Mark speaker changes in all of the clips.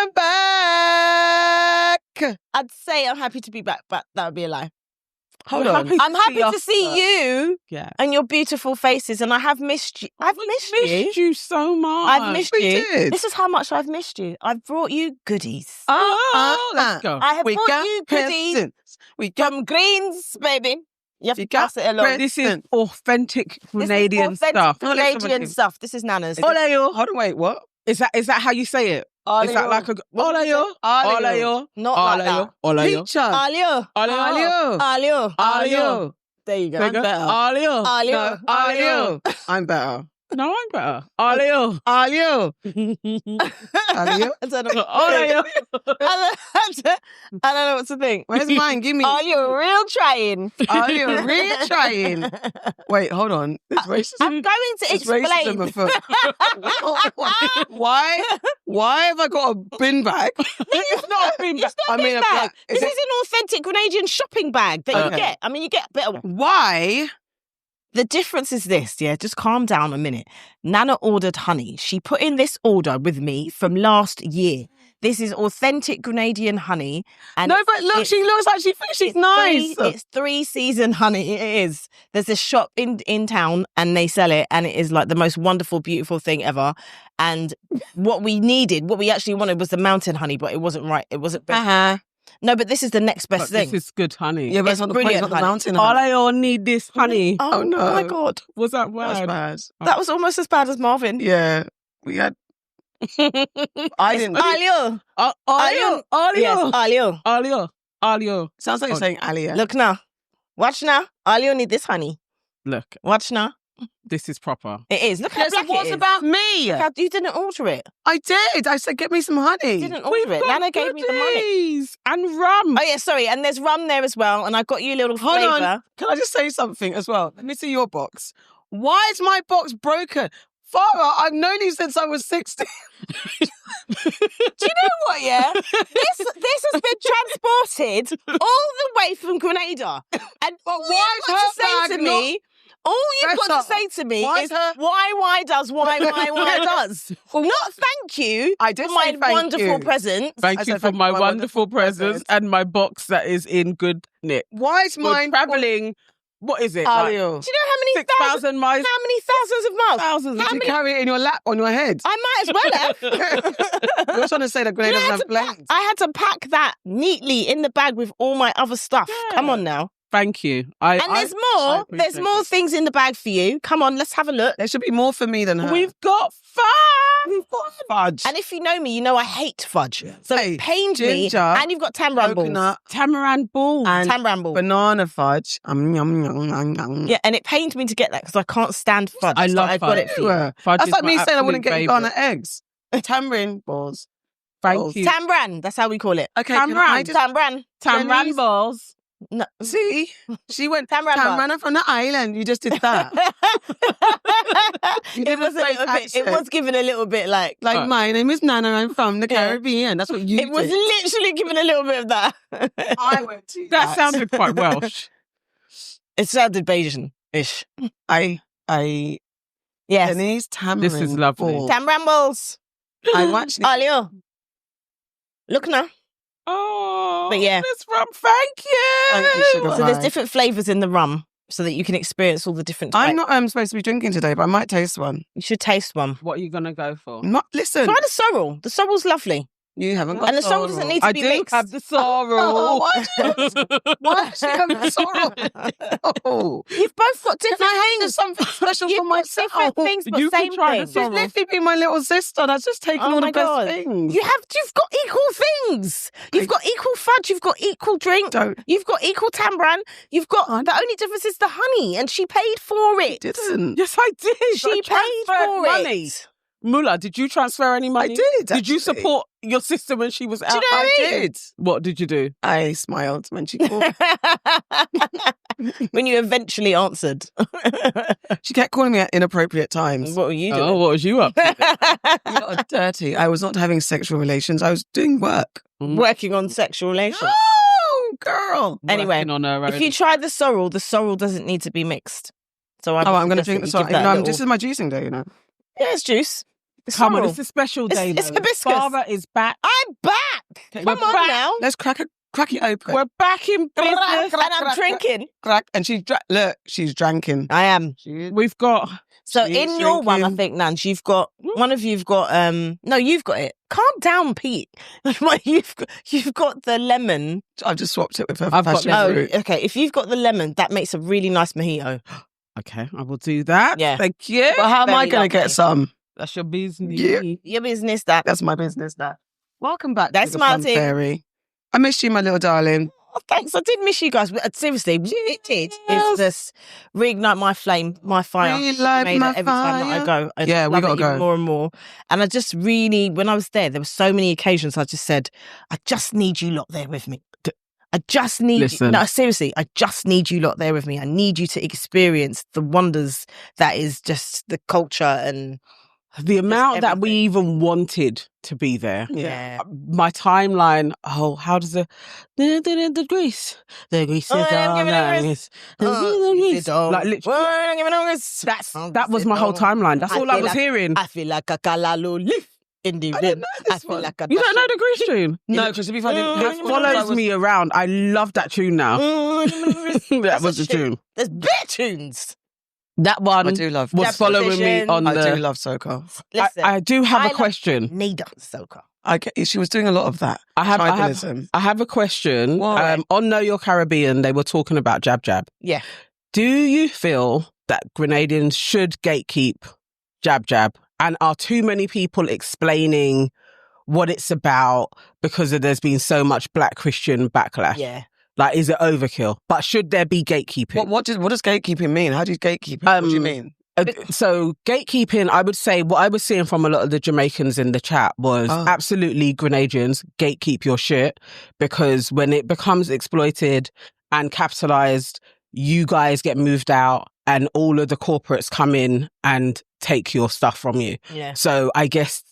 Speaker 1: am back.
Speaker 2: I'd say I'm happy to be back, but that would be a lie.
Speaker 1: Hold on.
Speaker 2: I'm happy to see you
Speaker 3: Yeah.
Speaker 2: and your beautiful faces, and I have missed you. I've missed you
Speaker 3: so much.
Speaker 2: I've missed
Speaker 1: We
Speaker 2: you.
Speaker 1: did.
Speaker 2: This is how much I've missed you. I've brought you goodies.
Speaker 3: Let's go.
Speaker 2: I have
Speaker 1: We
Speaker 2: brought
Speaker 1: got
Speaker 2: you goodies
Speaker 1: presents. We got
Speaker 2: from Greens, baby. You have
Speaker 1: You
Speaker 2: to pass
Speaker 1: got
Speaker 2: it along.
Speaker 1: presents.
Speaker 3: This is authentic Grenadian
Speaker 2: this is authentic
Speaker 3: stuff.
Speaker 2: Grenadian stuff. This is Nana's.
Speaker 1: Hold on, wait, what?
Speaker 3: Is that how you say it? Is that like a
Speaker 2: Olayo?
Speaker 3: Olayo?
Speaker 2: Not like that.
Speaker 3: Olayo?
Speaker 1: Teacher.
Speaker 2: Alio.
Speaker 1: Alio.
Speaker 2: Alio.
Speaker 1: Alio.
Speaker 2: There you go.
Speaker 1: I'm better.
Speaker 3: Olayo?
Speaker 2: Alio.
Speaker 1: Alio. I'm better.
Speaker 3: No, I'm better. Olayo?
Speaker 1: Alio. Alio.
Speaker 2: I don't know.
Speaker 3: Olayo?
Speaker 2: I don't know what to think.
Speaker 1: Where's mine? Give me.
Speaker 2: Are you real trying?
Speaker 1: Alio. Really trying. Wait, hold on. This racism.
Speaker 2: I'm going to
Speaker 1: It's racism
Speaker 2: explain.
Speaker 1: afoot. Why have I got a bin bag?
Speaker 3: It's not a bin bag.
Speaker 2: It's not
Speaker 1: I mean,
Speaker 2: a
Speaker 1: a
Speaker 2: bag.
Speaker 1: black-
Speaker 2: This
Speaker 1: is it-
Speaker 2: is an authentic Grenadian shopping bag that you
Speaker 1: Okay.
Speaker 2: get. I mean, you get a bit of...
Speaker 1: Why?
Speaker 2: The difference is this, yeah? Just calm down a minute. Nana ordered honey. She put in this order with me from last year. This is authentic Grenadian honey. And
Speaker 1: No, but look, she looks like she thinks she's nice.
Speaker 2: It's 3-season honey. It is. There's a shop in town and they sell it, and it is like the most wonderful, beautiful thing ever. And what we actually wanted was the mountain honey, but it wasn't right. It wasn't. No, but this is the next best
Speaker 3: But
Speaker 2: thing.
Speaker 3: this is good honey.
Speaker 1: Yeah, but
Speaker 2: It's
Speaker 1: that's not the point. It's
Speaker 2: brilliant
Speaker 1: not the
Speaker 2: honey.
Speaker 1: mountain.
Speaker 3: All
Speaker 1: honey.
Speaker 3: I all need this honey.
Speaker 2: Oh,
Speaker 1: no.
Speaker 2: my God.
Speaker 3: Was that
Speaker 1: That's
Speaker 3: bad?
Speaker 1: bad.
Speaker 2: That was almost as bad as Marvin.
Speaker 1: Yeah, we had. I didn't.
Speaker 2: Alio.
Speaker 3: Alio.
Speaker 2: Yes, Alio.
Speaker 3: Alio.
Speaker 1: Sounds like you're saying Alia.
Speaker 2: Look now. Watch now. Alio need this honey.
Speaker 3: Look,
Speaker 2: Watch now.
Speaker 3: this is proper.
Speaker 2: It is. Look how
Speaker 1: Yes,
Speaker 2: black
Speaker 1: what's
Speaker 2: it is.
Speaker 1: about me?
Speaker 2: Look how you didn't order it.
Speaker 1: I did. I said, get me some honey.
Speaker 2: You didn't order it. Nana gave me the money.
Speaker 3: goodies and rum.
Speaker 2: Oh, yeah, sorry. And there's rum there as well. And I got you a little
Speaker 1: Hold
Speaker 2: flavour.
Speaker 1: on. Can I just say something as well? Let me see your box. Why is my box broken? Farah, I've known you since I was 16.
Speaker 2: Do you know what, yeah? This has been transported all the way from Grenada. And all
Speaker 1: why
Speaker 2: you've
Speaker 1: is
Speaker 2: got to
Speaker 1: her
Speaker 2: say
Speaker 1: bag
Speaker 2: to me, all you've got to
Speaker 1: Pressure.
Speaker 2: say to me
Speaker 1: Why
Speaker 2: is
Speaker 1: is her-
Speaker 2: why does. Not thank you
Speaker 1: I did
Speaker 2: for my
Speaker 1: say thank
Speaker 2: wonderful
Speaker 1: you.
Speaker 2: present.
Speaker 3: Thank
Speaker 1: I
Speaker 3: you
Speaker 1: said
Speaker 3: for
Speaker 1: thank you
Speaker 3: my
Speaker 1: for my
Speaker 3: wonderful
Speaker 1: wonderful
Speaker 3: presents
Speaker 1: presents.
Speaker 3: and my box that is in good nick.
Speaker 1: Why is
Speaker 3: We're
Speaker 1: mine
Speaker 3: traveling. What is it?
Speaker 1: Alio?
Speaker 2: Do you know how many
Speaker 3: 6,000 miles.
Speaker 2: How many thousands of miles?
Speaker 3: Thousands.
Speaker 2: How
Speaker 1: Did you
Speaker 2: many-
Speaker 1: carry it in your lap on your head?
Speaker 2: I might as well have.
Speaker 1: You're trying to say that Grenada doesn't have planes.
Speaker 2: I had to pack that neatly in the bag with all my other stuff.
Speaker 3: Yeah.
Speaker 2: Come on now.
Speaker 3: Thank you.
Speaker 2: And there's more.
Speaker 3: appreciate
Speaker 2: There's more
Speaker 3: it.
Speaker 2: things in the bag for you. Come on, let's have a look.
Speaker 1: There should be more for me than her.
Speaker 3: We've got fun.
Speaker 1: We've got fudge.
Speaker 2: And if you know me, you know I hate fudge. So
Speaker 1: Hey,
Speaker 2: it pained
Speaker 1: ginger,
Speaker 2: me. And you've got tamarind balls.
Speaker 1: coconut
Speaker 3: Tamarind balls.
Speaker 1: and
Speaker 2: Tamarind balls.
Speaker 1: banana fudge. Yum, yum, yum, yum.
Speaker 2: Yeah, and it pained me to get that because I can't stand fudge.
Speaker 3: I
Speaker 2: So
Speaker 3: love
Speaker 2: I got it
Speaker 3: fudge.
Speaker 2: for you.
Speaker 1: Yeah.
Speaker 3: Fudge
Speaker 1: That's
Speaker 3: is
Speaker 1: like
Speaker 3: my
Speaker 1: me saying I wouldn't
Speaker 3: absolute
Speaker 1: get
Speaker 3: favourite.
Speaker 1: Ghana eggs. Tamarind balls.
Speaker 3: Thank you.
Speaker 2: Tamran, that's how we call it.
Speaker 1: Okay, can I
Speaker 3: Tamarind.
Speaker 1: just...
Speaker 2: Tamran.
Speaker 3: Tamarind balls.
Speaker 2: No.
Speaker 1: See? She went
Speaker 2: Tamarind bar.
Speaker 1: Tamrana from the island. You just did that. You
Speaker 2: It
Speaker 1: did
Speaker 2: was
Speaker 1: a
Speaker 2: a
Speaker 1: fake
Speaker 2: little bit. It
Speaker 1: accent.
Speaker 2: was given a little bit like.
Speaker 1: Like, my name is Nana. I'm from the
Speaker 2: Yeah.
Speaker 1: Caribbean. That's what you
Speaker 2: It was
Speaker 1: did.
Speaker 2: literally given a little bit of that.
Speaker 1: I went to
Speaker 3: That sounded quite Welsh.
Speaker 2: It sounded Bayesian-ish.
Speaker 1: I
Speaker 2: Yes.
Speaker 1: Denise tamarind.
Speaker 3: This is lovely.
Speaker 1: balls.
Speaker 2: Tamarind balls.
Speaker 1: I actually...
Speaker 2: Alio. Look now.
Speaker 3: Oh,
Speaker 2: But yeah.
Speaker 3: this rum. Thank you.
Speaker 1: Thank you, sugar.
Speaker 2: So there's
Speaker 1: Right.
Speaker 2: different flavours in the rum so that you can experience all the different types.
Speaker 1: I'm not supposed to be drinking today, but I might taste one.
Speaker 2: You should taste one.
Speaker 3: What are you gonna go for?
Speaker 1: Listen,
Speaker 2: Try the sorrel. The sorrel's lovely.
Speaker 1: you haven't got
Speaker 2: And the sorrel doesn't need to
Speaker 3: I
Speaker 2: be
Speaker 3: do
Speaker 2: mixed.
Speaker 3: have the sorrel.
Speaker 1: Why does she have the sorrel? Oh,
Speaker 2: You've both got different
Speaker 1: I
Speaker 2: things.
Speaker 1: hate something special
Speaker 2: You've
Speaker 1: for
Speaker 2: got
Speaker 1: myself.
Speaker 2: different things, but
Speaker 3: You can
Speaker 2: same
Speaker 3: try the
Speaker 2: thing.
Speaker 3: sorrel.
Speaker 1: She's literally been my little sister. That's just taking
Speaker 2: Oh
Speaker 1: all
Speaker 2: my
Speaker 1: the best
Speaker 2: God.
Speaker 1: things.
Speaker 2: You've got equal things. You've got equal fudge. You've got equal drink.
Speaker 1: Don't.
Speaker 2: You've got equal tambran. You've got the only difference is the honey, and she paid for it.
Speaker 1: Didn't.
Speaker 3: Yes, I did.
Speaker 2: She
Speaker 3: I
Speaker 2: paid
Speaker 3: transferred
Speaker 2: for
Speaker 3: money.
Speaker 2: it.
Speaker 3: Mullah, did you transfer any money?
Speaker 1: I did.
Speaker 3: Did you
Speaker 1: actually.
Speaker 3: support your sister when she was out?
Speaker 2: you know
Speaker 1: I
Speaker 2: what I mean?
Speaker 1: did.
Speaker 3: What did you do?
Speaker 1: I smiled when she called.
Speaker 2: When you eventually answered.
Speaker 1: She kept calling me at inappropriate times.
Speaker 2: What were you doing?
Speaker 3: Oh, what was you up to?
Speaker 1: You got dirty. I was not having sexual relations. I was doing work.
Speaker 2: Working on sexual relations.
Speaker 1: Oh, girl.
Speaker 2: Anyway,
Speaker 3: Working on her
Speaker 2: if
Speaker 3: own.
Speaker 2: you try the sorrel doesn't need to be mixed. So
Speaker 1: I'm going to drink the sorrel. No, this is my juicing day, you know.
Speaker 2: Yeah, it's juice. It's
Speaker 3: Come on,
Speaker 2: sorrel.
Speaker 3: it's a special day.
Speaker 2: It's
Speaker 3: though.
Speaker 2: hibiscus.
Speaker 3: Farah is back.
Speaker 2: I'm
Speaker 3: Okay,
Speaker 2: Come
Speaker 3: we're
Speaker 2: on
Speaker 3: back.
Speaker 2: now.
Speaker 1: Let's crack it open.
Speaker 3: We're back in business.
Speaker 2: And I'm drinking.
Speaker 1: Crack. And she's drinking.
Speaker 2: I am.
Speaker 3: We've got...
Speaker 2: So
Speaker 1: She's
Speaker 2: in your one, I
Speaker 1: drinking.
Speaker 2: think, Nance, you've got one of you've got no, you've got it. Calm down, Pete. you've got the lemon.
Speaker 1: I've just swapped it with her
Speaker 3: I've got
Speaker 1: passion
Speaker 3: lemon.
Speaker 1: fruit.
Speaker 2: Okay, if you've got the lemon, that makes a really nice mojito.
Speaker 3: Okay, I will do that.
Speaker 2: Yeah.
Speaker 3: Thank you.
Speaker 1: But how am I
Speaker 2: Very
Speaker 1: going to
Speaker 2: lovely.
Speaker 1: get some?
Speaker 3: That's your business.
Speaker 1: Yeah.
Speaker 2: Your business, that.
Speaker 1: That's my business, that. Welcome back
Speaker 2: That's
Speaker 1: to the
Speaker 2: my
Speaker 1: Plum
Speaker 2: thing.
Speaker 1: Fairy. I missed you, my little darling.
Speaker 2: Oh, thanks. I did miss you guys. But seriously, what it did is just reignite my flame, my fire.
Speaker 1: Relight
Speaker 2: Made
Speaker 1: my
Speaker 2: it every time that I go. I
Speaker 1: Yeah, we
Speaker 2: love
Speaker 1: gotta
Speaker 2: it even
Speaker 1: go.
Speaker 2: more and more. And I just really, when I was there were so many occasions I just said, I just need you lot there with me. I just need
Speaker 3: Listen.
Speaker 2: you. No, seriously, I just need you lot there with me. I need you to experience the wonders that is just the culture and
Speaker 3: The amount that we
Speaker 2: everything.
Speaker 3: even wanted to be there.
Speaker 2: yeah.
Speaker 3: My timeline, how does the grease? The grease is
Speaker 2: Oh, I'm
Speaker 3: all
Speaker 2: giving it a
Speaker 3: nice. Like literally, that was my whole timeline. That's
Speaker 2: I
Speaker 3: all I
Speaker 2: feel
Speaker 3: was
Speaker 2: like-
Speaker 3: hearing.
Speaker 2: I feel like a kalalu leaf in the wind. I feel like a
Speaker 3: You don't know the grease tune?
Speaker 1: No, because to be fair,
Speaker 3: It follows me around. I love that tune now. That was the tune.
Speaker 2: There's better tunes.
Speaker 3: That one
Speaker 1: I do love.
Speaker 3: was
Speaker 2: Jab
Speaker 3: following me
Speaker 2: position.
Speaker 3: on
Speaker 1: I do
Speaker 3: the...
Speaker 1: love soca.
Speaker 2: Listen,
Speaker 3: I do have
Speaker 2: I
Speaker 3: a
Speaker 2: love-
Speaker 3: question.
Speaker 2: Nada Soca.
Speaker 1: She was doing a lot of that.
Speaker 3: I have
Speaker 1: Tribalism.
Speaker 3: a question.
Speaker 1: Why?
Speaker 3: On Know Your Caribbean, they were talking about JabJab.
Speaker 2: Yeah.
Speaker 3: Do you feel that Grenadians should gatekeep JabJab? And are too many people explaining what it's about because there's been so much Black Christian backlash?
Speaker 2: Yeah.
Speaker 3: Like, is it overkill? But should there be gatekeeping?
Speaker 1: What does gatekeeping mean? How do you gatekeep? What do you mean?
Speaker 3: So gatekeeping, I would say what I was seeing from a lot of the Jamaicans in the chat was absolutely Grenadians, gatekeep your shit, because when it becomes exploited and capitalized, you guys get moved out and all of the corporates come in and take your stuff from you.
Speaker 2: Yeah.
Speaker 3: So I guess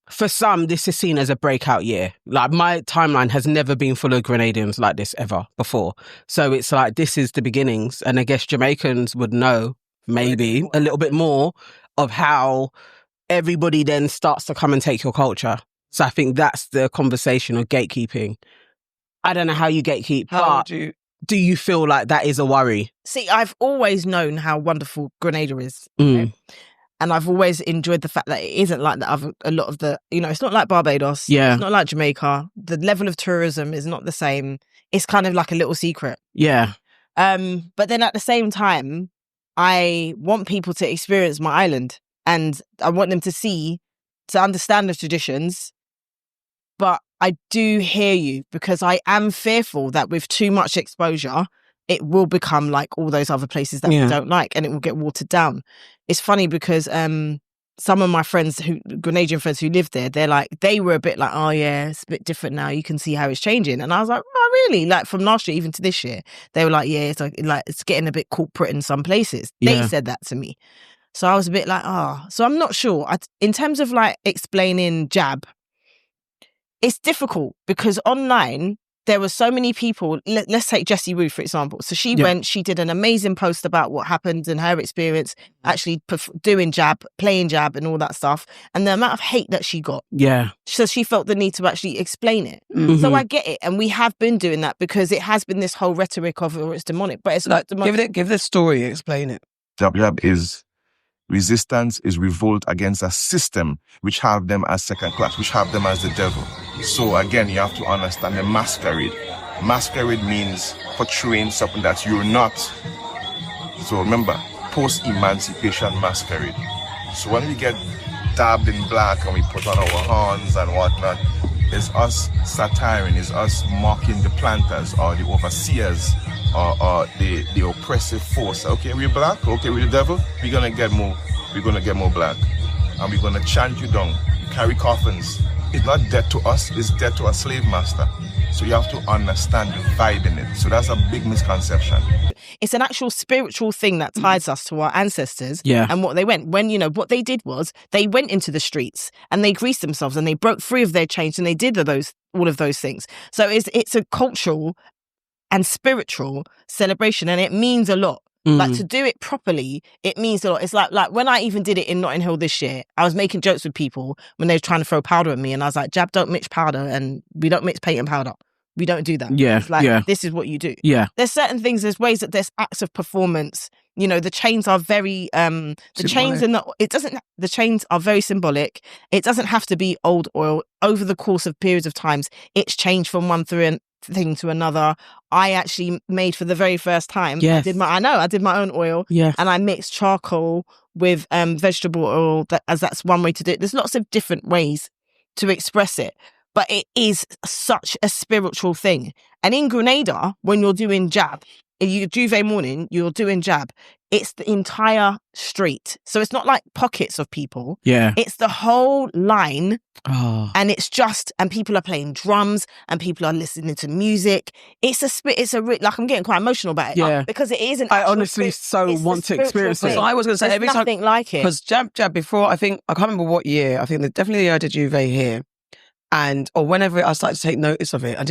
Speaker 3: for some, this is seen as a breakout year. Like, my timeline has never been full of Grenadians like this ever before. So it's like, this is the beginnings. And I guess Jamaicans would know maybe a little bit more of how everybody then starts to come and take your culture. So I think that's the conversation of gatekeeping. I don't know how you gatekeep,
Speaker 1: How
Speaker 3: but
Speaker 1: would you?
Speaker 3: do you feel like that is a worry?
Speaker 2: See, I've always known how wonderful Grenada is.
Speaker 3: Mm.
Speaker 2: And I've always enjoyed the fact that it isn't like that. A lot of the, it's not like Barbados.
Speaker 3: Yeah.
Speaker 2: It's not like Jamaica. The level of tourism is not the same. It's kind of like a little secret.
Speaker 3: Yeah.
Speaker 2: But then at the same time, I want people to experience my island and I want them to understand the traditions. But I do hear you, because I am fearful that with too much exposure, it will become like all those other places that we don't like, and it will get watered down. It's funny because some of my friends, Grenadian friends who lived there, they were a bit like, oh yeah, it's a bit different now. You can see how it's changing. And I was like, oh really? Like from last year even to this year, they were like, yeah, it's like it's getting a bit corporate in some places.
Speaker 3: Yeah.
Speaker 2: They said that to me. So I was a bit like, so I'm not sure. In terms of like explaining Jab, it's difficult because online there were so many people. Let's take Jessie Wu, for example. So she went, she did an amazing post about what happened and her experience actually doing Jab, playing Jab and all that stuff. And the amount of hate that she got.
Speaker 3: Yeah.
Speaker 2: So she felt the need to actually explain it.
Speaker 3: Mm-hmm.
Speaker 2: So I get it. And we have been doing that because it has been this whole rhetoric of, it's demonic. But it's not demonic.
Speaker 1: Give the story, explain it.
Speaker 4: JabJab is resistance, is revolt against a system which have them as second class, which have them as the devil. So again, you have to understand the masquerade. Masquerade means portraying something that you're not. So remember, post-emancipation masquerade. So when we get dabbed in black and we put on our horns and whatnot, it's us satiring, it's us mocking the planters or the overseers or the oppressive force. Okay, we're black, okay, we're the devil, we're gonna get more black. And we're gonna chant you down, carry coffins. It's not dead to us, it's dead to a slave master. So you have to understand the vibe in it. So that's a big misconception.
Speaker 2: It's an actual spiritual thing that ties us to our ancestors and what they went. When, what they did was they went into the streets and they greased themselves and they broke free of their chains and they did all of those things. So it's a cultural and spiritual celebration and it means a lot. Like, to do it properly, it means a lot. It's like when I even did it in Notting Hill this year, I was making jokes with people when they were trying to throw powder at me, and I was like, Jab don't mix powder, and we don't mix paint and powder. We don't do that.
Speaker 3: Yeah,
Speaker 2: it's like,
Speaker 3: yeah.
Speaker 2: this is what you do.
Speaker 3: Yeah.
Speaker 2: There's certain things, there's ways that there's acts of performance. You know, the chains are very, the chains are very symbolic. It doesn't have to be old oil. Over the course of periods of times, it's changed from one thing to another. I actually made for the very first time.
Speaker 3: Yes.
Speaker 2: I did my own oil.
Speaker 3: Yes.
Speaker 2: And I mixed charcoal with vegetable oil, as that's one way to do it. There's lots of different ways to express it, but it is such a spiritual thing. And in Grenada, when you're doing jab, Juve morning, you're doing jab, it's the entire street. So it's not like pockets of people.
Speaker 3: Yeah.
Speaker 2: It's the whole line.
Speaker 3: Oh.
Speaker 2: And and people are playing drums and people are listening to music. Like, I'm getting quite emotional about it.
Speaker 3: Yeah.
Speaker 2: Because it is
Speaker 3: I honestly want to experience it.
Speaker 1: So I was going to say,
Speaker 2: There's
Speaker 1: every time,
Speaker 2: nothing like it.
Speaker 1: because JabJab before, I can't remember what year, I think definitely the year I did Juve here, or whenever I started to take notice of it, I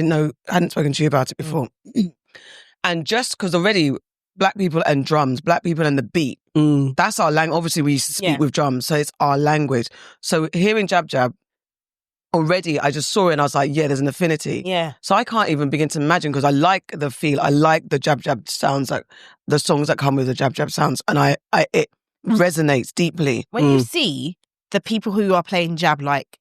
Speaker 1: hadn't spoken to you about it before. And just because already black people and drums, black people and the beat, that's our language. Obviously, we used to speak with drums, so it's our language. So hearing JabJab, already I just saw it and I was like, yeah, there's an affinity.
Speaker 2: Yeah.
Speaker 1: So I can't even begin to imagine, because I like the feel, I like the JabJab sounds, like the songs that come with the JabJab sounds, and it resonates deeply.
Speaker 2: When you see the people who are playing jab, like,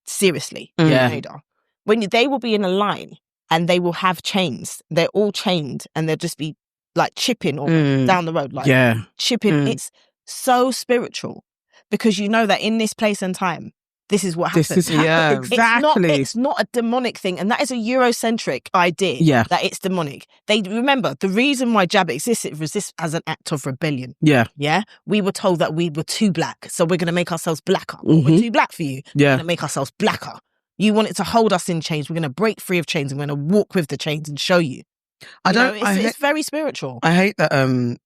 Speaker 2: seriously, when they will be in a line and they will have chains, they're all chained, and they'll just be like chipping down the road, like chipping. It's so spiritual, because you know that in this place and time, this is what happens.
Speaker 3: Exactly.
Speaker 2: It's not a demonic thing, and that is a Eurocentric idea. That it's demonic. They remember the reason why jab exists. It exists as an act of rebellion. Yeah. We were told that we were too black, so we're going to make ourselves blacker. We're too black for you. We're going to make ourselves blacker. You want it to hold us in chains. We're going to break free of chains. And we're going to walk with the chains and show you. It's very spiritual.
Speaker 1: I hate that.
Speaker 2: And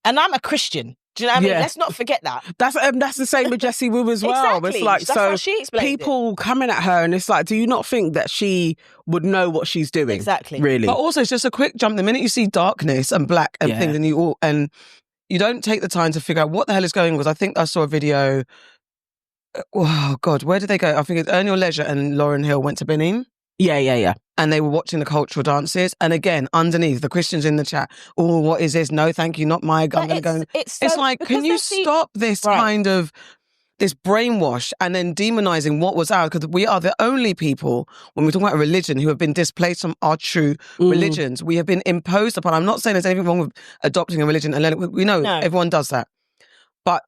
Speaker 2: I'm a Christian. Do you know what I mean? Let's not forget that.
Speaker 3: That's the same with Jessie Wu as well.
Speaker 2: Exactly.
Speaker 3: It's like,
Speaker 2: that's how she explained
Speaker 3: people coming at her, and it's like, do you not think that she would know what she's doing?
Speaker 2: Exactly.
Speaker 3: Really.
Speaker 1: But also, it's just a quick jump. The minute you see darkness and black and things, and you don't take the time to figure out what the hell is going on. Because I think I saw a video. Oh God, where did they go? I think it's Earn Your Leisure and Lauryn Hill went to Benin.
Speaker 3: Yeah.
Speaker 1: And they were watching the cultural dances. And again, underneath, the Christians in the chat, oh, what is this? No, thank you, not my... I'm going to go... It's like, can you stop this kind of... this brainwash and then demonizing what was ours? Because we are the only people, when we're talking about religion, who have been displaced from our true religions. We have been imposed upon. I'm not saying there's anything wrong with adopting a religion. And we know everyone does that. But...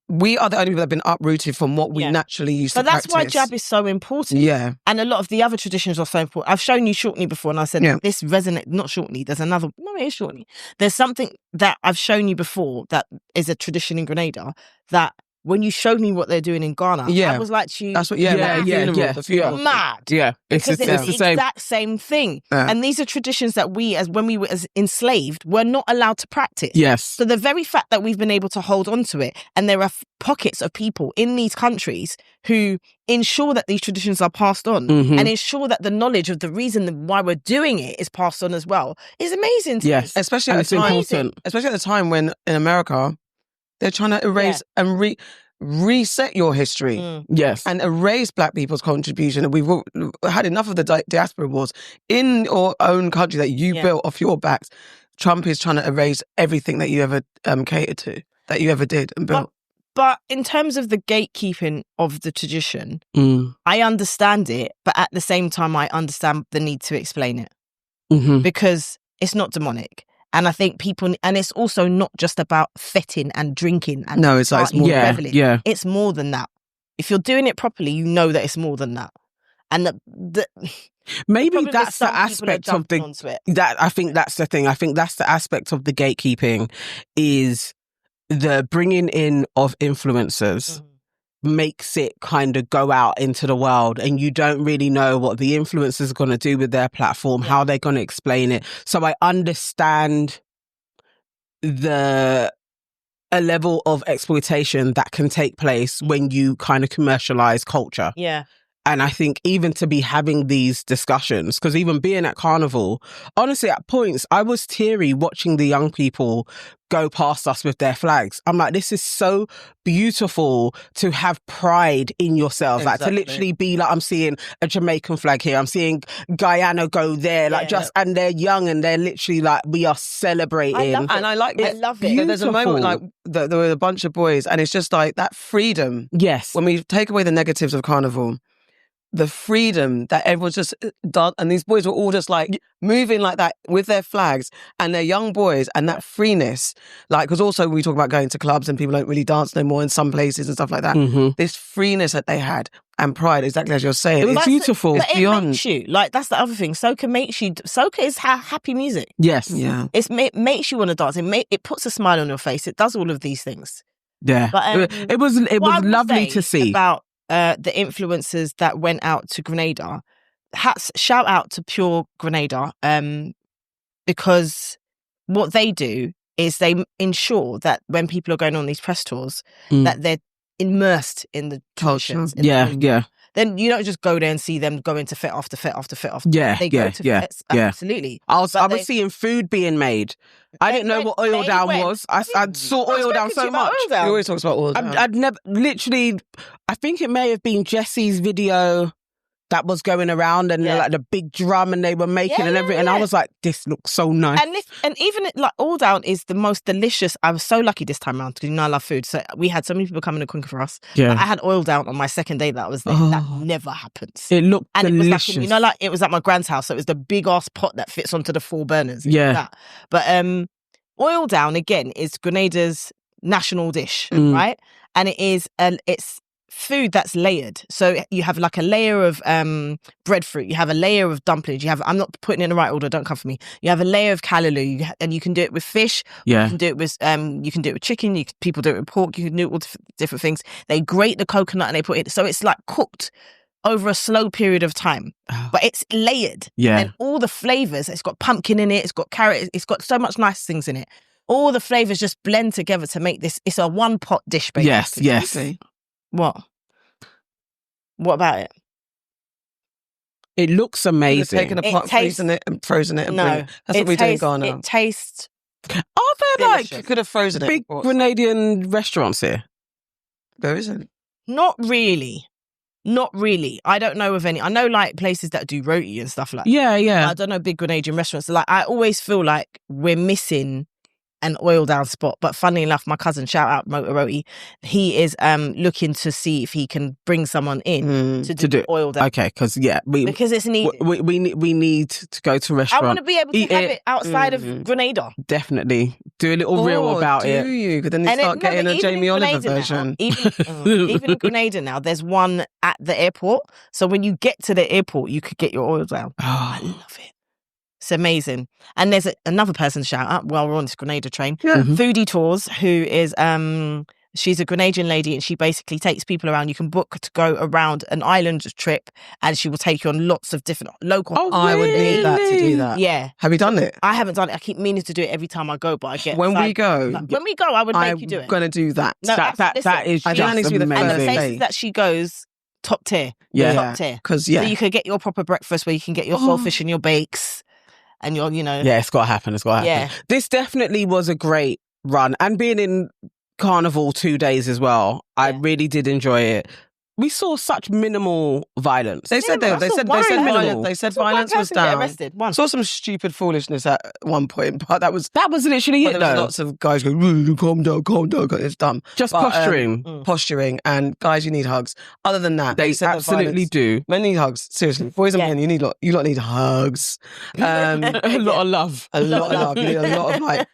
Speaker 1: we are the only people that have been uprooted from what we naturally used to practice.
Speaker 2: But that's why jab is so important.
Speaker 1: Yeah.
Speaker 2: And a lot of the other traditions are so important. I've shown you shortly before, and I said this resonates, not shortly, there's another, no, it is shortly. There's something that I've shown you before that is a tradition in Grenada that when you showed me what they're doing in Ghana, I was like,
Speaker 1: that's what,
Speaker 2: the funeral. Mad.
Speaker 3: Yeah.
Speaker 2: Because it's the exact same thing.
Speaker 1: Yeah.
Speaker 2: And these are traditions that we, as when we were enslaved, were not allowed to practice.
Speaker 3: Yes.
Speaker 2: So the very fact that we've been able to hold on to it, and there are pockets of people in these countries who ensure that these traditions are passed on and ensure that the knowledge of the reason why we're doing it is passed on as well, is amazing to me.
Speaker 1: Especially at the time when in America, they're trying to erase and reset your history.
Speaker 3: Yes.
Speaker 1: And erase black people's contribution. And we've had enough of the diaspora wars in your own country that you built off your backs. Trump is trying to erase everything that you ever catered to, that you ever did and built.
Speaker 2: But in terms of the gatekeeping of the tradition, I understand it, but at the same time, I understand the need to explain it. Because it's not demonic. And I think people, and it's also not just about fetting and drinking. And
Speaker 1: no, it's like, it's more
Speaker 2: reveling. It's more than that. If you're doing it properly, you know that it's more than that. And
Speaker 3: maybe that's the aspect of I think that's the thing. I think that's the aspect of the gatekeeping, is the bringing in of influencers makes it kind of go out into the world, and you don't really know what the influencers are going to do with their platform, how they're going to explain it. So I understand a level of exploitation that can take place when you kind of commercialize culture. And I think even to be having these discussions, because even being at Carnival, honestly, at points, I was teary watching the young people go past us with their flags. I'm like, this is so beautiful to have pride in yourself. Exactly. Like to literally be like, I'm seeing a Jamaican flag here. I'm seeing Guyana go there. Like and they're young and they're literally like, we are celebrating.
Speaker 1: I love it.
Speaker 3: Beautiful.
Speaker 1: There's a moment like there were a bunch of boys and it's just like that freedom.
Speaker 3: Yes.
Speaker 1: When we take away the negatives of Carnival, the freedom that everyone's just done, and these boys were all just like moving like that with their flags and they're young boys, and that freeness, like, because also we talk about going to clubs and people don't really dance no more in some places and stuff like that.
Speaker 3: Mm-hmm.
Speaker 1: This freeness that they had and pride, exactly as you're saying,
Speaker 3: it's beautiful.
Speaker 2: But it makes you, like, that's the other thing. Soca is happy music.
Speaker 3: Yes.
Speaker 1: Yeah.
Speaker 2: It makes you want to dance. It puts a smile on your face. It does all of these things.
Speaker 3: Yeah.
Speaker 2: But,
Speaker 3: it was lovely to see.
Speaker 2: About the influencers that went out to Grenada. Shout out to Pure Grenada, because what they do is they ensure that when people are going on these press tours, that they're immersed in the
Speaker 1: culture.
Speaker 3: Yeah.
Speaker 2: Then you don't just go there and see them go into fit after fit after fit after.
Speaker 3: Yeah,
Speaker 2: they go to fits, absolutely.
Speaker 3: I was seeing food being made. I didn't know what oil down was. I saw oil down so much.
Speaker 1: He always talks about oil down.
Speaker 3: I'd never, literally, I think it may have been Jesse's video that was going around and like the big drum and they were making and everything. And I was like, this looks so nice.
Speaker 2: And even like all down is the most delicious. I was so lucky this time around because I love food. So we had so many people coming to cook for us.
Speaker 3: Yeah.
Speaker 2: I had oil down on my second day that I was there. That never happens.
Speaker 3: It looked delicious.
Speaker 2: It was like, it was at my grand's house. So it was the big ass pot that fits onto the 4 burners.
Speaker 3: Yeah.
Speaker 2: But oil down again is Grenada's national dish, right? And it's food that's layered. So you have like a layer of breadfruit, you have a layer of dumplings, I'm not putting it in the right order, don't come for me. You have a layer of callaloo, and you can do it with fish.
Speaker 3: Yeah.
Speaker 2: You can do it with chicken, people do it with pork, you can do it with different things. They grate the coconut and they put it, so it's like cooked over a slow period of time. But it's layered.
Speaker 3: Yeah.
Speaker 2: And all the flavours, it's got pumpkin in it, it's got carrot, it's got so much nice things in it. All the flavours just blend together to make this, it's a one pot dish, basically.
Speaker 3: Yes.
Speaker 2: What about it?
Speaker 3: It looks amazing.
Speaker 1: Taken apart, freezing it and frozen it. And that's what we do in Ghana.
Speaker 2: It tastes.
Speaker 3: Are there
Speaker 1: delicious. You could have frozen it.
Speaker 3: Big Grenadian restaurants here?
Speaker 1: There isn't.
Speaker 2: Not really. I don't know of any. I know like places that do roti and stuff like that.
Speaker 3: Yeah.
Speaker 2: I don't know big Grenadian restaurants. Like I always feel like we're missing an oil down spot. But funnily enough, my cousin, shout out Motor Roti, he is looking to see if he can bring someone in to do oil down.
Speaker 3: Okay, because
Speaker 2: it's needed.
Speaker 3: We need to go to a restaurant.
Speaker 2: I want to be able to have it outside of Grenada.
Speaker 3: Definitely. Do a little reel about it.
Speaker 1: Do you? Because then you start getting a Jamie Oliver version.
Speaker 2: Even in Grenada now, there's one at the airport. So when you get to the airport, you could get your oil down. I love it. It's amazing. And there's another person shout out while we're on this Grenada train.
Speaker 1: Yeah.
Speaker 2: Foodie Tours, who is she's a Grenadian lady, and she basically takes people around. You can book to go around an island trip, and she will take you on lots of different local.
Speaker 1: I would need that to do that.
Speaker 2: Yeah.
Speaker 1: Have you done it?
Speaker 2: I haven't done it. I keep meaning to do it every time I go, but I get
Speaker 1: when we go,
Speaker 2: I would make you do it.
Speaker 1: I'm gonna do that.
Speaker 2: No,
Speaker 3: that is
Speaker 1: I think that needs to be the
Speaker 3: amazing.
Speaker 2: And the places that she goes, top tier.
Speaker 3: Yeah.
Speaker 2: Top tier.
Speaker 1: Because
Speaker 2: So you could get your proper breakfast where you can get your saltfish and your bakes. And you're,
Speaker 3: Yeah, it's got to happen.
Speaker 2: Yeah.
Speaker 3: This definitely was a great run. And being in Carnival 2 days as well, I really did enjoy it. We saw such minimal violence.
Speaker 1: They said violence was down. Saw some stupid foolishness at one point, but that was
Speaker 3: literally it.
Speaker 1: There was lots of guys going, calm down. It's dumb.
Speaker 3: Just
Speaker 1: posturing, and guys, you need hugs. Other than that,
Speaker 3: they absolutely do.
Speaker 1: Men need hugs. Seriously, boys and men, you lot need hugs.
Speaker 3: A lot of love.
Speaker 1: A lot of love. You need a lot of like.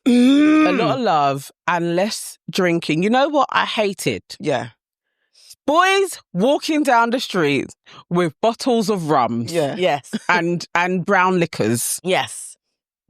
Speaker 3: A lot of love and less drinking. You know what I hated?
Speaker 1: Yeah.
Speaker 3: Boys walking down the street with bottles of rums.
Speaker 1: Yeah.
Speaker 2: Yes.
Speaker 3: And brown liquors.
Speaker 2: Yes.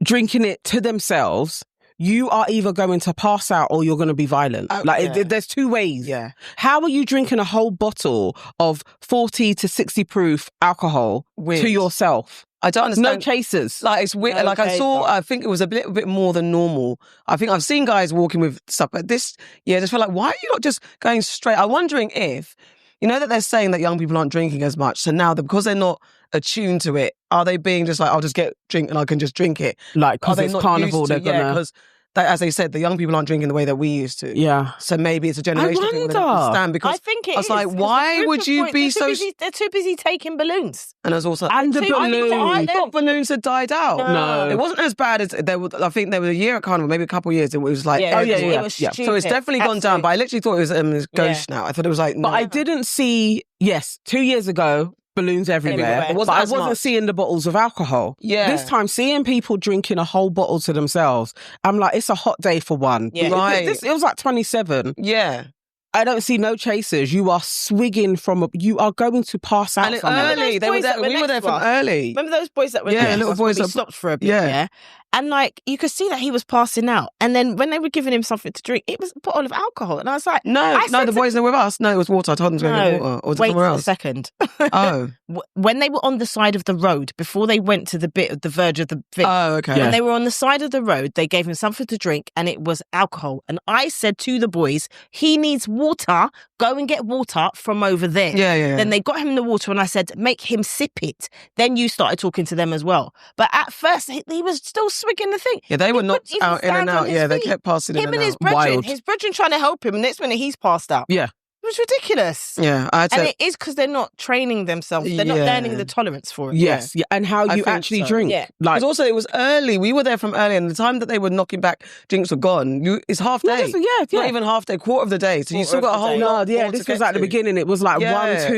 Speaker 3: Drinking it to themselves. You are either going to pass out or you're going to be violent. There's 2 ways.
Speaker 1: Yeah.
Speaker 3: How are you drinking a whole bottle of 40 to 60 proof alcohol to yourself?
Speaker 1: I don't understand.
Speaker 3: No chasers.
Speaker 1: Like, it's weird.
Speaker 2: No
Speaker 1: I think it was a little bit more than normal. I think I've seen guys walking with stuff, but this, I just feel like, why are you not just going straight? I'm wondering if you know that they're saying that young people aren't drinking as much. So now, because they're not attuned to it, are they being just like, I'll just get drink and I can just drink it?
Speaker 3: Like, because it's carnival, they're
Speaker 1: yeah,
Speaker 3: gonna...
Speaker 1: because as they said, the young people aren't drinking the way that we used to.
Speaker 3: Yeah.
Speaker 1: So maybe it's a generational thing. Understand, because
Speaker 2: I think it
Speaker 1: I was like, why would you be so...
Speaker 2: They're too busy taking balloons.
Speaker 1: And there's also...
Speaker 3: And the balloons.
Speaker 1: I thought balloons had died out.
Speaker 3: No.
Speaker 1: It wasn't as bad as... I think there was a year at Carnival, maybe a couple of years, it was like...
Speaker 2: It was stupid.
Speaker 1: So it's definitely gone down, but I literally thought it was ghost now. I thought it was like...
Speaker 3: But I didn't see... Yes, 2 years ago... balloons everywhere. But I wasn't seeing the bottles of alcohol.
Speaker 1: Yeah.
Speaker 3: This time, seeing people drinking a whole bottle to themselves, I'm like, it's a hot day for one.
Speaker 2: Yeah.
Speaker 1: Right.
Speaker 3: It was like 27.
Speaker 1: Yeah.
Speaker 3: I don't see no chasers. You are swigging from you are going to pass out.
Speaker 1: And early. We were there from early.
Speaker 2: Remember those boys that were
Speaker 1: there? Yeah, little boys that
Speaker 2: stopped for a bit. Yeah. And like, you could see that he was passing out. And then when they were giving him something to drink, it was a bottle of alcohol. And I was like,
Speaker 1: no, the boys that were with us. No, it was water. I told them to go get water. Or was it somewhere else?
Speaker 2: Wait a second.
Speaker 1: Oh.
Speaker 2: When they were on the side of the road, before they went to the verge of the bit.
Speaker 1: Oh, okay.
Speaker 2: When they were on the side of the road, they gave him something to drink and it was alcohol. And I said to the boys, he needs water. Go and get water from over there.
Speaker 1: Yeah.
Speaker 2: Then they got him the water and I said, make him sip it. Then you started talking to them as well. But at first, he was still swigging the thing.
Speaker 1: Yeah, they were knocked out in and out. Yeah, they kept passing in and out.
Speaker 2: Him and his brethren trying to help him, and next minute he's passed out.
Speaker 3: Yeah.
Speaker 2: It was ridiculous.
Speaker 1: Yeah.
Speaker 2: And it is because they're not training themselves. They're not learning the tolerance for it.
Speaker 3: Yes. Yeah. And how you actually drink.
Speaker 2: Yeah.
Speaker 1: Because also it was early. We were there from early, and the time that they were knocking back, drinks were gone. It's half day. Not even half day, quarter of the day. So you still got a whole lot.
Speaker 3: Yeah, this was at the beginning. It was like 1, 2.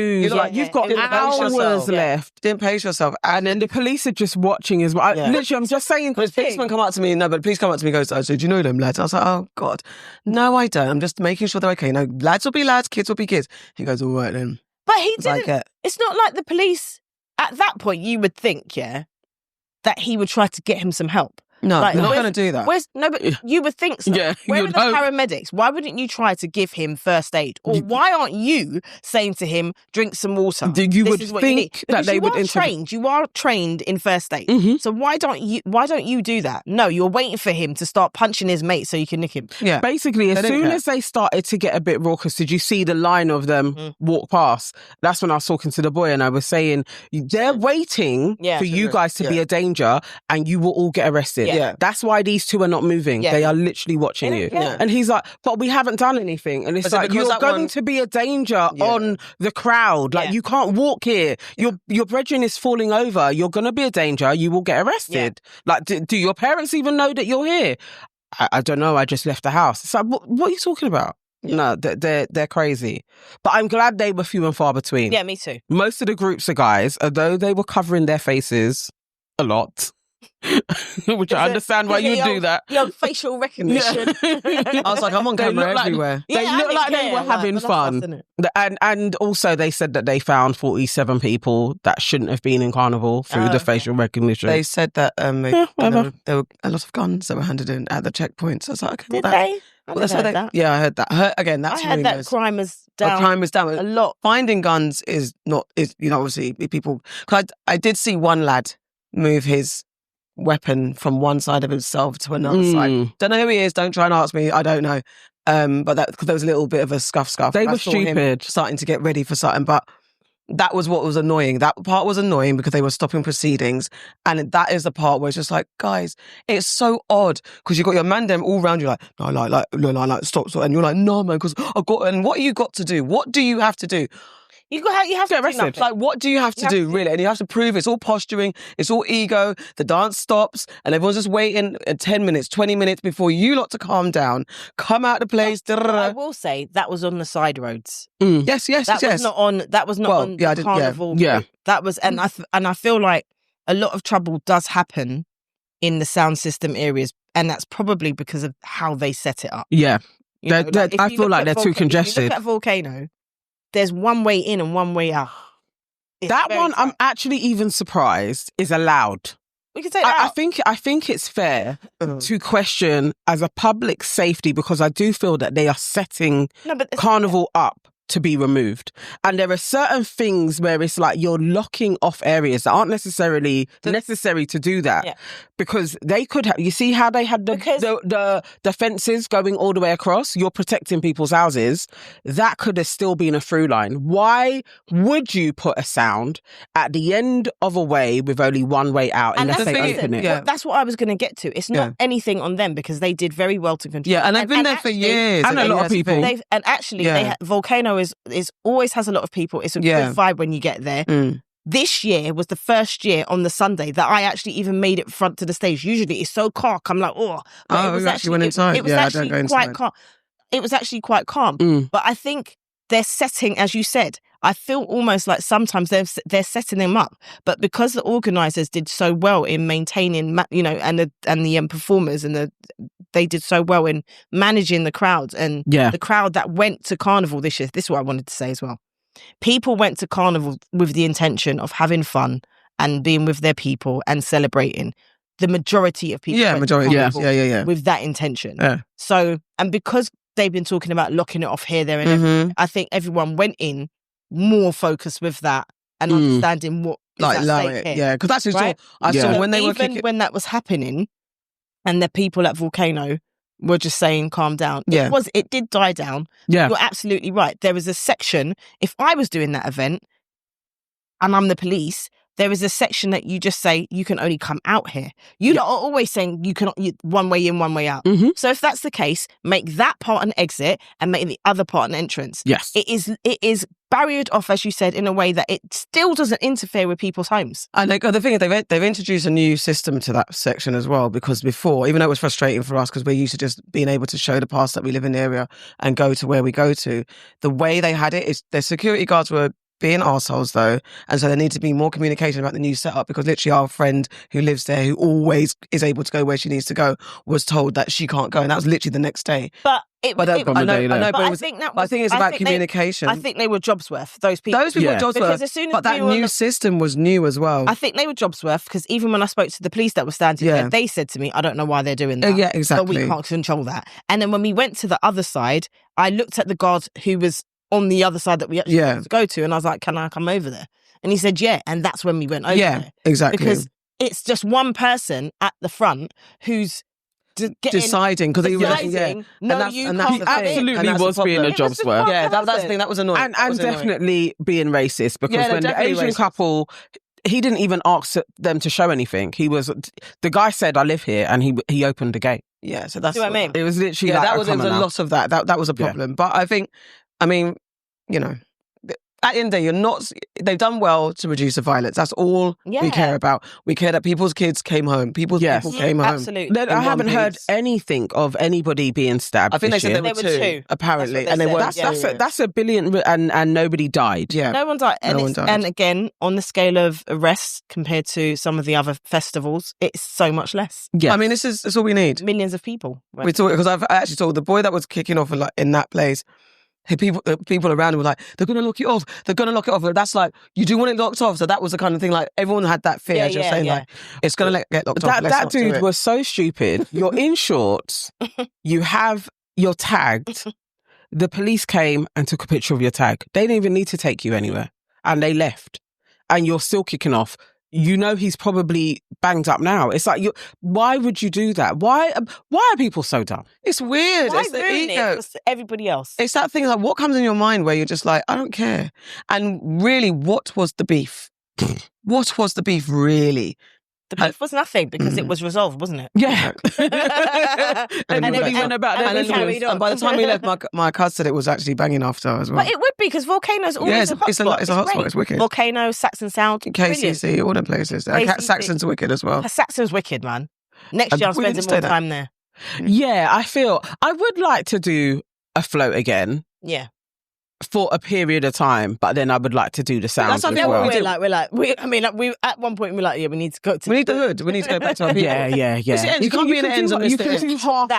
Speaker 3: You've got hours left.
Speaker 1: Didn't pace yourself.
Speaker 3: And then the police are just watching as well. Literally, I'm just saying.
Speaker 1: Because policeman come up to me. No, but the police come up to me and goes, do you know them lads? I was like, oh God. No, I don't. I'm just making sure they're okay. No, lads will be lads, kids will be kids. He goes, all right then.
Speaker 2: But he didn't. It's not like the police, at that point, you would think, that he would try to get him some help.
Speaker 1: No, they're not going to do that.
Speaker 2: But you would think so.
Speaker 3: Yeah,
Speaker 2: where are the paramedics? Why wouldn't you try to give him first aid? Or why aren't you saying to him, drink some water?
Speaker 3: You would think that they would
Speaker 2: trained. You are trained in first aid. Mm-hmm. So why don't you do that? No, you're waiting for him to start punching his mate so you can nick him.
Speaker 1: Yeah.
Speaker 3: Basically, as soon as they started to get a bit raucous, did you see the line of them walk past? That's when I was talking to the boy and I was saying, they're waiting for you guys to be a danger and you will all get arrested.
Speaker 1: Yeah.
Speaker 3: That's why these two are not moving. Yeah. They are literally watching you.
Speaker 1: Yeah.
Speaker 3: And he's like, but we haven't done anything. And it's like, you're going to be a danger on the crowd. Like, you can't walk here. Your brethren is falling over. You're going to be a danger. You will get arrested. Yeah. Like, do your parents even know that you're here? I don't know. I just left the house. It's like, what are you talking about? Yeah. No, they're crazy. But I'm glad they were few and far between.
Speaker 2: Yeah, me too.
Speaker 3: Most of the groups of guys, although they were covering their faces a lot, which I understand why you do that.
Speaker 2: Your facial recognition.
Speaker 1: I was like, I'm on camera everywhere.
Speaker 3: They look like they were having fun. And also they said that they found 47 people that shouldn't have been in Carnival through the facial recognition.
Speaker 1: They said that there were a lot of guns that were handed in at the checkpoints. I was like, okay,
Speaker 2: did they?
Speaker 1: Yeah, I heard that. That's
Speaker 2: I heard that crime was down.
Speaker 1: Crime was down
Speaker 2: a lot.
Speaker 1: Finding guns is obviously people. Cause I did see one lad move his weapon from one side of himself to another side. Don't know who he is. Don't try and ask me. I don't know. But because there was a little bit of a scuff.
Speaker 3: They were stupid.
Speaker 1: Starting to get ready for something, but that was what was annoying. That part was annoying because they were stopping proceedings, and that is the part where it's just like, guys, it's so odd because you got your man them all around you, like, no, like, stop, and you're like, no, man, because I got. And what you got to do? What do you have to do?
Speaker 2: You have to get arrested.
Speaker 1: Like, what do you have to do, really? And you have to prove it's all posturing, it's all ego. The dance stops, and everyone's just waiting 10 minutes, 20 minutes before you lot to calm down, come out the place.
Speaker 2: I will say that was on the side roads.
Speaker 1: Yes.
Speaker 2: That was not on the Carnival.
Speaker 3: Yeah.
Speaker 2: That was, and I feel like a lot of trouble does happen in the sound system areas, and that's probably because of how they set it up.
Speaker 3: Yeah, I feel like they're too congested.
Speaker 2: If you look at Volcano, there's one way in and one way out.
Speaker 3: That one, I'm actually even surprised, is allowed.
Speaker 2: We can take that out.
Speaker 3: I think it's fair to question as a public safety, because I do feel that they are setting Carnival up to be removed. And there are certain things where it's like you're locking off areas that aren't necessarily necessary to do that, because they could have, you see how they had the fences going all the way across? You're protecting people's houses. That could have still been a through line. Why would you put a sound at the end of a way with only one way out unless they open it?
Speaker 2: Yeah. That's what I was going to get to. It's not anything on them, because they did very well to control.
Speaker 1: Yeah, and they've been there for years.
Speaker 3: And a lot of people.
Speaker 2: Volcano is always has a lot of people. It's a good vibe when you get there. This year was the first year on the Sunday that I actually even made it front to the stage. Usually it's so calm. I'm like, but it was actually went inside. It was actually quite calm. It was actually quite calm. But I think they're setting, as you said, I feel almost like sometimes they're setting them up, but because the organisers did so well in maintaining, and the performers and they did so well in managing the crowds and the crowd that went to Carnival this year. This is what I wanted to say as well. People went to Carnival with the intention of having fun and being with their people and celebrating. The majority of people went to Carnival with that intention. Yeah. So, and because they've been talking about locking it off here, there and everywhere, I think everyone went in more focused with that and understanding what
Speaker 1: because that's what I saw when they were
Speaker 2: when that was happening, and the people at Volcano were just saying calm down. It did die down. You're absolutely right. There was a section, if I was doing that event and I'm the police, there is a section that you just say you can only come out here. You are always saying you cannot, one way in, one way out. So if that's the case, make that part an exit and make the other part an entrance.
Speaker 3: Yes,
Speaker 2: it is barriered off, as you said, in a way that it still doesn't interfere with people's homes.
Speaker 1: And the thing is, they've introduced a new system to that section as well, because before, even though it was frustrating for us because we're used to just being able to show the pass that we live in the area and go to where we go to, the way they had it is their security guards were being arseholes though, and so there needs to be more communication about the new setup, because literally our friend who lives there, who always is able to go where she needs to go, was told that she can't go, and that was literally the next day.
Speaker 2: I
Speaker 1: think it's about communication.
Speaker 2: I think they were jobs worth, those people.
Speaker 1: Those people were jobs worth, as soon as but that new system was new as well.
Speaker 2: I think they were jobs worth, because even when I spoke to the police that were standing there, they said to me, I don't know why they're doing that.
Speaker 1: Yeah, exactly.
Speaker 2: But we can't control that. And then when we went to the other side, I looked at the guard who was on the other side that we actually wanted to go to, and I was like, can I come over there? And he said, yeah, and that's when we went over there.
Speaker 1: Exactly.
Speaker 2: Because it's just one person at the front who's
Speaker 1: deciding, because he was
Speaker 2: he
Speaker 3: absolutely was being a jobs worth.
Speaker 1: Yeah, that's the thing. That was annoying.
Speaker 3: And definitely being racist, because when the Asian couple, he didn't even ask them to show anything. The guy said, I live here, and he opened the gate.
Speaker 1: Yeah, so that's
Speaker 2: what I mean.
Speaker 1: It was literally there was a lot of that. That was a problem. Yeah. But I mean, at the end of the day, they've done well to reduce the violence. That's all we care about. We care that people's kids came home. People came home.
Speaker 2: Absolutely.
Speaker 3: I haven't heard anything of anybody being stabbed.
Speaker 1: I think they said there were two, apparently.
Speaker 2: And
Speaker 3: that's a billion, and nobody died.
Speaker 2: Yeah. No one died. And again, on the scale of arrests compared to some of the other festivals, it's so much less.
Speaker 1: Yeah. I mean, it's all we need.
Speaker 2: Millions of people.
Speaker 1: Right? Because I actually saw the boy that was kicking off in that place. People around him were like, they're going to lock it off. They're going to lock it off. That's like, you do want it locked off. So that was the kind of thing, like, everyone had that fear, as you're saying, like, it's going to get locked off.
Speaker 3: That dude was so stupid. You're in shorts. You're tagged. The police came and took a picture of your tag. They didn't even need to take you anywhere. And they left. And you're still kicking off. He's probably banged up now. It's like, why would you do that? Why are people so dumb?
Speaker 1: It's weird.
Speaker 2: Why
Speaker 1: it's the ego.
Speaker 2: It for everybody else?
Speaker 1: It's that thing, like, what comes in your mind where you're just like, I don't care. And really, what was the beef? What was the beef, really?
Speaker 2: The beef was nothing, because it was resolved, wasn't it?
Speaker 1: Yeah.
Speaker 2: and everybody went about it.
Speaker 1: And by the time we left, my cousin said it was actually banging after as well.
Speaker 2: But it would be, because Volcano's always a hotspot.
Speaker 1: It's a hotspot. It's wicked.
Speaker 2: Volcano, Saxon Sound,
Speaker 1: KCC, all the places. Saxon's wicked as well.
Speaker 2: Saxon's wicked, man. Next year I'm spending more time there.
Speaker 3: Yeah, I would like to do a float again.
Speaker 2: Yeah.
Speaker 3: For a period of time, but then I would like to do the sounds as well.
Speaker 2: We at one point we're like, we need to go to.
Speaker 1: We need the hood. We need to go back to our people.
Speaker 3: Yeah.
Speaker 1: You can't be in the ends on this thing.
Speaker 3: You can't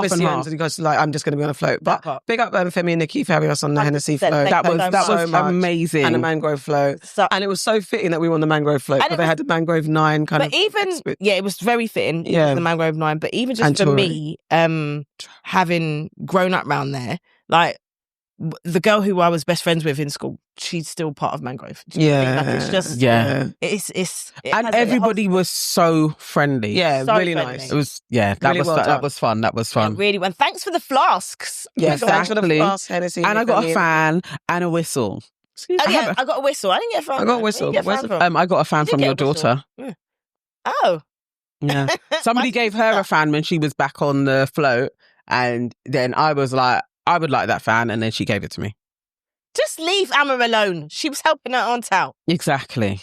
Speaker 1: miss the ends, and you go like, I'm just going to be on a float. But big up Femi and Nikki for having us on the Hennessy float.
Speaker 3: That was amazing,
Speaker 1: and the mangrove float. And it was so fitting that we were on the mangrove float, because they had the mangrove 9 kind of.
Speaker 2: But even it was very fitting. Yeah, the mangrove 9. But even just for me, having grown up round there, like, the girl who I was best friends with in school, she's still part of Mangrove. It's just
Speaker 3: and everybody was so friendly.
Speaker 1: Yeah,
Speaker 2: so
Speaker 1: really
Speaker 2: friendly.
Speaker 1: nice.
Speaker 3: It was that
Speaker 1: Really
Speaker 3: was
Speaker 1: well
Speaker 3: that
Speaker 1: done.
Speaker 3: was fun. That was fun.
Speaker 2: Yeah, really. And thanks for the flasks.
Speaker 1: Yeah, thanks for the
Speaker 3: Exactly.
Speaker 1: flask, Hennessy.
Speaker 3: And I got a fan and a whistle.
Speaker 2: I got a whistle. I didn't get a fan.
Speaker 1: I got a whistle.
Speaker 2: Where's the fan from?
Speaker 3: I got a fan from your daughter.
Speaker 2: Oh.
Speaker 3: Yeah. Somebody gave her a fan when she was back on the float, and then I was like, I would like that fan, and then she gave it to me.
Speaker 2: Just leave Amma alone. She was helping her aunt out.
Speaker 3: Exactly.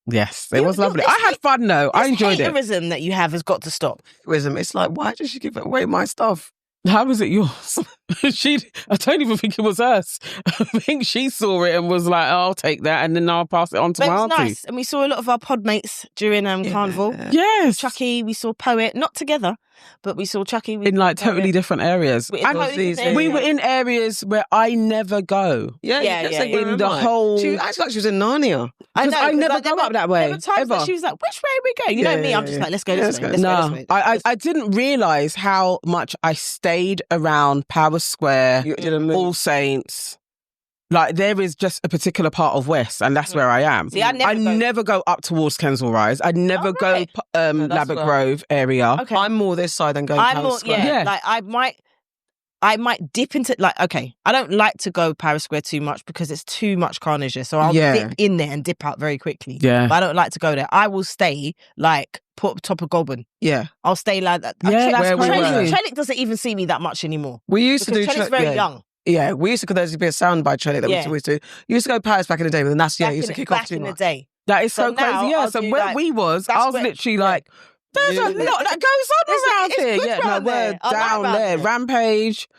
Speaker 3: Yes, it was lovely. I had fun though. I enjoyed it.
Speaker 2: Haterism that you have has got to stop.
Speaker 1: It's like, why did she give away my stuff?
Speaker 3: How was it yours? I don't even think it was hers. I think she saw it and was like, oh, I'll take that and then I'll pass it on to my auntie.
Speaker 2: Nice. And we saw a lot of our pod mates during Carnival.
Speaker 3: Yes.
Speaker 2: Chucky, we saw Poet, not together, but we saw Chucky.
Speaker 3: In like totally different areas.
Speaker 2: We
Speaker 3: were in areas where I never go.
Speaker 1: Yeah.
Speaker 3: In the whole...
Speaker 1: She acted like she was in Narnia.
Speaker 3: I know. I never go up that way.
Speaker 2: There were times that she was like, which way are we going? You know me, I'm just like, let's go this way.
Speaker 3: No, I didn't realise how much I stayed around Power Square, All Saints. Like, there is just a particular part of West, and that's where I am.
Speaker 2: See, I
Speaker 3: never go up towards Kensal Rise. I never go Labatt Grove area.
Speaker 2: Okay.
Speaker 1: I'm more this side than going Power Square.
Speaker 2: Yeah, like I might dip into, like, okay, I don't like to go Paris Square too much because it's too much carnage there. So I'll dip in there and dip out very quickly.
Speaker 3: Yeah.
Speaker 2: But I don't like to go there. I will stay, like, put top of Goulburn.
Speaker 1: Yeah.
Speaker 2: I'll stay like that.
Speaker 3: Yeah, that's crazy.
Speaker 2: Trellick doesn't even see me that much anymore.
Speaker 1: We used to do
Speaker 2: Trellick's very young.
Speaker 1: Yeah, we used to, because there used to be a sound by Trellick that we used to always do. You used to go Paris back in the day, but then that's, used to kick off too much.
Speaker 2: Back in the day.
Speaker 3: That is so
Speaker 2: now
Speaker 3: crazy. Yeah,
Speaker 2: I'll
Speaker 3: so
Speaker 2: do,
Speaker 3: where
Speaker 2: like,
Speaker 3: we was, I was literally like, there's a lot that goes on around here.
Speaker 2: good
Speaker 3: Yeah,
Speaker 2: around
Speaker 3: we're
Speaker 2: there. I like
Speaker 3: down
Speaker 2: around
Speaker 3: there.
Speaker 2: there.
Speaker 3: Rampage.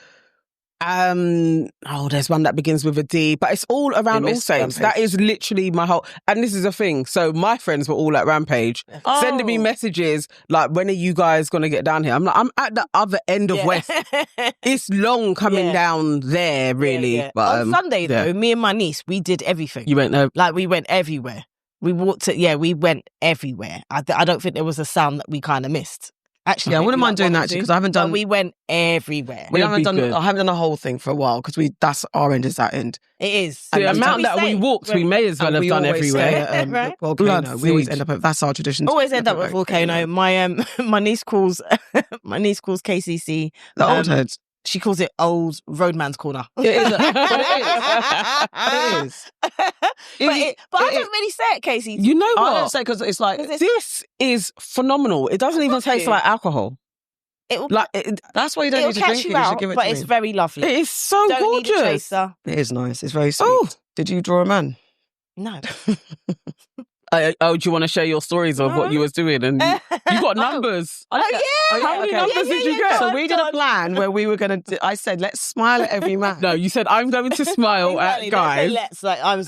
Speaker 3: There's one that begins with a D, but it's all around All Saints. That is literally my whole, and this is a thing. So my friends were all at Rampage, sending me messages like, when are you guys going to get down here? I'm like, I'm at the other end of West. It's long coming down there, really.
Speaker 2: Yeah.
Speaker 3: But,
Speaker 2: on Sunday, though, me and my niece, we did everything.
Speaker 3: You went there?
Speaker 2: Like, we went everywhere. We walked it, we went everywhere. I don't think there was a sound that we kind of missed. Actually,
Speaker 1: I wouldn't mind doing that actually, because I haven't done.
Speaker 2: But we went everywhere.
Speaker 1: I haven't done a whole thing for a while because that's our end is that end.
Speaker 2: It is.
Speaker 3: The amount that we walked, we may as well have done everywhere.
Speaker 2: Right?
Speaker 1: Volcano. We always end up. That's our tradition.
Speaker 2: Always end up at Volcano. My niece calls KCC
Speaker 1: the old heads.
Speaker 2: She calls it Old Roadman's Corner.
Speaker 1: It is. It is.
Speaker 2: But I don't really say it, Casey.
Speaker 3: You know what?
Speaker 1: I don't say because it's like
Speaker 3: this is phenomenal. It doesn't even taste like alcohol.
Speaker 1: That's why you don't need to drink it. You should give it to me.
Speaker 2: It's very lovely.
Speaker 3: It is so gorgeous.
Speaker 2: Need a chaser.
Speaker 1: It is nice. It's very sweet. Did you draw a man?
Speaker 2: No.
Speaker 3: Do you want to share your stories of what you was doing? And you got numbers.
Speaker 2: How
Speaker 3: many numbers did you get?
Speaker 1: So we did a plan where we were going to. I said, let's smile at every man.
Speaker 3: No, you said I'm going to smile at guys.
Speaker 2: I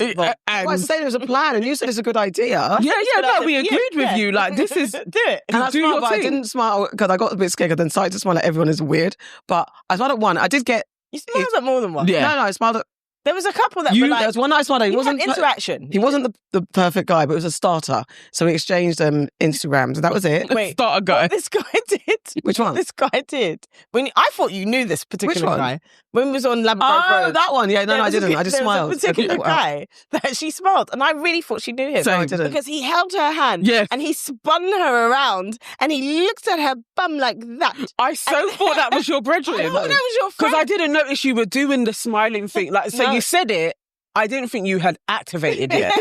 Speaker 1: said it was a plan, and you said it's a good idea.
Speaker 3: Yeah. No, we agreed with you. Like, this is
Speaker 2: do it.
Speaker 1: And I smiled, but I didn't smile because I got a bit scared. Then started to smile at everyone is weird. But I smiled at one. I did get.
Speaker 2: You smiled at more than one.
Speaker 1: Yeah. No, I smiled at.
Speaker 2: There was a couple that
Speaker 1: there was one that I smiled at. He wasn't
Speaker 2: interaction.
Speaker 1: He wasn't the perfect guy, but it was a starter. So we exchanged Instagrams, and that was it.
Speaker 2: Wait,
Speaker 3: starter guy.
Speaker 2: This guy did.
Speaker 1: Which one?
Speaker 2: This guy did. I thought you knew this particular guy. When we was on Labatt Road.
Speaker 1: That one. Yeah, no, I didn't. I just smiled.
Speaker 2: There was a particular guy that she smiled, and I really thought she knew him.
Speaker 1: So I didn't.
Speaker 2: Because he held her hand, and he spun her around, and he looked at her bum like that.
Speaker 3: I thought that was your brethren.
Speaker 2: I thought that was your friend.
Speaker 3: Because I didn't notice you were doing the smiling thing. Like, so you said it. I didn't think you had activated yet.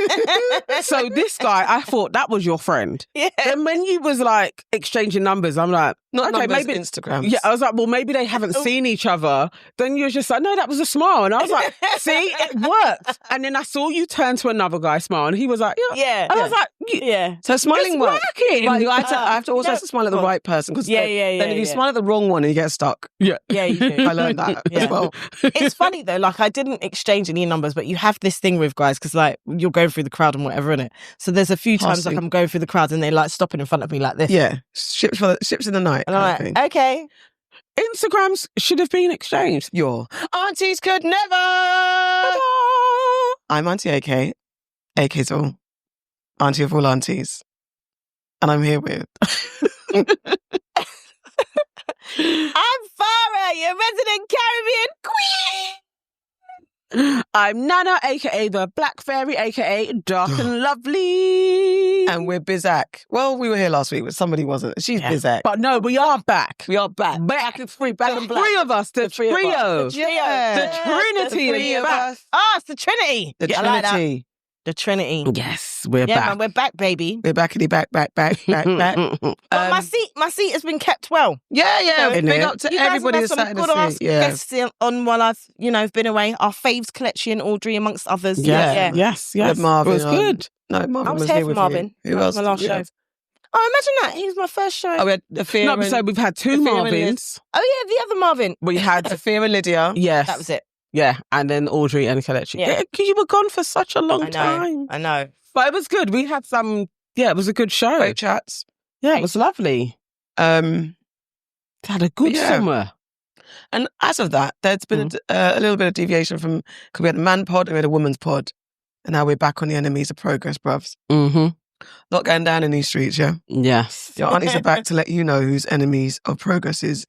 Speaker 3: So this guy, I thought that was your friend.
Speaker 2: Yeah.
Speaker 3: Then when you was like exchanging numbers, I'm like,
Speaker 1: maybe Instagram.
Speaker 3: Yeah, I was like, well, maybe they haven't seen each other. Then you were just like, no, that was a smile. And I was like, see, it worked. And then I saw you turn to another guy smile, and he was like,
Speaker 2: yeah.
Speaker 3: And I was like,
Speaker 2: yeah.
Speaker 1: So smiling works.
Speaker 3: Working.
Speaker 1: I have to also smile at the right person because then if you smile at the wrong one, you get stuck.
Speaker 3: Yeah,
Speaker 2: you do.
Speaker 1: I learned that as well.
Speaker 2: It's funny though. Like, I didn't exchange any numbers, but you have this thing with guys because like you're going through the crowd and whatever, innit? So there's a few times like I'm going through the crowd and they're like stopping in front of me like this.
Speaker 1: Yeah, ships in the night.
Speaker 2: And I'm like, okay.
Speaker 3: Instagrams should have been exchanged.
Speaker 1: Your aunties could never. I'm Auntie AK. AK's all. Auntie of all aunties. And I'm here with...
Speaker 2: I'm Farah, your resident Caribbean queen.
Speaker 3: I'm Nana, aka the Black Fairy, aka Dark and Lovely.
Speaker 1: And we're Bizak. Well, we were here last week, but somebody wasn't. She's Bizak.
Speaker 3: But no, we are back.
Speaker 1: We are back.
Speaker 3: Back and free. Back
Speaker 1: The
Speaker 3: and
Speaker 1: black.
Speaker 3: three of us. The trio.
Speaker 2: The
Speaker 3: Trinity
Speaker 1: three
Speaker 3: is
Speaker 1: of
Speaker 3: back.
Speaker 1: us.
Speaker 2: Ah, it's the Trinity.
Speaker 1: The
Speaker 2: I like that.
Speaker 1: Trinity.
Speaker 2: The Trinity.
Speaker 3: Yes, we're
Speaker 2: Yeah,
Speaker 3: back.
Speaker 2: man, we're back, baby.
Speaker 1: We're backity back.
Speaker 2: But my seat has been kept well.
Speaker 1: Yeah.
Speaker 3: In
Speaker 1: Big
Speaker 3: it.
Speaker 1: up to
Speaker 2: You guys
Speaker 1: everybody
Speaker 2: have
Speaker 1: that's
Speaker 2: had
Speaker 1: sat
Speaker 2: some
Speaker 1: in
Speaker 2: good
Speaker 1: the
Speaker 2: ass
Speaker 1: seat. Yeah.
Speaker 2: guests on while I've been away. Our faves collection, Audrey amongst others.
Speaker 3: Yeah. Yes.
Speaker 1: We had Marvin
Speaker 3: It was
Speaker 1: on.
Speaker 3: good.
Speaker 1: No, Marvin
Speaker 2: I was
Speaker 1: was
Speaker 2: here
Speaker 1: here
Speaker 2: for
Speaker 1: with
Speaker 2: Marvin.
Speaker 1: you. Who
Speaker 2: That
Speaker 1: else?
Speaker 2: was my last show. Oh, imagine that. He was my first show.
Speaker 1: Oh, we had Afia
Speaker 3: No,
Speaker 1: and...
Speaker 3: so we've had two
Speaker 1: Afia and
Speaker 3: Marvins.
Speaker 2: Oh, yeah, the other Marvin.
Speaker 3: We had
Speaker 1: Afia and Lydia.
Speaker 3: yes,
Speaker 2: That was it.
Speaker 3: Yeah, and then Audrey and Kelechi.
Speaker 2: Yeah.
Speaker 3: Because you were gone for such a long
Speaker 2: I know.
Speaker 3: time.
Speaker 2: I know.
Speaker 3: But it was good. We had some. Yeah, it was a good show.
Speaker 1: Great chats.
Speaker 3: Yeah, it was lovely. Had a good summer.
Speaker 1: And as of that, there's been a little bit of deviation from, because we had a man pod and we had a woman's pod. And now we're back on the enemies of progress, bruvs.
Speaker 3: Mm-hmm.
Speaker 1: Not going down in these streets, yeah?
Speaker 3: Yes.
Speaker 1: Your aunties are back to let you know whose enemies of progress is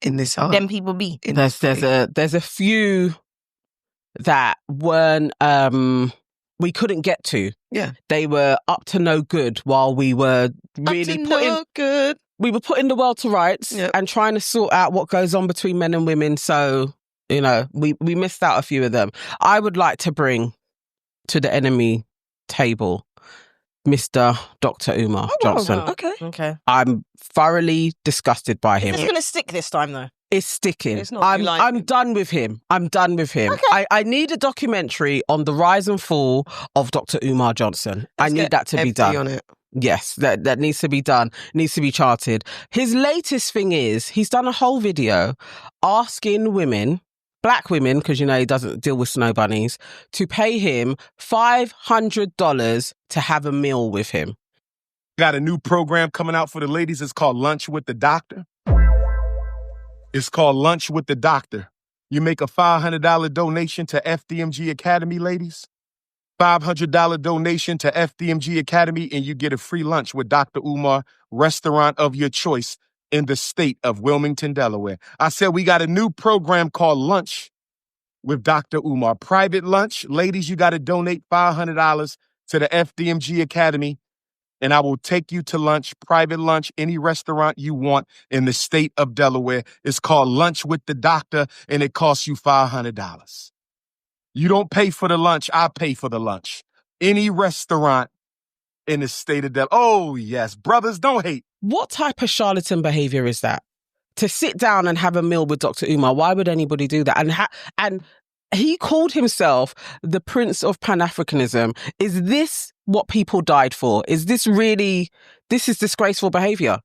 Speaker 1: in this art.
Speaker 2: Them people be.
Speaker 3: There's a few that weren't we couldn't get to.
Speaker 1: Yeah.
Speaker 3: They were up to no good while we were really we were putting the world to rights and trying to sort out what goes on between men and women. So, we missed out a few of them. I would like to bring to the enemy table Mr. Dr. Umar Johnson.
Speaker 2: Wow. Okay.
Speaker 3: I'm thoroughly disgusted by him.
Speaker 2: It's going to stick this time, though.
Speaker 3: It's sticking.
Speaker 1: It's not
Speaker 3: I'm done with him.
Speaker 2: Okay.
Speaker 3: I need a documentary on the rise and fall of Dr. Umar Johnson. I need that to be done.
Speaker 1: On it.
Speaker 3: Yes, that needs to be done. Needs to be charted. His latest thing is he's done a whole video asking women, black women, because he doesn't deal with snow bunnies, to pay him $500 to have a meal with him.
Speaker 5: Got a new program coming out for the ladies. It's called Lunch with the Doctor. It's called Lunch with the Doctor. You make a $500 donation to FDMG Academy, ladies. $500 donation to FDMG Academy, and you get a free lunch with Dr. Umar, restaurant of your choice in the state of Wilmington, Delaware. I said we got a new program called Lunch with Dr. Umar. Private lunch. Ladies, you got to donate $500 to the FDMG Academy, and I will take you to lunch, private lunch, any restaurant you want in the state of Delaware. It's called Lunch with the Doctor, and it costs you $500. You don't pay for the lunch, I pay for the lunch. Any restaurant in the state of Delaware. Oh, yes. Brothers, don't hate.
Speaker 3: What type of charlatan behavior is that? To sit down and have a meal with Dr. Umar, why would anybody do that? And he called himself the Prince of Pan-Africanism. Is this what people died for? Is this is disgraceful behavior?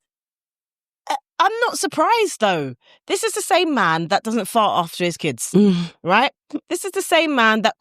Speaker 2: I'm not surprised, though. This is the same man that doesn't fart after his kids, right? This is the same man that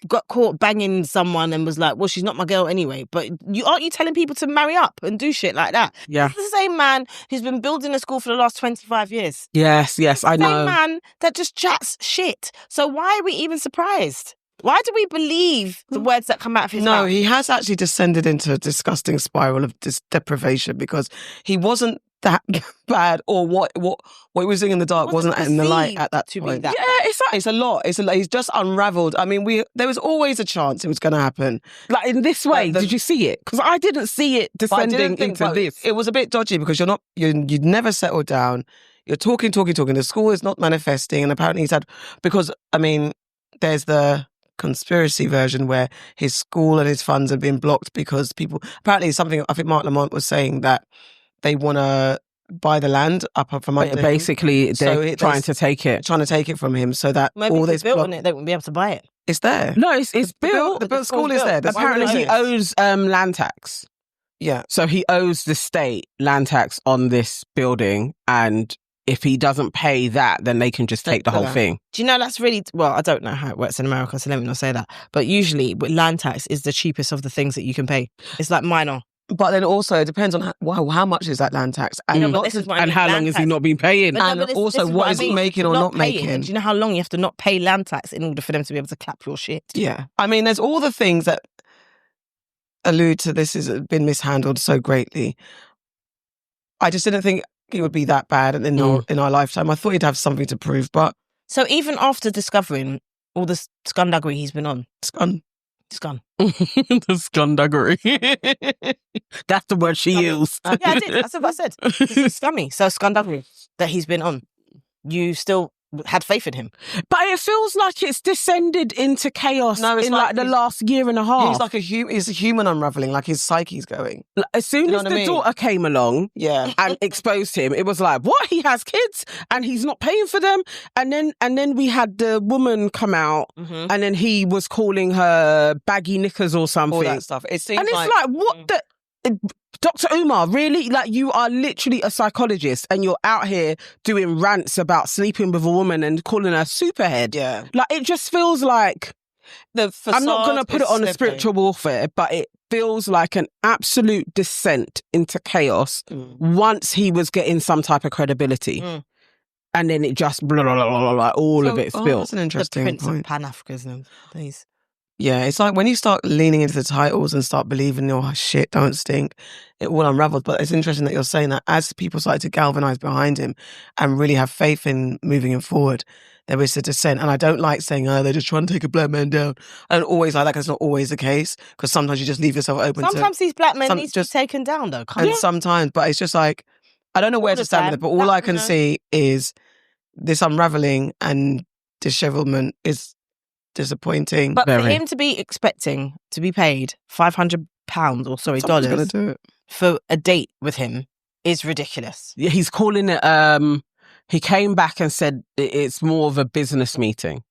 Speaker 2: got caught banging someone and was like, well, she's not my girl anyway. But aren't you telling people to marry up and do shit like that?
Speaker 3: Yeah.
Speaker 2: This is the same man who's been building a school for the last 25 years.
Speaker 3: Yes, I know.
Speaker 2: Same man that just chats shit. So why are we even surprised? Why do we believe the words that come out of his mouth?
Speaker 1: No, he has actually descended into a disgusting spiral of deprivation, because he wasn't that bad, or what he was doing in the dark wasn't in the light at that point.
Speaker 2: That
Speaker 1: it's a lot. He's just unraveled. I mean, there was always a chance it was going to happen.
Speaker 3: Like in this way, did you see it? Because I didn't see it descending into this.
Speaker 1: It was a bit dodgy, because you'd never settled down. You're talking. The school is not manifesting, and apparently he's had, because I mean, there's the conspiracy version where his school and his funds have been blocked because people, apparently something, I think Mark Lamont was saying that they want to buy the land up from under him.
Speaker 3: Basically, they're trying to take it.
Speaker 1: Trying to take it from him, so that
Speaker 2: maybe
Speaker 1: all
Speaker 2: if
Speaker 1: this
Speaker 2: built on it, they wouldn't be able to buy it.
Speaker 1: It's there.
Speaker 3: No, it's built.
Speaker 1: The school is there.
Speaker 3: Apparently he owes land tax.
Speaker 1: Yeah.
Speaker 3: So he owes the state land tax on this building, and if he doesn't pay that, then they can just take the whole thing.
Speaker 2: Do you know that's really, well, I don't know how it works in America, so let me not say that. But usually land tax is the cheapest of the things that you can pay. It's like minor.
Speaker 1: But then also it depends on how much is that land tax, and,
Speaker 3: and how long has he not been paying,
Speaker 1: and also what is he making or not making.
Speaker 2: Do you know how long you have to not pay land tax in order for them to be able to clap your shit?
Speaker 1: Yeah, I mean, there's all the things that allude to this has been mishandled so greatly. I just didn't think it would be that bad in our lifetime. I thought he'd have something to prove, but
Speaker 2: So even after discovering all the scunduggery he's been on.
Speaker 1: Scun.
Speaker 3: The scunduggery. That's the word she used.
Speaker 2: Yeah, I did. That's what I said. It's scummy. So scunduggery that he's been on. You still had faith in him.
Speaker 3: But it feels like it's descended into chaos in like the last year and a half.
Speaker 1: He's like he's a human unraveling, like his psyche's going.
Speaker 3: As soon as the daughter came along and exposed him, it was like, what? He has kids and he's not paying for them? And then we had the woman come out and then he was calling her baggy knickers or something.
Speaker 1: All that stuff. It seems
Speaker 3: and it's like what the... Dr. Umar, really? Like, you are literally a psychologist and you're out here doing rants about sleeping with a woman and calling her superhead.
Speaker 1: Yeah.
Speaker 3: Like, it just feels like... I'm not going to put it on a spiritual warfare, but it feels like an absolute descent into chaos once he was getting some type of credibility. And then it just... Blah, blah, blah, blah, blah, all of it spilled.
Speaker 1: That's an interesting
Speaker 2: point. The Prince
Speaker 1: point.
Speaker 2: of Pan-Africanism, please.
Speaker 1: Yeah, it's like when you start leaning into the titles and start believing your shit don't stink, it all unravels. But it's interesting that you're saying that as people started to galvanise behind him and really have faith in moving him forward, there is a descent. And I don't like saying, they're just trying to take a black man down. I don't always like that because it's not always the case. Because sometimes you just leave yourself open
Speaker 2: sometimes these black men need to be taken down though.
Speaker 1: Sometimes, but it's just like, I don't know where to stand with it, but all I can see is this unravelling and dishevelment is disappointing.
Speaker 2: But for him to be expecting to be paid £500 dollars for a date with him is ridiculous.
Speaker 3: Yeah, he's calling it, he came back and said it's more of a business meeting.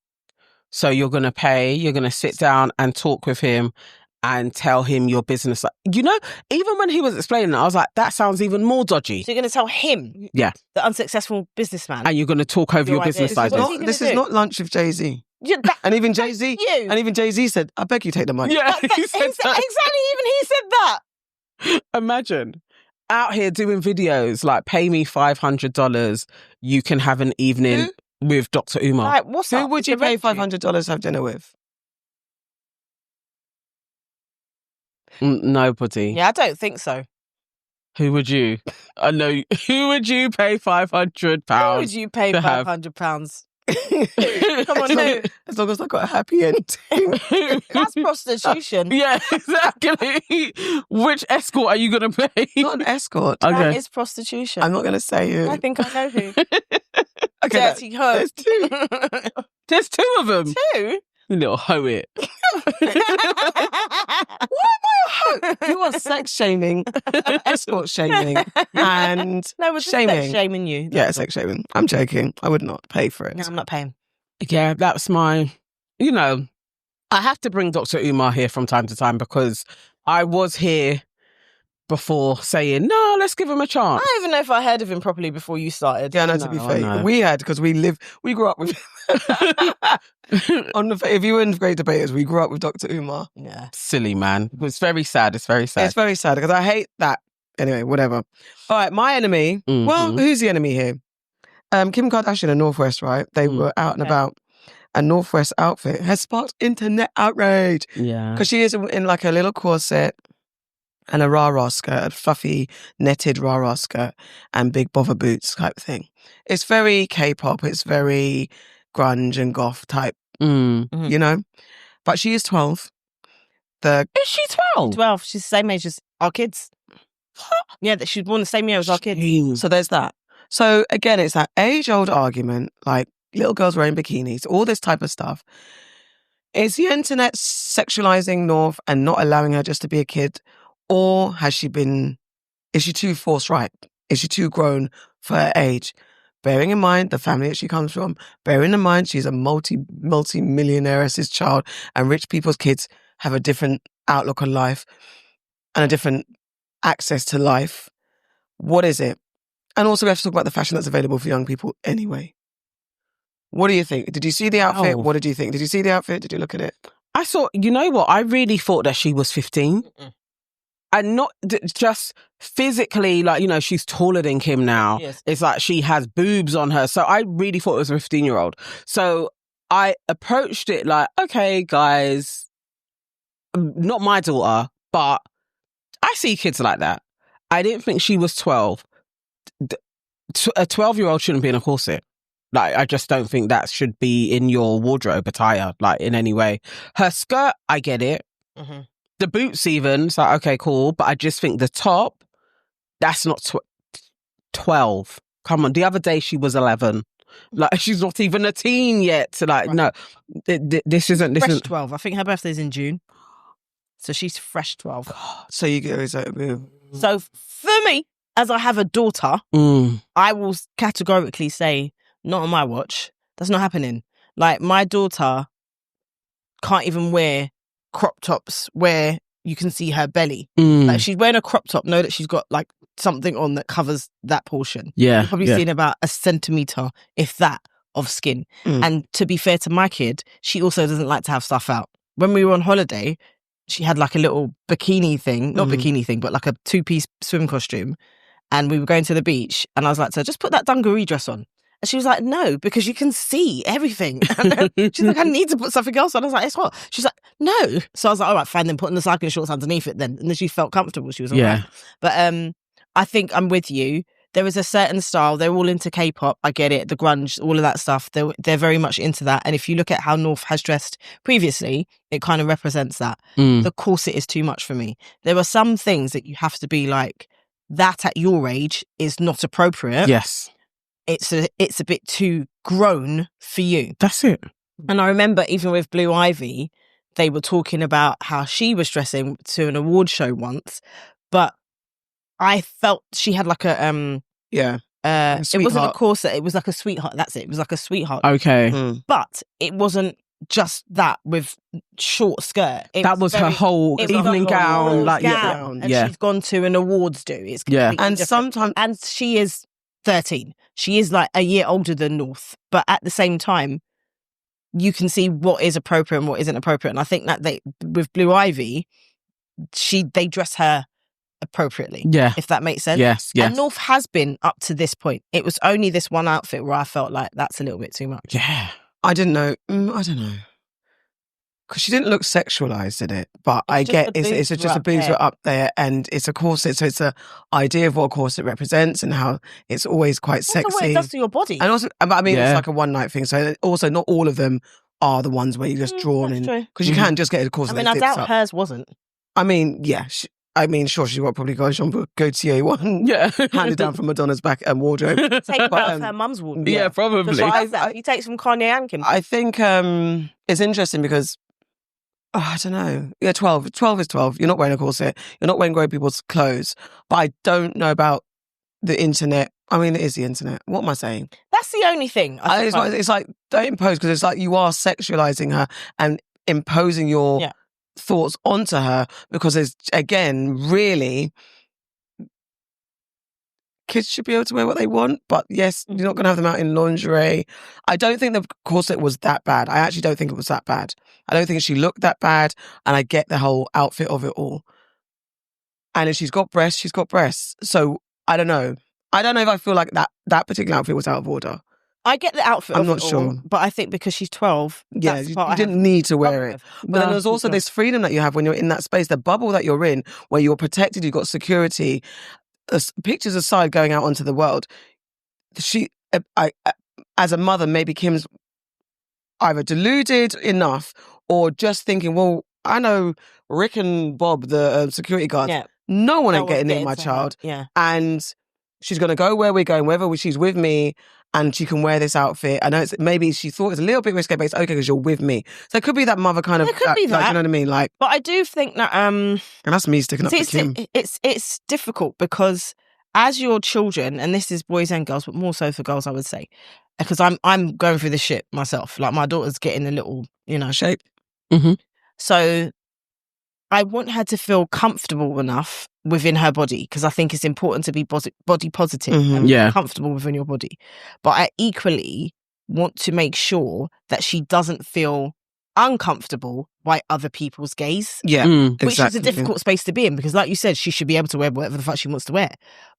Speaker 3: So you're going to pay, you're going to sit down and talk with him and tell him your business. You know, even when he was explaining it, I was like, that sounds even more dodgy.
Speaker 2: So you're going to tell him,
Speaker 3: the
Speaker 2: unsuccessful buessential,
Speaker 3: and you're going to talk over your business ideas.
Speaker 1: This is not lunch with Jay-Z.
Speaker 2: Yeah,
Speaker 1: and even Jay-Z said, I beg you take the money.
Speaker 3: Yeah,
Speaker 2: exactly, even he said that.
Speaker 3: Imagine out here doing videos like, pay me $500, you can have an evening with Dr. Umar.
Speaker 2: Like, who
Speaker 1: would you pay $500 to have dinner with?
Speaker 3: Nobody.
Speaker 2: Yeah, I don't think so.
Speaker 3: Who would you? I know. Who would you pay £500?
Speaker 2: Who would you pay £500?
Speaker 1: Come on, as long as I got a happy ending.
Speaker 2: That's prostitution.
Speaker 3: Yeah, exactly. Which escort are you going to pay?
Speaker 1: Not an escort.
Speaker 3: Okay.
Speaker 2: That is prostitution.
Speaker 1: I'm not going to say who.
Speaker 2: I think I know who.
Speaker 1: Okay,
Speaker 2: Dirty hoe.
Speaker 3: There's two. There's two of them.
Speaker 2: Two?
Speaker 3: You little hoe it.
Speaker 1: Why am I a hoe? You are sex shaming, escort shaming, and shaming.
Speaker 2: Sex shaming you.
Speaker 1: Yeah, sex shaming. I'm joking. I would not pay for it.
Speaker 2: No, I'm not paying.
Speaker 3: Yeah, that's my... You know, I have to bring Dr. Umar here from time to time because I was here before saying, no, let's give him a chance.
Speaker 2: I don't even know if I heard of him properly before you started.
Speaker 1: Yeah, no, to be fair. We had, because we grew up with... if you were in Great Debaters, we grew up with Dr. Umar.
Speaker 3: Yeah. Silly, man. It's very sad. It's very sad.
Speaker 1: It's very sad because I hate that. Anyway, whatever. All right, my enemy. Mm-hmm. Well, who's the enemy here? Kim Kardashian and Northwest, right? They were out and about. A Northwest outfit has sparked internet outrage.
Speaker 3: Yeah.
Speaker 1: Because she is in like a little corset and a rah-rah skirt, a fluffy netted rah-rah skirt and big bother boots type thing. It's very K-pop. It's very grunge and goth type, you know? But she is 12.
Speaker 3: Is she 12?
Speaker 2: 12. She's the same age as our kids. Yeah, she was born the same year as our kids.
Speaker 1: So there's that. So again, it's that age-old argument, like little girls wearing bikinis, all this type of stuff. Is the internet sexualizing North and not allowing her just to be a kid? Or is she too forthright? Is she too grown for her age? Bearing in mind the family that she comes from, bearing in mind she's a multi-millionaire's child and rich people's kids have a different outlook on life and a different access to life. What is it? And also we have to talk about the fashion that's available for young people anyway. What do you think? Did you see the outfit? What did you think? Did you see the outfit? Did you look at it?
Speaker 3: I saw, you know what? I really thought that she was 15. And not just physically, like, you know, she's taller than Kim now.
Speaker 2: Yes.
Speaker 3: It's like she has boobs on her. So I really thought it was a 15-year-old. So I approached it like, okay, guys, not my daughter, but I see kids like that. I didn't think she was 12. A 12-year-old shouldn't be in a corset. Like, I just don't think that should be in your wardrobe attire, like, in any way. Her skirt, I get it.
Speaker 2: Mm-hmm.
Speaker 3: The boots even, it's like, okay, cool. But I just think the top, that's not 12. Come on. The other day she was 11. Like, she's not even a teen yet. Like, right. No, this isn't...
Speaker 2: Fresh 12. I think her birthday's in June. So she's fresh 12.
Speaker 1: So you get...
Speaker 2: So for me, as I have a daughter, I will categorically say, not on my watch. That's not happening. Like, my daughter can't even wear crop tops where you can see her belly. Like, she's wearing a crop top, know that she's got like something on that covers that portion.
Speaker 3: Yeah.
Speaker 2: You've probably seen about a centimetre, if that, of skin. And to be fair to my kid, she also doesn't like to have stuff out. When we were on holiday, she had like a little bikini thing, not bikini thing, but like a 2-piece swim costume. And we were going to the beach and I was like, so just put that dungaree dress on. And she was like, no, because you can see everything. And then she's like, I need to put something else on. I was like, it's hot. She's like, no. So I was like, all right, fine, then put on the cycling shorts underneath it then. And then she felt comfortable. She was all right. But I think I'm with you. There is a certain style. They're all into K-pop. I get it. The grunge, all of that stuff. They're very much into that. And if you look at how North has dressed previously, it kind of represents that. The corset is too much for me. There are some things that you have to be like, that at your age is not appropriate.
Speaker 3: Yes.
Speaker 2: It's a bit too grown for you.
Speaker 3: That's it.
Speaker 2: And I remember even with Blue Ivy, they were talking about how she was dressing to an award show once, but I felt she had like a it wasn't a corset, it was like a sweetheart. That's it. It was like a sweetheart.
Speaker 3: Okay.
Speaker 2: But it wasn't just that with short skirt.
Speaker 3: That was her whole evening gown. Like,
Speaker 2: gown. And she's gone to an awards do. It's
Speaker 1: and
Speaker 2: different.
Speaker 1: sometimes,
Speaker 2: and she is 13. She is like a year older than North, but at the same time, you can see what is appropriate and what isn't appropriate. And I think that with Blue Ivy, they dress her appropriately. Yeah, if that makes sense.
Speaker 3: Yes.
Speaker 2: And North has been up to this point. It was only this one outfit where I felt like that's a little bit too much.
Speaker 3: Yeah,
Speaker 1: I didn't know. I don't know. Because she didn't look sexualized in it, but I get it's just a boobs were up there and it's a corset, so it's an idea of what a corset represents and how it's always quite sexy.
Speaker 2: Also what it does to your body.
Speaker 1: And also, I mean, it's like a one night thing, so also not all of them are the ones where you just drawn in. Because you can just get a corset.
Speaker 2: I mean, I doubt hers wasn't.
Speaker 1: I mean, yeah. Sure, she probably got a Jean Gaultier one. Yeah. Handed down from Madonna's back wardrobe.
Speaker 2: Take it out of her mum's wardrobe.
Speaker 3: Yeah, probably.
Speaker 2: He takes from Kanye and Kim.
Speaker 1: I think it's interesting because I don't know. Yeah, 12. 12 is 12. You're not wearing a corset. You're not wearing grown people's clothes. But I don't know about the internet. I mean, it is the internet. What am I saying?
Speaker 2: That's the only thing.
Speaker 1: It's like, don't impose, because it's like you are sexualizing her and imposing your thoughts onto her, because it's, again, really... Kids should be able to wear what they want, but yes, you're not going to have them out in lingerie. I don't think the corset was that bad. I actually don't think it was that bad. I don't think she looked that bad, and I get the whole outfit of it all. And if she's got breasts, she's got breasts. So I don't know. I don't know if I feel like that particular outfit was out of order.
Speaker 2: I get the outfit.
Speaker 1: I'm not sure,
Speaker 2: but I think because she's 12,
Speaker 1: you didn't need to wear it. But then there's also this freedom that you have when you're in that space, the bubble that you're in, where you're protected, you've got security. Pictures aside, going out onto the world, I, as a mother, maybe Kim's either deluded enough or just thinking, well, I know Rick and Bob, the security guards, no one ain't getting near my child.
Speaker 2: Yeah.
Speaker 1: And she's going to go where we're going, wherever she's with me, and she can wear this outfit. I know maybe she thought it's a little bit risky, but it's okay because you're with me. So it could be that mother kind of...
Speaker 2: It could be that.
Speaker 1: Like, you know what I mean? Like,
Speaker 2: but I do think that... and
Speaker 1: that's me sticking up for Kim.
Speaker 2: It's difficult because as your children, and this is boys and girls, but more so for girls, I would say, because I'm going through this shit myself. Like, my daughter's getting a little,
Speaker 1: shape.
Speaker 3: Mm-hmm.
Speaker 2: So I want her to feel comfortable enough within her body, because I think it's important to be body positive and comfortable within your body. But I equally want to make sure that she doesn't feel uncomfortable by other people's gaze.
Speaker 1: Yeah,
Speaker 2: which is a difficult space to be in, because like you said, she should be able to wear whatever the fuck she wants to wear.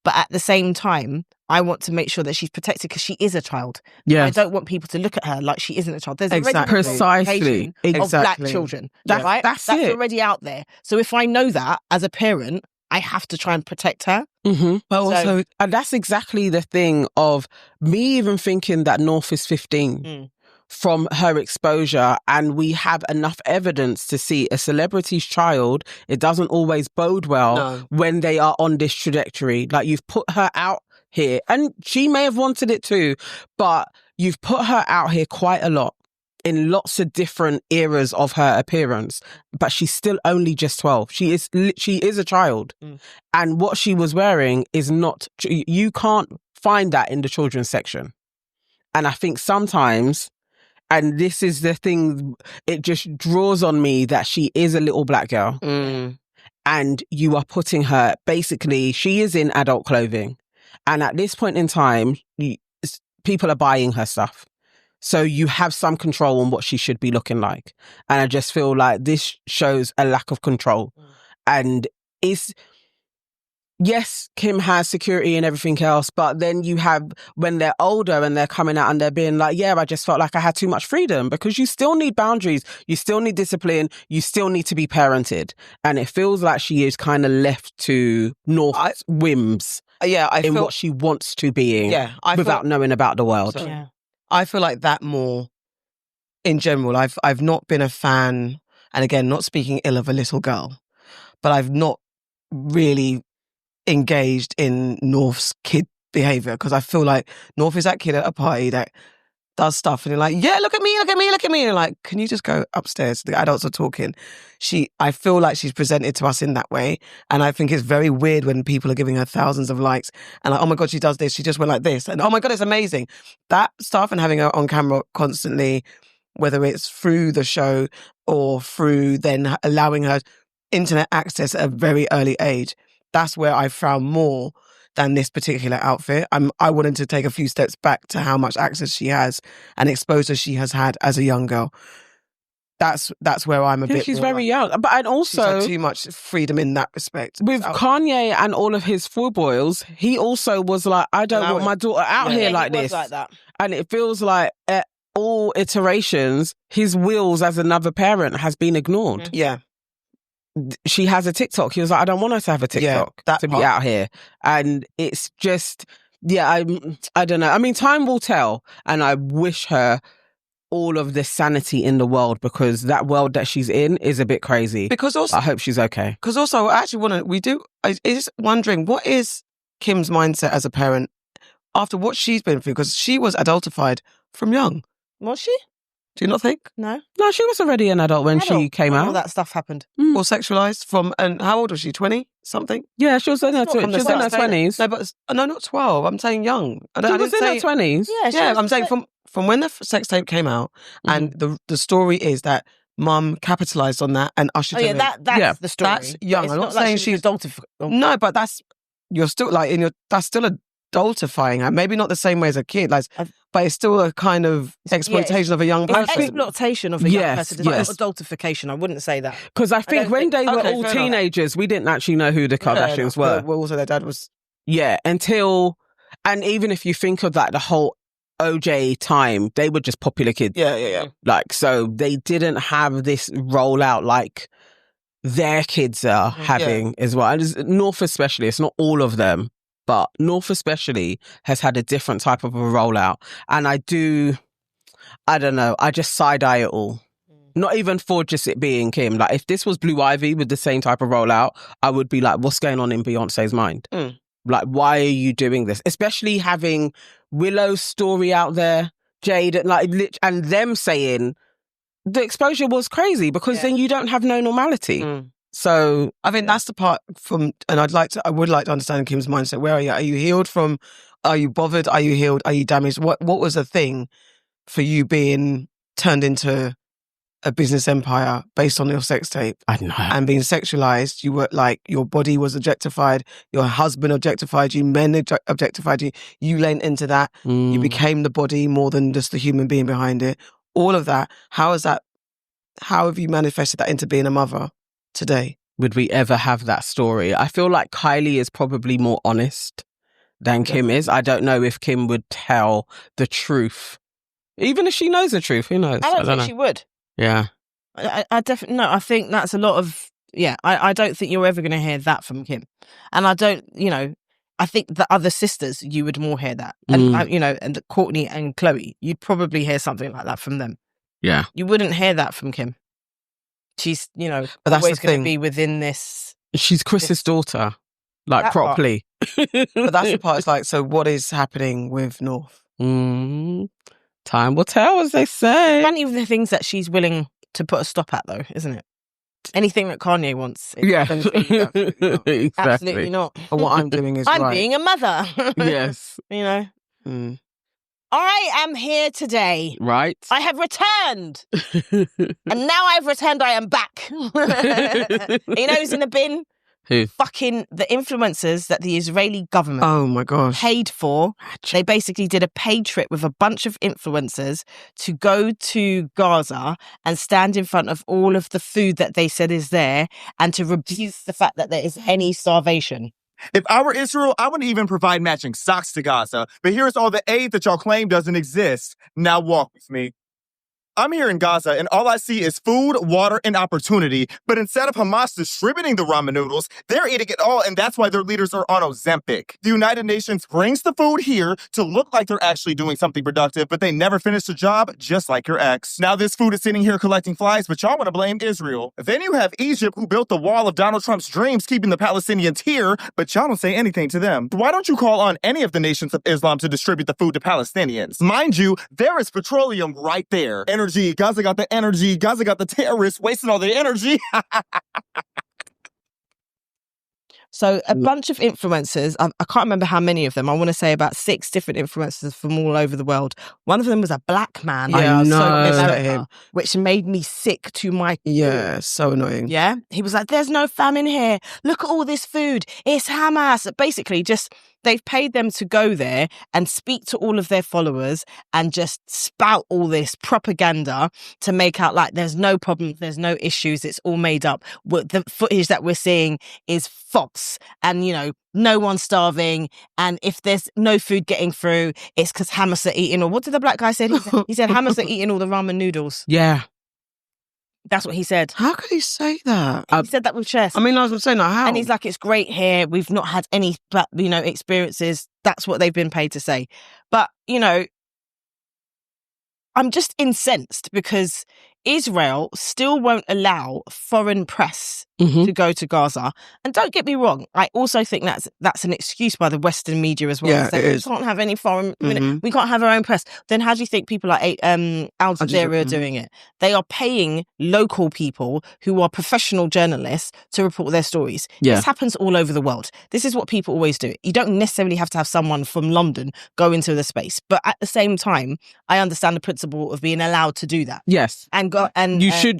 Speaker 2: But at the same time, I want to make sure that she's protected, because she is a child. Yeah, I don't want people to look at her like she isn't a child. There's already
Speaker 3: precisely
Speaker 2: of black children. That's it. Already out there. So if I know that as a parent, I have to try and protect her.
Speaker 3: Mm-hmm. But also, and that's exactly the thing of me even thinking that North is 15 from her exposure, and we have enough evidence to see a celebrity's child. It doesn't always bode well when they are on this trajectory. Like, you've put her out here, and she may have wanted it too, but you've put her out here quite a lot in lots of different eras of her appearance, but she's still only just 12. She is a child. And what she was wearing is not, you can't find that in the children's section. And I think sometimes, and this is the thing, it just draws on me that she is a little black girl. And you are putting her, basically, she is in adult clothing. And at this point in time, people are buying her stuff. So you have some control on what she should be looking like. And I just feel like this shows a lack of control. And yes, Kim has security and everything else, but then you have, when they're older and they're coming out and they're being like, yeah, I just felt like I had too much freedom, because you still need boundaries. You still need discipline. You still need to be parented. And it feels like she is kind of left to North's whims. In what she wants to be in without knowing about the world.
Speaker 1: I feel like that more in general. I've not been a fan, and again, not speaking ill of a little girl, but I've not really engaged in North's kid behaviour, because I feel like North is that kid at a party that does stuff and they're like, yeah, look at me. And you're like, can you just go upstairs? The adults are talking. I feel like she's presented to us in that way. And I think it's very weird when people are giving her thousands of likes and like, oh my God, she does this. She just went like this. And oh my God, it's amazing. That stuff, and having her on camera constantly, whether it's through the show or through then allowing her internet access at a very early age, that's where I found more than this particular outfit. I wanted to take a few steps back to how much access she has and exposure she has had as a young girl. That's where I'm a bit.
Speaker 3: She's very young, but and also
Speaker 1: she's had too much freedom in that respect.
Speaker 3: With Kanye and all of his foibles, he also was like, I don't want my daughter out here like this.
Speaker 2: Like that.
Speaker 3: And it feels like at all iterations, his wills as another parent has been ignored.
Speaker 1: Yeah.
Speaker 3: She has a TikTok. He was like, I don't want her to have a TikTok to be out here. And it's just, I don't know. I mean, time will tell. And I wish her all of the sanity in the world, because that world that she's in is a bit crazy.
Speaker 1: Because also,
Speaker 3: I hope she's okay.
Speaker 1: Because also, I actually is wondering, what is Kim's mindset as a parent after what she's been through? Because she was adultified from young.
Speaker 2: Was she?
Speaker 1: Do you not think?
Speaker 2: No,
Speaker 3: she was already an adult when she came out.
Speaker 2: All that stuff happened.
Speaker 1: Or sexualized from, and how old was she? 20 something?
Speaker 3: Yeah, she was in her 20s.
Speaker 1: No, but no, not 12. I'm saying young.
Speaker 3: She was in her 20s.
Speaker 2: Yeah,
Speaker 1: I'm saying from when the sex tape came out, and the story is that Mum capitalized on that and ushered her in.
Speaker 2: That's the story.
Speaker 1: That's young. I'm not saying
Speaker 2: like
Speaker 1: she's
Speaker 2: adultified.
Speaker 1: No, but you're still like that's still adultifying her. Maybe not the same way as a kid, like, but it's still a kind of exploitation of a young person.
Speaker 2: It's exploitation of a young person. It's not adultification. I wouldn't say that.
Speaker 3: Because I think when they were all teenagers, we didn't actually know who the Kardashians were.
Speaker 1: Well, also their dad was.
Speaker 3: Yeah, until, and even if you think of like the whole OJ time, they were just popular kids.
Speaker 1: Yeah.
Speaker 3: Like, so they didn't have this rollout like their kids are having as well. And North especially, it's not all of them, but North especially has had a different type of a rollout. And I don't know, I just side-eye it all. Not even for just it being Kim. Like, if this was Blue Ivy with the same type of rollout, I would be like, what's going on in Beyonce's mind? Like, why are you doing this? Especially having Willow's story out there, Jade, and them saying the exposure was crazy, because then you don't have no normality. So
Speaker 1: I think that's the part and I would like to understand Kim's mindset. Where are you? Are you healed from? Are you bothered? Are you healed? Are you damaged? What was the thing for you being turned into a business empire based on your sex tape?
Speaker 3: I know.
Speaker 1: And being sexualized. You were like, your body was objectified. Your husband objectified you. Men objectified you. You leaned into that. You became the body more than just the human being behind it. All of that. How have you manifested that into being a mother today?
Speaker 3: Would we ever have that story? I feel like Kylie is probably more honest than Kim is. I don't know if Kim would tell the truth. Even if she knows the truth, who knows?
Speaker 2: I don't think she would.
Speaker 3: Yeah.
Speaker 2: I definitely, no, I think that's a lot of I don't think you're ever going to hear that from Kim. And I don't, I think the other sisters, you would more hear that. And, and Courtney and Chloe, you'd probably hear something like that from them.
Speaker 3: Yeah.
Speaker 2: You wouldn't hear that from Kim. She's, but
Speaker 1: that's
Speaker 2: always
Speaker 1: the
Speaker 2: going
Speaker 1: thing.
Speaker 2: to be within this.
Speaker 3: She's Chris's daughter, like properly.
Speaker 1: But that's the part. It's like, so what is happening with North?
Speaker 3: Time will tell, as they say.
Speaker 2: Many of the things that she's willing to put a stop at, though, isn't it? Anything that Kanye wants.
Speaker 3: Yeah.
Speaker 1: Absolutely not.
Speaker 3: Exactly.
Speaker 2: Absolutely not.
Speaker 1: But what I'm doing is
Speaker 2: I'm
Speaker 1: right.
Speaker 2: being a mother.
Speaker 3: Yes.
Speaker 2: I am here today.
Speaker 3: Right.
Speaker 2: I have returned. And now I've returned, I am back. You know who's in the bin?
Speaker 3: Who?
Speaker 2: Fucking the influencers that the Israeli government
Speaker 1: Oh my gosh.
Speaker 2: paid for. They basically did a paid trip with a bunch of influencers to go to Gaza and stand in front of all of the food that they said is there and to rebuke the fact that there is any starvation.
Speaker 6: If I were Israel, I wouldn't even provide matching socks to Gaza. But here's all the aid that y'all claim doesn't exist. Now walk with me. I'm here in Gaza, and all I see is food, water, and opportunity. But instead of Hamas distributing the ramen noodles, they're eating it all, and that's why their leaders are on Ozempic. The United Nations brings the food here to look like they're actually doing something productive, but they never finish the job, just like your ex. Now this food is sitting here collecting flies, but y'all want to blame Israel. Then you have Egypt, who built the wall of Donald Trump's dreams, keeping the Palestinians here, but y'all don't say anything to them. Why don't you call on any of the nations of Islam to distribute the food to Palestinians? Mind you, there is petroleum right there. Energy. Gaza got the energy. Gaza got the terrorists wasting all their energy.
Speaker 2: So a bunch of influencers, I can't remember how many of them. I want to say about 6 different influencers from all over the world. One of them was a black man.
Speaker 1: Yeah,
Speaker 3: I know.
Speaker 1: so pissed at him.
Speaker 2: Which made me sick to my core.
Speaker 1: Yeah, so annoying.
Speaker 2: Yeah. He was like, there's no famine here. Look at all this food. It's Hamas. Basically, just they've paid them to go there and speak to all of their followers and just spout all this propaganda to make out like there's no problems, there's no issues, it's all made up. The footage that we're seeing is false and, no one's starving. And if there's no food getting through, it's because Hamas are eating, or what did the black guy say? He said Hamas are eating all the ramen noodles.
Speaker 3: Yeah.
Speaker 2: That's what he said.
Speaker 1: How could he say that?
Speaker 2: He said that with chest.
Speaker 1: I mean, I was saying that, how?
Speaker 2: And he's like, it's great here. We've not had any, experiences. That's what they've been paid to say. But, I'm just incensed because Israel still won't allow foreign press to go to Gaza. And don't get me wrong, I also think that's an excuse by the Western media as well.
Speaker 1: Yeah, it is.
Speaker 2: We can't have any foreign, we can't have our own press. Then how do you think people like Al Jazeera are doing it? They are paying local people who are professional journalists to report their stories.
Speaker 3: Yeah.
Speaker 2: This happens all over the world. This is what people always do. You don't necessarily have to have someone from London go into the space. But at the same time, I understand the principle of being allowed to do that.
Speaker 3: Yes.
Speaker 2: And
Speaker 3: you should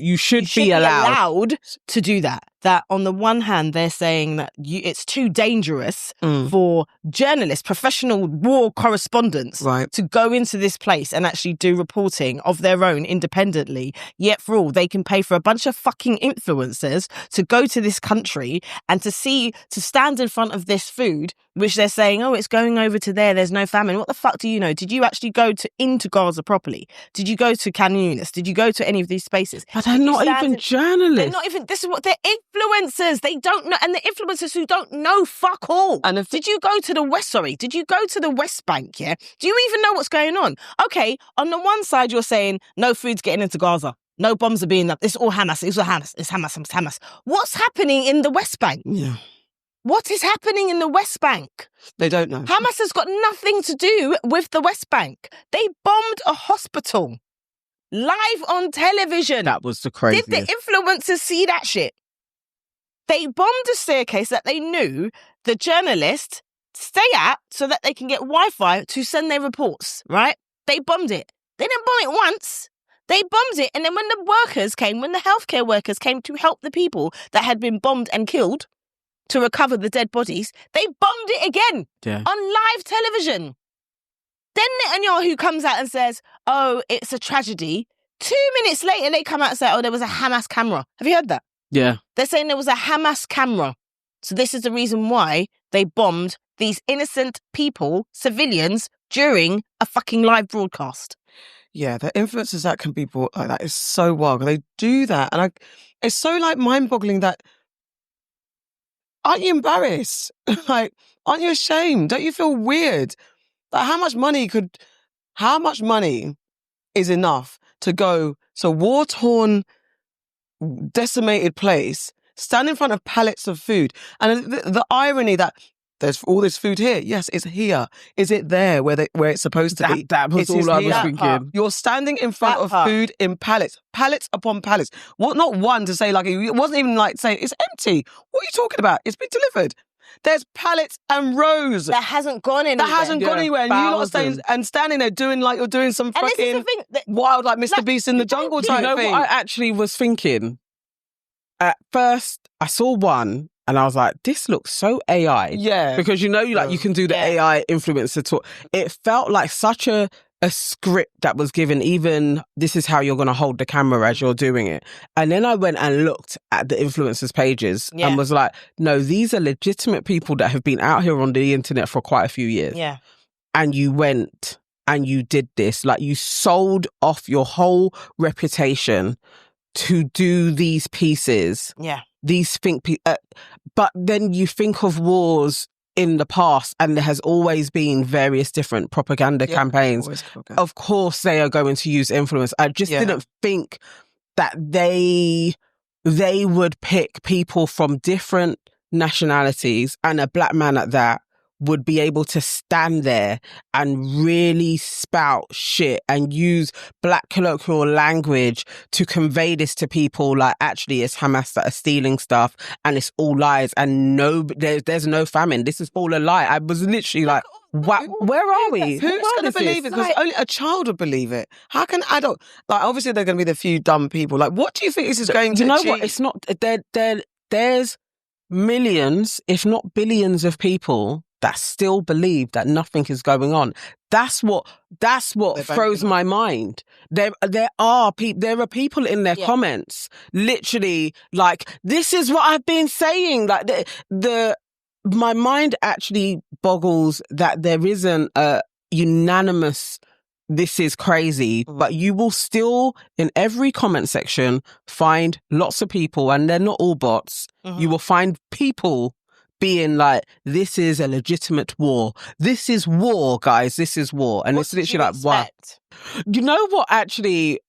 Speaker 3: be allowed
Speaker 2: to do that. That on the one hand, they're saying that it's too dangerous for journalists, professional war correspondents, to go into this place and actually do reporting of their own independently. Yet for all, they can pay for a bunch of fucking influencers to go to this country and to stand in front of this food, which they're saying, oh, it's going over to there. There's no famine. What the fuck do you know? Did you actually go into Gaza properly? Did you go to Khan Yunis? Did you go to any of these spaces?
Speaker 3: But they're not even journalists.
Speaker 2: They're not even, this is what they're influencers. They don't know. And the influencers who don't know fuck all. And did you go to the West Bank, yeah? Do you even know what's going on? Okay, on the one side, you're saying no food's getting into Gaza. No bombs are being up. It's all Hamas. It's all Hamas. It's Hamas. It's Hamas. What's happening in the West Bank?
Speaker 1: Yeah.
Speaker 2: What is happening in the West Bank?
Speaker 1: They don't know.
Speaker 2: Hamas has got nothing to do with the West Bank. They bombed a hospital live on television.
Speaker 3: That was the craziest.
Speaker 2: Did the influencers see that shit? They bombed a staircase that they knew the journalists stay at so that they can get Wi-Fi to send their reports, right? They bombed it. They didn't bomb it once. They bombed it. And then when the healthcare workers came to help the people that had been bombed and killed to recover the dead bodies, they bombed it again on live television. Then Netanyahu comes out and says, oh, it's a tragedy. 2 minutes later, they come out and say, oh, there was a Hamas camera. Have you heard that?
Speaker 3: Yeah.
Speaker 2: They're saying there was a Hamas camera. So this is the reason why they bombed these innocent people, civilians, during a fucking live broadcast.
Speaker 1: Yeah, the influences that can be brought like that is so wild. They do that. And it's so like mind-boggling that aren't you embarrassed? Like, aren't you ashamed? Don't you feel weird? Like, how much money is enough to go to a war-torn, decimated place, stand in front of pallets of food? And the irony that there's all this food here. Yes, it's here. Is it there where it's supposed to be?
Speaker 3: That was all I was thinking.
Speaker 1: You're standing in front of food in pallets upon pallets. What? Not one to say, like, it wasn't even like saying it's empty. What are you talking about? It's been delivered. There's pallets and rows.
Speaker 2: That hasn't gone anywhere.
Speaker 1: And you're not standing there doing like you're doing some fucking wild, like Mr. Beast in the jungle type thing.
Speaker 3: You know what I actually was thinking? At first, I saw one and I was like, this looks so AI.
Speaker 1: Yeah.
Speaker 3: Because you can do the AI influencer talk. It felt like such a script that was given, even this is how you're going to hold the camera as you're doing it. And then I went and looked at the influencers' pages and was like, no, these are legitimate people that have been out here on the internet for quite a few years.
Speaker 2: Yeah.
Speaker 3: And you went and you did this. Like, you sold off your whole reputation to do these pieces.
Speaker 2: Yeah.
Speaker 3: These but then you think of wars in the past, and there has always been various different propaganda campaigns. Of course, they are going to use influence. I just didn't think that they would pick people from different nationalities, and a black man at that would be able to stand there and really spout shit and use black colloquial language to convey this to people, like, actually it's Hamas that are stealing stuff and it's all lies and there's no famine. This is all a lie. I was literally like, what, where are we?
Speaker 1: Who's going to believe it? Because only a child would believe it. How can adult... Like, obviously there are going to be the few dumb people. Like, what do you think this is going to achieve?
Speaker 3: You know what? It's not... There's millions, if not billions of people that still believe that nothing is going on. That's what throws my mind. There are people in their comments literally like, this is what I've been saying. Like, my mind actually boggles that there isn't a unanimous, this is crazy, but you will still, in every comment section, find lots of people, and they're not all bots. You will find people being like, this is a legitimate war. This is war, guys. This is war. And it's literally like, what? You know what, actually,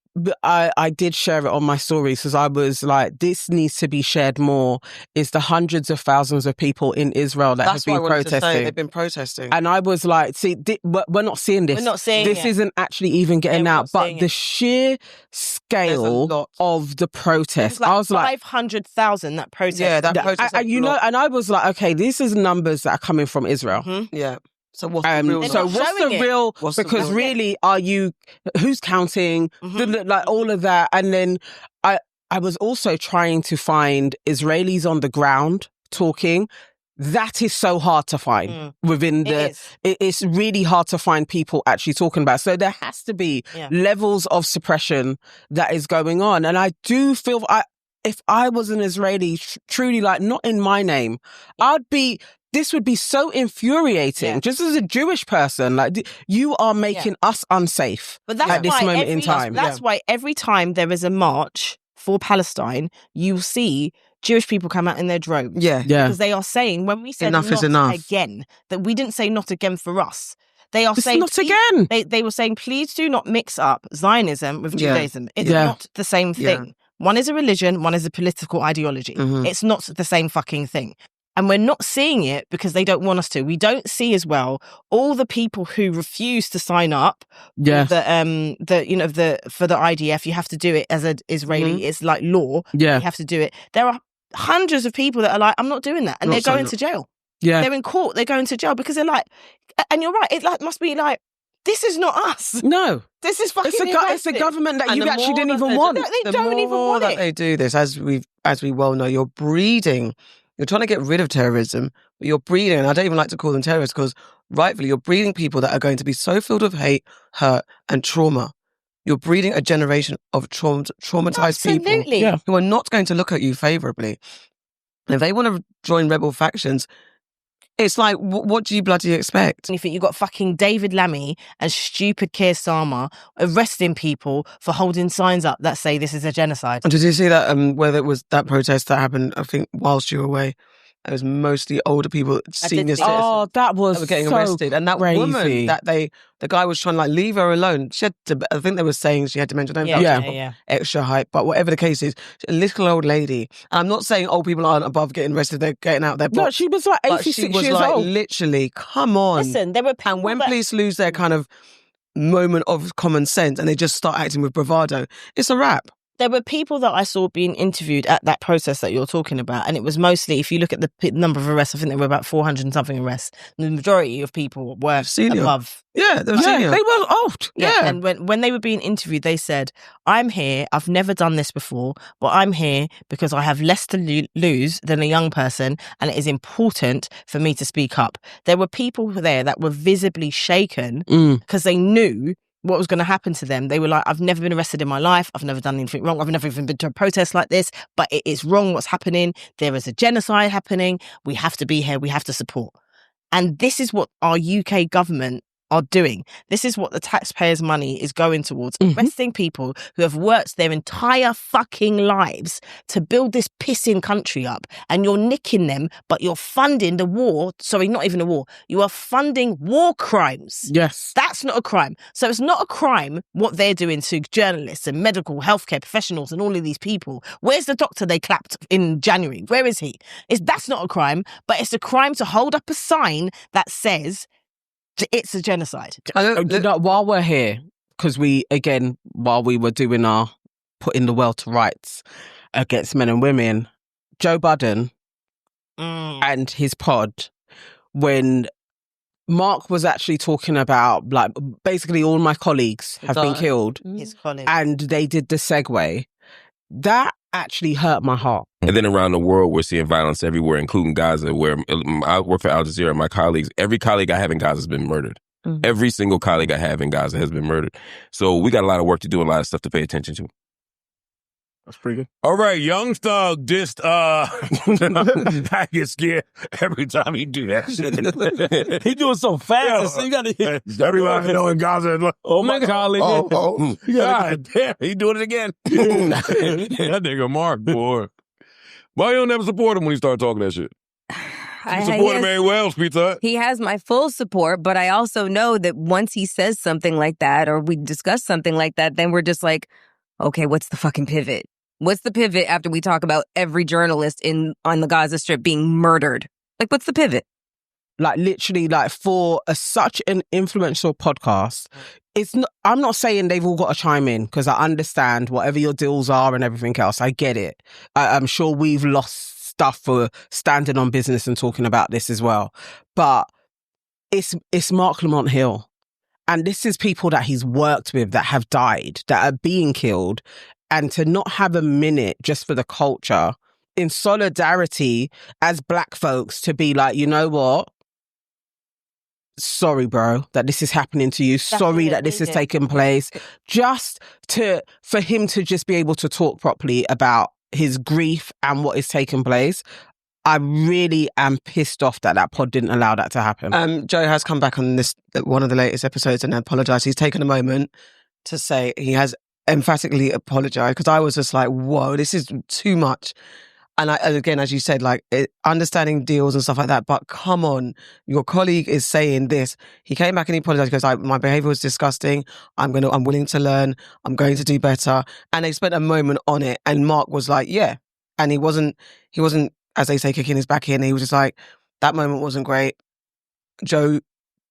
Speaker 3: I did share it on my stories because I was like, this needs to be shared more, is the hundreds of thousands of people in Israel that have been protesting.
Speaker 1: They've been protesting.
Speaker 3: And I was like, see, we're not seeing this.
Speaker 2: We're not seeing
Speaker 3: this. Isn't actually even getting out. But the sheer scale of the protest,
Speaker 2: like,
Speaker 3: I was like
Speaker 2: 500,000 that protest.
Speaker 1: Yeah, that protest.
Speaker 3: and I was like, okay, these are numbers that are coming from Israel.
Speaker 1: Yeah. So what's the real?
Speaker 3: Because really, who's counting? Like, all of that. And then I was also trying to find Israelis on the ground talking. That is so hard to find within it's really hard to find people actually talking about. So there has to be levels of suppression that is going on. And I do feel, if I was an Israeli, truly, like, not in my name, this would be so infuriating. Just as a Jewish person, like, you are making us unsafe at this moment in time.
Speaker 2: That's why every time there is a march for Palestine, you see Jewish people come out in their droves.
Speaker 1: Yeah.
Speaker 2: Because they are saying, when we said
Speaker 1: enough is enough
Speaker 2: again, that we didn't say not again for us. They are saying
Speaker 3: not again.
Speaker 2: They were saying, please do not mix up Zionism with Judaism. It's not the same thing. Yeah. One is a religion, one is a political ideology. It's not the same fucking thing. And we're not seeing it because they don't want us to. We don't see as well all the people who refuse to sign up for the IDF. You have to do it as an Israeli. It's like law.
Speaker 3: Yeah.
Speaker 2: You have to do it. There are hundreds of people that are like, I'm not doing that. And they're going to jail.
Speaker 3: Yeah.
Speaker 2: They're in court. They're going to jail because they're like, and you're right. It must be like, this is not us.
Speaker 3: No.
Speaker 2: This is fucking
Speaker 3: it's a government that you actually didn't even want.
Speaker 2: They don't even want it.
Speaker 1: They do this, as we well know, you're breeding. You're trying to get rid of terrorism, but you're breeding, and I don't even like to call them terrorists because rightfully you're breeding people that are going to be so filled with hate, hurt and trauma. You're breeding a generation of traumatized people who are not going to look at you favourably. And if they want to join rebel factions, it's like, what do you bloody expect?
Speaker 2: And you think you've got fucking David Lammy and stupid Keir Starmer arresting people for holding signs up that say this is a genocide.
Speaker 1: And did you see that, whether it was that protest that happened, I think, whilst you were away? It was mostly older people, senior citizens.
Speaker 3: Oh, that was
Speaker 1: were getting
Speaker 3: so
Speaker 1: arrested. And that
Speaker 3: crazy.
Speaker 1: woman that the guy was trying to leave her alone. She had I think they were saying she had dementia. Extra hype. But whatever the case is, a little old lady. And I'm not saying old people aren't above getting arrested. They're getting out there.
Speaker 3: No, she was like 86 years old.
Speaker 1: Literally, come on.
Speaker 2: Listen, there were people.
Speaker 1: And when police lose their kind of moment of common sense and they just start acting with bravado, it's a wrap.
Speaker 2: There were people that I saw being interviewed at that process that you're talking about, and it was mostly, if you look at the number of arrests, I think there were about 400 and something arrests. The majority of people were
Speaker 1: senior.
Speaker 2: Above.
Speaker 1: Yeah, they were senior.
Speaker 3: They were old.
Speaker 2: Yeah. And when they were being interviewed, they said, I'm here, I've never done this before, but I'm here because I have less to lose than a young person, and it is important for me to speak up. There were people there that were visibly shaken because they knew what was going to happen to them. They were like, I've never been arrested in my life. I've never done anything wrong. I've never even been to a protest like this, but it is wrong what's happening. There is a genocide happening. We have to be here. We have to support. And this is what our UK government are doing. This is what the taxpayers' money is going towards. Arresting people who have worked their entire fucking lives to build this pissing country up, and you're nicking them, but you're funding the war. Sorry, not even a war. You are funding war crimes.
Speaker 3: Yes.
Speaker 2: That's not a crime. So it's not a crime what they're doing to journalists and medical healthcare professionals and all of these people. Where's the doctor they clapped in January? Where is he? That's not a crime, but it's a crime to hold up a sign that says it's a genocide.
Speaker 3: While we're here, because while we were doing our putting the world to rights against men and women, Joe Budden and his pod, when Mark was actually talking about, like, basically all my colleagues have been killed,
Speaker 2: his colleagues,
Speaker 3: and they did the segue, that actually hurt my heart.
Speaker 7: And then around the world, we're seeing violence everywhere, including Gaza, where I work for Al Jazeera, and my colleagues, every colleague I have in Gaza has been murdered. Every single colleague I have in Gaza has been murdered. So we got a lot of work to do, a lot of stuff to pay attention to.
Speaker 5: That's pretty good.
Speaker 8: All right, Young Thug just, I get scared every time he do that shit.
Speaker 9: He doing so fast, so you gotta hear.
Speaker 8: Everybody I know in Gaza is like,
Speaker 9: oh my God.
Speaker 8: God damn, he doing it again. That nigga Mark, boy. Why you don't never support him when he start talking that shit? You support him very well, sweetheart.
Speaker 10: He has my full support, but I also know that once he says something like that, or we discuss something like that, then we're just like, okay, what's the fucking pivot? What's the pivot after we talk about every journalist on the Gaza Strip being murdered? Like, what's the pivot?
Speaker 3: Like, literally, like, for such an influential podcast, I'm not saying they've all got to chime in, because I understand whatever your deals are and everything else. I get it. I'm sure we've lost stuff for standing on business and talking about this as well. But it's Mark Lamont Hill. And this is people that he's worked with that have died, that are being killed. And to not have a minute just for the culture in solidarity as Black folks to be like, you know what? Sorry, bro, that this is happening to you. Sorry that this has taken place. Just for him to just be able to talk properly about his grief and what is taking place. I really am pissed off that pod didn't allow that to happen.
Speaker 1: Joe has come back on one of the latest episodes and apologised. He's taken a moment to say he has emphatically apologised, because I was just like, whoa, this is too much. And again, as you said, like, understanding deals and stuff like that, but come on, your colleague is saying this. He came back and he apologised because my behaviour was disgusting. I'm willing to learn. I'm going to do better. And they spent a moment on it, and Mark was like, yeah. And he wasn't, as they say, kicking his back in. He was just like, that moment wasn't great. Joe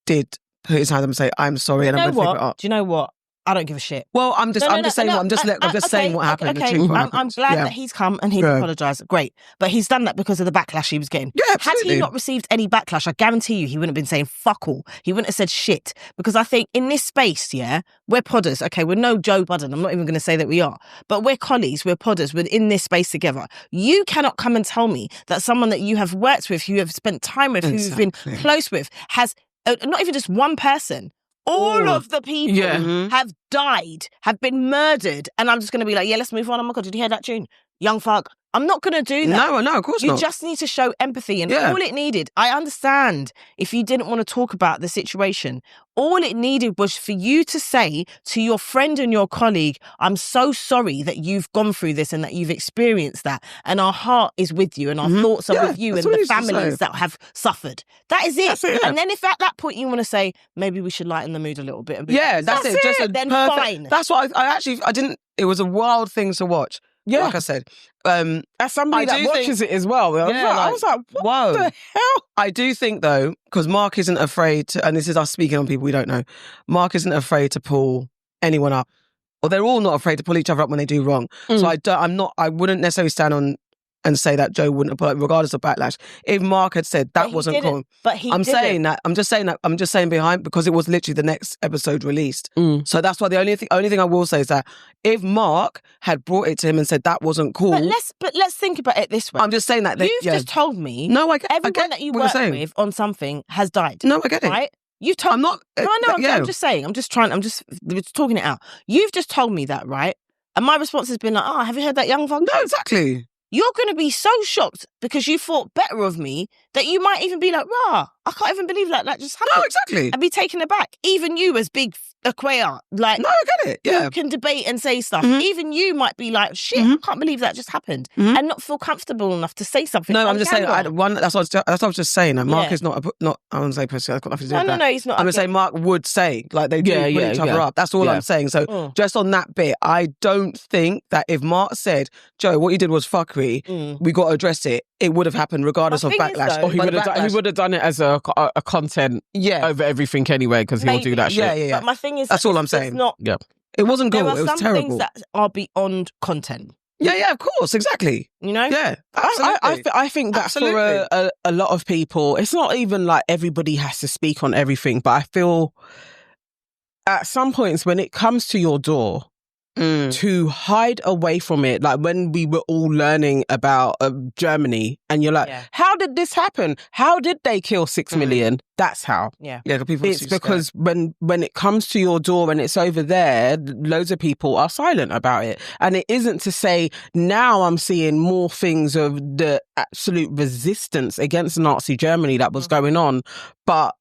Speaker 1: did put his hand up and say, I'm sorry, and I'm going to figure it out.
Speaker 2: Do you know what? I don't give a shit.
Speaker 1: Well, I'm just saying what happened.
Speaker 2: Okay. I'm glad that he's come and he's apologised. Great. But he's done that because of the backlash he was getting.
Speaker 1: Yeah, absolutely.
Speaker 2: Had he not received any backlash, I guarantee you he wouldn't have been saying fuck all. He wouldn't have said shit. Because I think in this space, we're podders. Okay, we're no Joe Budden. I'm not even going to say that we are. But we're colleagues, we're podders. We're in this space together. You cannot come and tell me that someone that you have worked with, who you have spent time with, who you've been close with, has not even just one person, all of the people have died, have been murdered. And I'm just going to be like, yeah, let's move on. Oh my God, did you hear that tune? Young Thug, I'm not going to do that.
Speaker 1: No, of course not.
Speaker 2: You just need to show empathy. And all it needed, I understand if you didn't want to talk about the situation, all it needed was for you to say to your friend and your colleague, I'm so sorry that you've gone through this and that you've experienced that. And our heart is with you and our thoughts are with you and the families that have suffered. That is it.
Speaker 1: That's it.
Speaker 2: And then if at that point you want to say, maybe we should lighten the mood a little bit.
Speaker 1: That's it. Just
Speaker 2: then
Speaker 1: perfect,
Speaker 2: fine.
Speaker 1: That's what I didn't, it was a wild thing to watch.
Speaker 3: Yeah.
Speaker 1: Like I said.
Speaker 3: As somebody that watches it as well. I was like, what the hell?
Speaker 1: I do think, though, because Mark isn't afraid to, and this is us speaking on people we don't know, Mark isn't afraid to pull anyone up. Or they're all not afraid to pull each other up when they do wrong. So I wouldn't necessarily stand on and say that Joe wouldn't have put up regardless of backlash. If Mark had said that wasn't cool.
Speaker 2: But he
Speaker 1: I'm saying behind because it was literally the next episode released. So that's why the only thing I will say is that if Mark had brought it to him and said that wasn't cool.
Speaker 2: But let's think about it this way.
Speaker 1: I'm just saying that
Speaker 2: you've just told me everyone that you work with on something has died.
Speaker 1: No, I get it.
Speaker 2: Right? You told
Speaker 1: I'm not
Speaker 2: I'm just saying. I'm just talking it out. You've just told me that, right? And my response has been like, oh, have you heard that young fucker?
Speaker 1: No, exactly.
Speaker 2: You're going to be so shocked because you thought better of me that you might even be like, rah, I can't even believe that just happened.
Speaker 1: No, exactly.
Speaker 2: And be taken aback. Even you as big Aquia, like,
Speaker 1: no, I get it. Yeah.
Speaker 2: You can debate and say stuff. Even you might be like, shit, I can't believe that just happened. And not feel comfortable enough to say something.
Speaker 1: No, I'm just saying, that's what I was just saying. Mark is not, I wouldn't say pussy, that's got nothing to do with that.
Speaker 2: No, he's not.
Speaker 1: I'm going to say Mark would say, like, they do put each other up. That's all I'm saying. So just on that bit, I don't think that if Mark said, Joe, what you did was fuckery, we got to address it, it would have happened regardless of backlash.
Speaker 3: Or he would have done it as a content over everything anyway, because he'll do that shit.
Speaker 2: Yeah. But my thing is,
Speaker 1: that's all I'm saying. It wasn't cool. It was terrible. There are some things that are beyond content. Yeah, of course, exactly.
Speaker 2: You know?
Speaker 1: Yeah,
Speaker 3: I think that for a lot of people, it's not even like everybody has to speak on everything, but I feel at some points when it comes to your door, to hide away from it, like when we were all learning about Germany, and you're like, how did this happen? How did they kill 6 million? That's how.
Speaker 2: Yeah,
Speaker 1: people.
Speaker 3: It's because when it comes to your door and it's over there, loads of people are silent about it. And it isn't to say now I'm seeing more things of the absolute resistance against Nazi Germany that was going on, but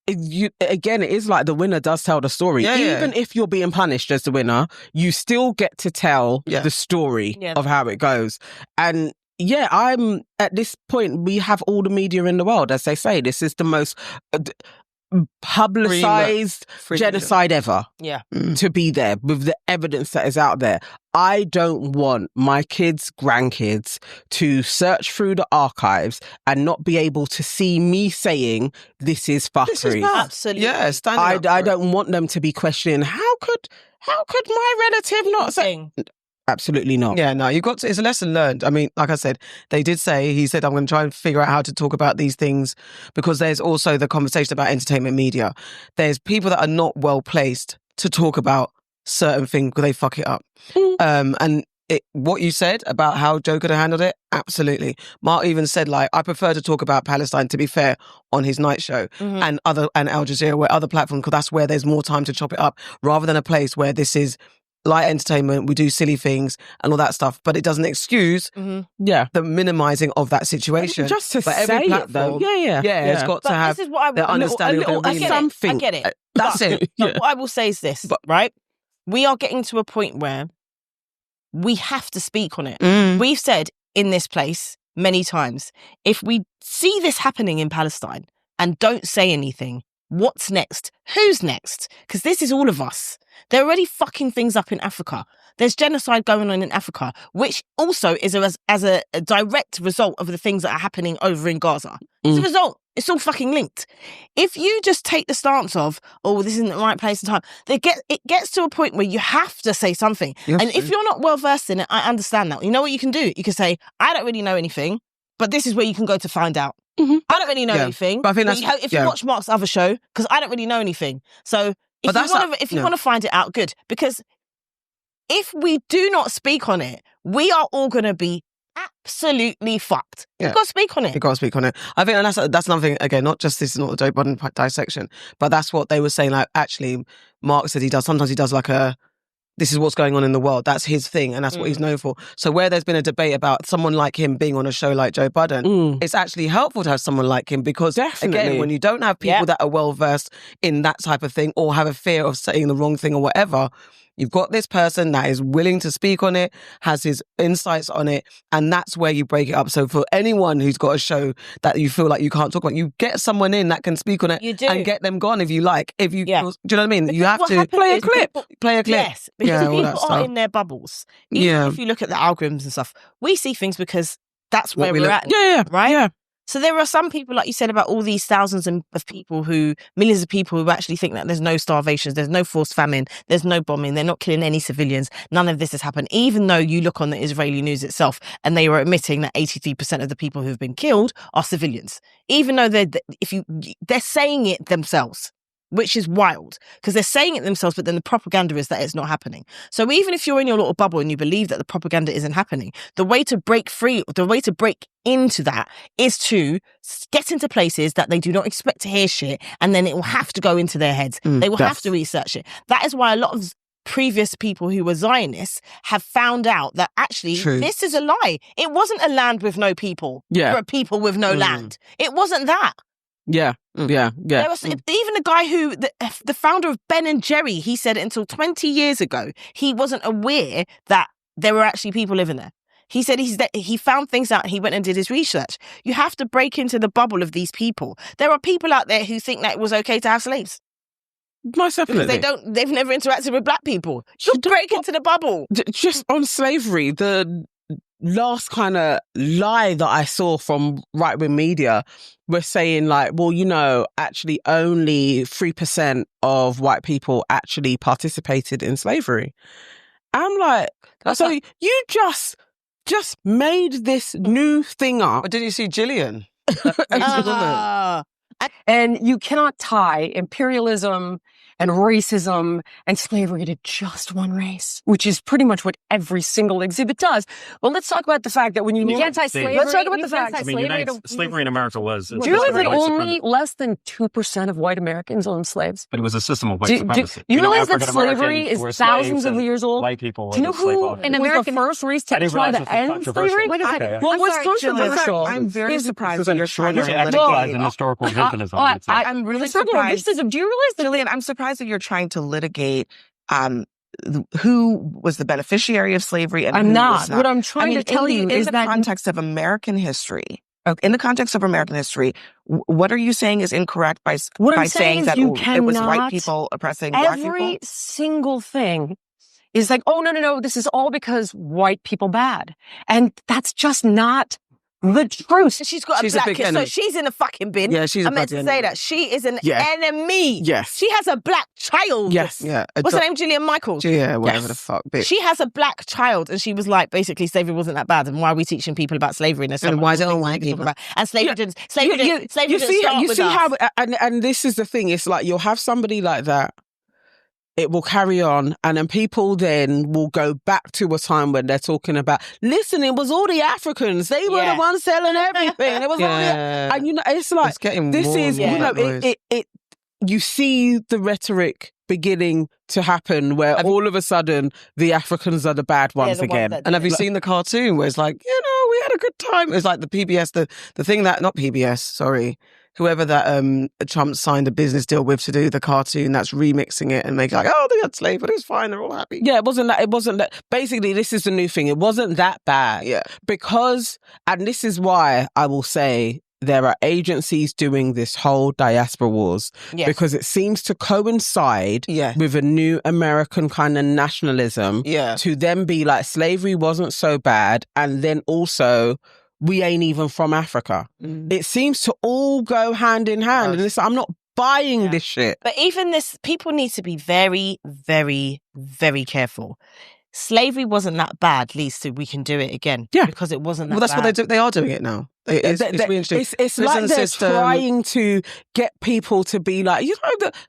Speaker 3: it is like the winner does tell the story. Even if you're being punished as the winner, you still get to tell the story of how it goes. And I'm at this point, we have all the media in the world, as they say. This is the most publicized genocide ever. To be there with the evidence that is out there. I don't want my kids' grandkids to search through the archives and not be able to see me saying this is fuckery.
Speaker 2: Absolutely.
Speaker 1: Yeah,
Speaker 3: I don't want them to be questioning how could my relative not say. Absolutely not.
Speaker 1: Yeah, no, you've got to, it's a lesson learned. I mean, like I said, he said, I'm going to try and figure out how to talk about these things, because there's also the conversation about entertainment media. There's people that are not well placed to talk about certain things because they fuck it up. And what you said about how Joe could have handled it, absolutely. Mark even said, like, I prefer to talk about Palestine, to be fair, on his night show and Al Jazeera, where other platforms, because that's where there's more time to chop it up, rather than a place where this is light entertainment, we do silly things and all that stuff, but it doesn't excuse the minimizing of that situation.
Speaker 3: Just to say every platform,
Speaker 1: it's got to have the understanding of
Speaker 2: something. I get it.
Speaker 1: That's it.
Speaker 2: But what I will say is this, right? We are getting to a point where we have to speak on it. We've said in this place many times, if we see this happening in Palestine and don't say anything, what's next? Who's next? Because this is all of us. They're already fucking things up in Africa. There's genocide going on in Africa, which also is as a direct result of the things that are happening over in Gaza. It's a result. It's all fucking linked. If you just take the stance of, oh, this isn't the right place and time, it gets to a point where you have to say something. And if you're not well versed in it, I understand that. You know what you can do? You can say, I don't really know anything, but this is where you can go to find out. I don't really know anything. But I think if you watch Mark's other show, because I don't really know anything. So if you want to find it out, good. Because if we do not speak on it, we are all going to be absolutely fucked. You've got to speak on it.
Speaker 1: You've got to speak on it. I think, and that's another thing, again, not just this is not the Joe Budden dissection, but that's what they were saying, like, actually, Mark said sometimes he does like a this is what's going on in the world. That's his thing, and that's what he's known for. So where there's been a debate about someone like him being on a show like Joe Budden, it's actually helpful to have someone like him because, again, when you don't have people that are well-versed in that type of thing or have a fear of saying the wrong thing or whatever, you've got this person that is willing to speak on it, has his insights on it, and that's where you break it up. So for anyone who's got a show that you feel like you can't talk about, you get someone in that can speak on it and get them gone if you like. If you, do you know what I mean? You have to
Speaker 2: play a clip.
Speaker 1: Yes,
Speaker 2: because people are in their bubbles. Even if you look at the algorithms and stuff, we see things because that's where we're at. Right?
Speaker 3: Yeah.
Speaker 2: So there are some people, like you said, about all these thousands of people millions of people who actually think that there's no starvation, there's no forced famine, there's no bombing, they're not killing any civilians. None of this has happened, even though you look on the Israeli news itself and they were admitting that 83% of the people who've been killed are civilians. Even though they're saying it themselves, which is wild because they're saying it themselves, but then the propaganda is that it's not happening. So even if you're in your little bubble and you believe that the propaganda isn't happening, the way to break into that is to get into places that they do not expect to hear shit, and then it will have to go into their heads. They will have to research it. That is why a lot of previous people who were Zionists have found out that actually this is a lie. It wasn't a land with no people for a people with no land. It wasn't that.
Speaker 3: Yeah.
Speaker 2: There was even the guy who, the founder of Ben and Jerry, he said until 20 years ago, he wasn't aware that there were actually people living there. He said he found things out and he went and did his research. You have to break into the bubble of these people. There are people out there who think that it was okay to have slaves.
Speaker 3: Most definitely.
Speaker 2: Because they've never interacted with black people. You break into the bubble.
Speaker 3: Just on slavery, the last kind of lie that I saw from right-wing media was saying like, well, actually only 3% of white people actually participated in slavery. I'm like, so you just made this new thing up.
Speaker 1: But did you see Gillian?
Speaker 11: And you cannot tie imperialism and racism and slavery to just one race, which is pretty much what every single exhibit does. Well, let's talk about the fact that when you can't tie slavery. Let's talk about the fact.
Speaker 12: Slavery in America was.
Speaker 11: Do you realize that only less than 2% of white Americans owned slaves?
Speaker 12: But it was a system of white supremacy.
Speaker 11: You realize that slavery is thousands of years old?
Speaker 12: White people.
Speaker 11: Do you know who in America the first race to try to end slavery?
Speaker 12: Wait a second.
Speaker 11: Well, what's controversial?
Speaker 13: I'm very surprised that you're trying
Speaker 12: to litigate historical revisionism.
Speaker 13: I'm really surprised.
Speaker 11: Do you realize that,
Speaker 13: Jillian, I'm surprised that you're trying to litigate who was the beneficiary of slavery and
Speaker 11: I'm
Speaker 13: who
Speaker 11: not.
Speaker 13: was not.
Speaker 11: What I'm trying to tell you is that
Speaker 13: in the context of American history, what are you saying is incorrect by saying that it was white people oppressing black people?
Speaker 11: Every single thing is like, oh, no, this is all because white people bad. And that's just not the truth.
Speaker 2: She's got a black kid, so she's in the fucking bin.
Speaker 1: Yeah, she's a
Speaker 2: I meant to say that. She is an enemy.
Speaker 1: Yes.
Speaker 2: She has a black child.
Speaker 1: Yes. Yeah.
Speaker 2: What's her name? Gillian Michaels?
Speaker 1: Yeah, whatever the fuck. Bitch.
Speaker 2: She has a black child, and she was like, basically, slavery wasn't that bad, and why are we teaching people about slavery?
Speaker 1: And why is it all white people?
Speaker 2: And slavery didn't start with us.
Speaker 3: How, and this is the thing, it's like you'll have somebody like that, it will carry on, and then people then will go back to a time when they're talking about, listen, it was all the Africans. They were the ones selling everything. It was all and it's like,
Speaker 1: it's getting
Speaker 3: this
Speaker 1: more
Speaker 3: is, you see the rhetoric beginning to happen where all of a sudden the Africans are the bad ones again.
Speaker 1: And have you seen the cartoon where it's like, we had a good time? It's like the PBS, the thing that, not PBS, sorry, whoever that Trump signed a business deal with to do the cartoon that's remixing it and making like, oh, they had slaves, but it was fine, they're all happy.
Speaker 3: Yeah, it wasn't that. Basically, this is the new thing. It wasn't that bad.
Speaker 1: Yeah.
Speaker 3: Because, and this is why I will say there are agencies doing this whole diaspora wars because it seems to coincide with a new American kind of nationalism to then be like slavery wasn't so bad, and then also we ain't even from Africa. It seems to all go hand in hand. And I'm not buying this shit.
Speaker 2: But even this, people need to be very, very, very careful. Slavery wasn't that bad, at least we can do it again. Yeah. Because it wasn't that bad.
Speaker 1: Well, that's what they do. They are doing it now. It's really interesting.
Speaker 3: It's like they're trying to get people to be like,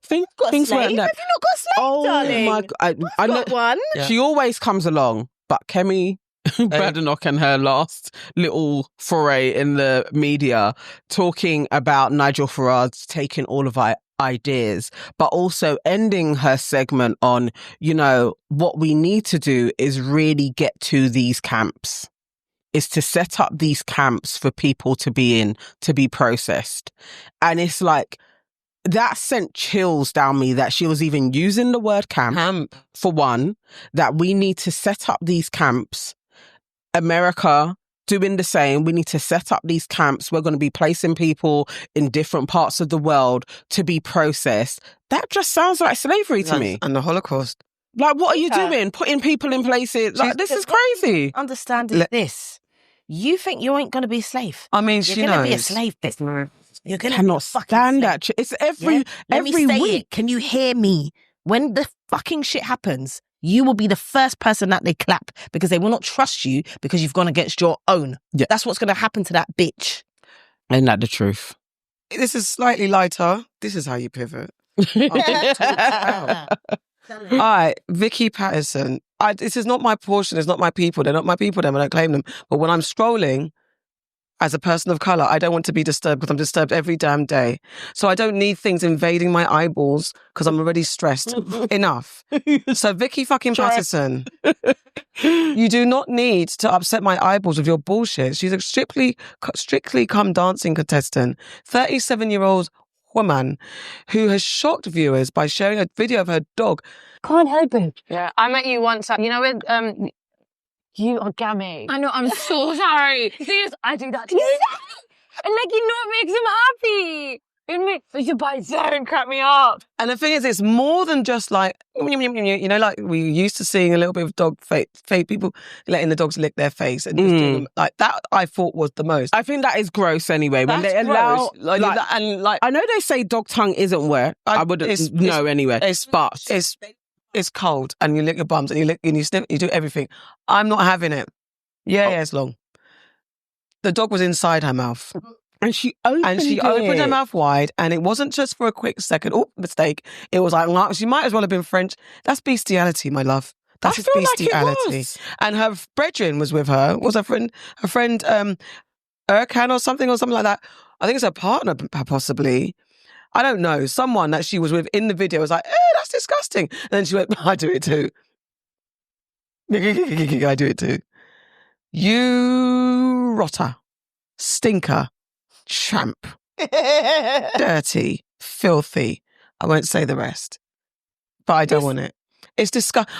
Speaker 3: things weren't that.
Speaker 2: Have you not got slaves, darling?
Speaker 3: My God. I know
Speaker 2: one.
Speaker 3: She always comes along, but Kemi Badenoch and her last little foray in the media talking about Nigel Farage taking all of our ideas, but also ending her segment on, what we need to do is really get to these camps, is to set up these camps for people to be in, to be processed. And it's like, that sent chills down me that she was even using the word camp, for one, that we need to set up these camps. America doing the same. We need to set up these camps. We're going to be placing people in different parts of the world to be processed. That just sounds like slavery to me.
Speaker 1: And the Holocaust.
Speaker 3: Like, what are you doing? Putting people in places? Like, this is crazy.
Speaker 2: Understanding this. You think you ain't going to be a slave?
Speaker 1: I mean,
Speaker 2: you're going to be a slave. You're going to
Speaker 3: cannot stand that. It's every week.
Speaker 2: Can you hear me? When the fucking shit happens, you will be the first person that they clap because they will not trust you because you've gone against your own.
Speaker 3: Yeah.
Speaker 2: That's what's going to happen to that bitch.
Speaker 3: Ain't that the truth?
Speaker 1: This is slightly lighter. This is how you pivot. All right, Vicky Patterson. This is not my portion. It's not my people. They're not my people. I don't claim them. But when I'm scrolling, as a person of colour, I don't want to be disturbed because I'm disturbed every damn day. So I don't need things invading my eyeballs because I'm already stressed enough. So Vicky fucking Patterson, you do not need to upset my eyeballs with your bullshit. She's a strictly come dancing contestant, 37-year-old woman who has shocked viewers by sharing a video of her dog.
Speaker 11: Can't help it. Yeah, I met you once. You are gammy.
Speaker 14: I know, I'm so sorry. Seriously, I do that too. And it makes him happy. Don't crack me up.
Speaker 1: And the thing is, it's more than just like, like we used to seeing a little bit of dog fake people letting the dogs lick their face and just doing them, like that. I thought was the most.
Speaker 3: I think that is gross anyway. When they allow, I know they say dog tongue isn't where I wouldn't know anyway. It's
Speaker 1: cold, and you lick your bums, and you lick, and you sniff, you do everything. I'm not having it. Yeah, it's long. The dog was inside her mouth.
Speaker 3: And she opened
Speaker 1: her mouth wide, and it wasn't just for a quick second. Oh, mistake. It was like, she might as well have been French. That's bestiality, my love. That's just bestiality.
Speaker 3: Like it was.
Speaker 1: And her brethren was with her. Was her friend Erkan or something like that. I think it's her partner, possibly. I don't know. Someone that she was with in the video was like, that's disgusting. And then she went, I do it too. I do it too. You rotter, stinker, tramp, dirty, filthy. I won't say the rest, but I don't want it. It's disgusting.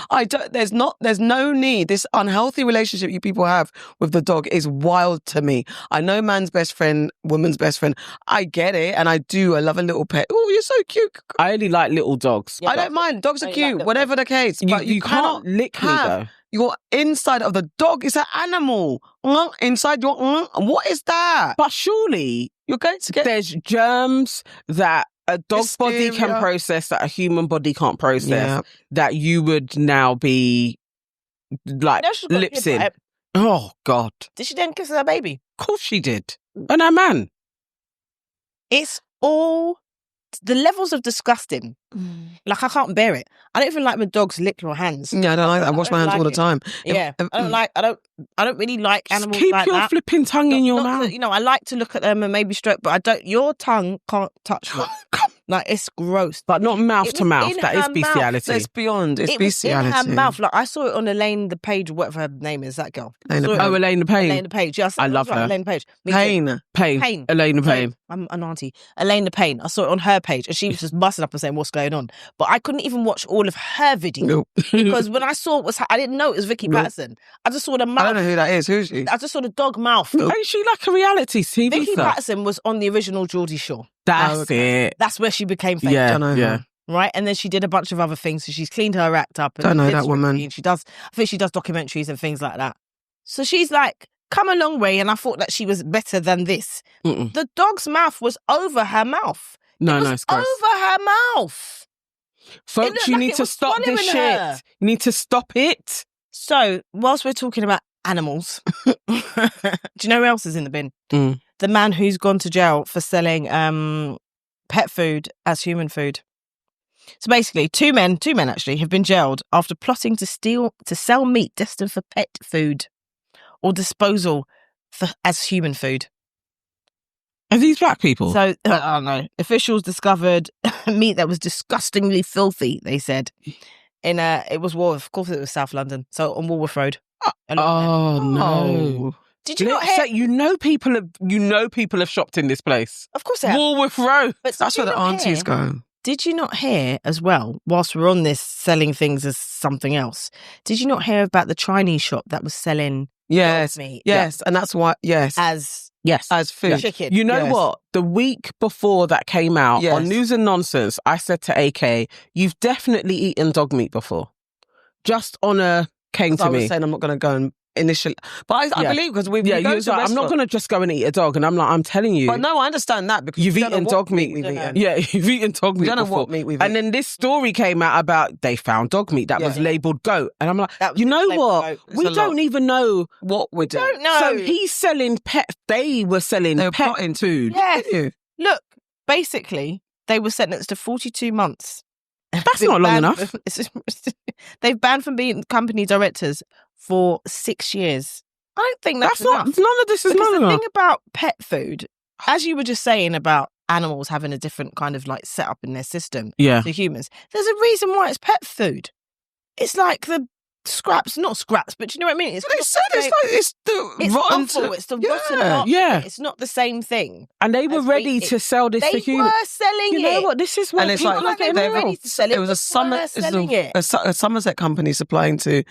Speaker 1: There's no need. This unhealthy relationship you people have with the dog is wild to me. I know man's best friend, woman's best friend. I get it, and I do. I love a little pet. Oh, you're so cute.
Speaker 3: I only like little dogs.
Speaker 1: I don't mind. Dogs are cute, whatever the case. But you cannot
Speaker 3: lick me though.
Speaker 1: Your inside of the dog is an animal. Inside your... What is that?
Speaker 3: But surely
Speaker 1: you're going to get...
Speaker 3: There's germs that a dog's body can process that a human body can't process, that you would now be like lips in. Oh, God.
Speaker 2: Did she then kiss her baby?
Speaker 3: Of course she did. And her man.
Speaker 2: It's all... The levels of disgusting. Like, I can't bear it. I don't even like when dogs lick your hands.
Speaker 1: Yeah, I don't like that. I wash my hands all the time.
Speaker 2: Yeah. I don't really like animals
Speaker 3: keep
Speaker 2: like
Speaker 3: your
Speaker 2: that.
Speaker 3: flipping tongue in your mouth.
Speaker 2: I like to look at them and maybe stroke, but I don't. Your tongue can't touch me. Like, it's gross.
Speaker 3: But not mouth to mouth. That is bestiality.
Speaker 1: It's beyond. It's
Speaker 2: It
Speaker 1: bestiality.
Speaker 2: was in her mouth. Like, I saw it on Elaine the Page, whatever her name is, that girl.
Speaker 3: Elaine the Payne.
Speaker 2: Elaine the Page. Yes,
Speaker 3: I love her.
Speaker 2: Elaine the Page.
Speaker 1: Pain.
Speaker 3: Elaine the Payne.
Speaker 2: I'm an auntie. Elaine the Payne. I saw it on her page, and she was just busting up and saying, what's going on? But I couldn't even watch all of her video because when I saw I didn't know it was Vicky Patterson. I just saw the mouth.
Speaker 1: I don't know who that is. Who is she?
Speaker 2: I just saw the dog mouth.
Speaker 3: Ain't she like a reality TV
Speaker 2: Vicky Patterson was on the original Geordie Shore.
Speaker 3: That's it.
Speaker 2: That's where she became famous.
Speaker 1: Yeah, I know her.
Speaker 2: Right, and then she did a bunch of other things. So she's cleaned her act up. And
Speaker 1: don't know that woman.
Speaker 2: I think she does documentaries and things like that. So she's like come a long way, and I thought that she was better than this. The dog's mouth was over her mouth.
Speaker 3: No, it's gross.
Speaker 2: Over her mouth.
Speaker 3: Folks, you need to stop this shit. You need to stop it.
Speaker 2: So, whilst we're talking about animals, do you know who else is in the bin? The man who's gone to jail for selling pet food as human food. So basically, two men actually have been jailed after plotting to sell meat destined for pet food or disposal as human food.
Speaker 3: Are these black people?
Speaker 2: So, I don't know. Officials discovered meat that was disgustingly filthy, they said. It was Walworth. Of course it was South London. So on Walworth Road.
Speaker 3: Oh, no.
Speaker 2: Did you not hear?
Speaker 3: You know people have shopped in this place.
Speaker 2: Of course they have.
Speaker 3: Walworth Road.
Speaker 2: But
Speaker 1: that's where the aunties go.
Speaker 2: Did you not hear as well, whilst we're on this selling things as something else, did you not hear about the Chinese shop that was selling dog meat?
Speaker 1: Yes. And that's why,
Speaker 2: As
Speaker 1: food.
Speaker 2: Chicken.
Speaker 3: You know what? The week before that came out on News and Nonsense, I said to AK, you've definitely eaten dog meat before. Just Honor came to me.
Speaker 1: I was saying I'm not going to go and initially, but I believe because we've
Speaker 3: you was like, I'm not going to just go and eat a dog, and I'm like, I'm telling you.
Speaker 1: But no, I understand that because
Speaker 3: you've eaten dog meat. Yeah, you've eaten dog meat.
Speaker 1: We don't know
Speaker 3: before.
Speaker 1: what meat we've
Speaker 3: and
Speaker 1: eaten.
Speaker 3: then this story came out about they found dog meat that was labelled goat, and I'm like, you know what? We don't even know
Speaker 1: what we're doing.
Speaker 2: Don't know.
Speaker 3: So he's selling pet. They were selling pet food.
Speaker 2: Yes. Look, basically, they were sentenced to 42 months.
Speaker 3: That's not long enough.
Speaker 2: They've banned from being company directors for 6 years. I don't think that's enough.
Speaker 3: None of this is long enough.
Speaker 2: The thing about pet food, as you were just saying about animals having a different kind of like setup in their system to humans, there's a reason why it's pet food. It's like the scraps, not scraps, but you know what I mean? It's the rotten offal, it's the rotten part.
Speaker 3: Yeah.
Speaker 2: It's not the same thing.
Speaker 3: And they were ready to sell this to humans.
Speaker 2: They were selling it.
Speaker 3: You know what? This is what
Speaker 1: and it's
Speaker 3: people
Speaker 1: like
Speaker 2: they were ready to sell it.
Speaker 1: It was a Somerset company supplying to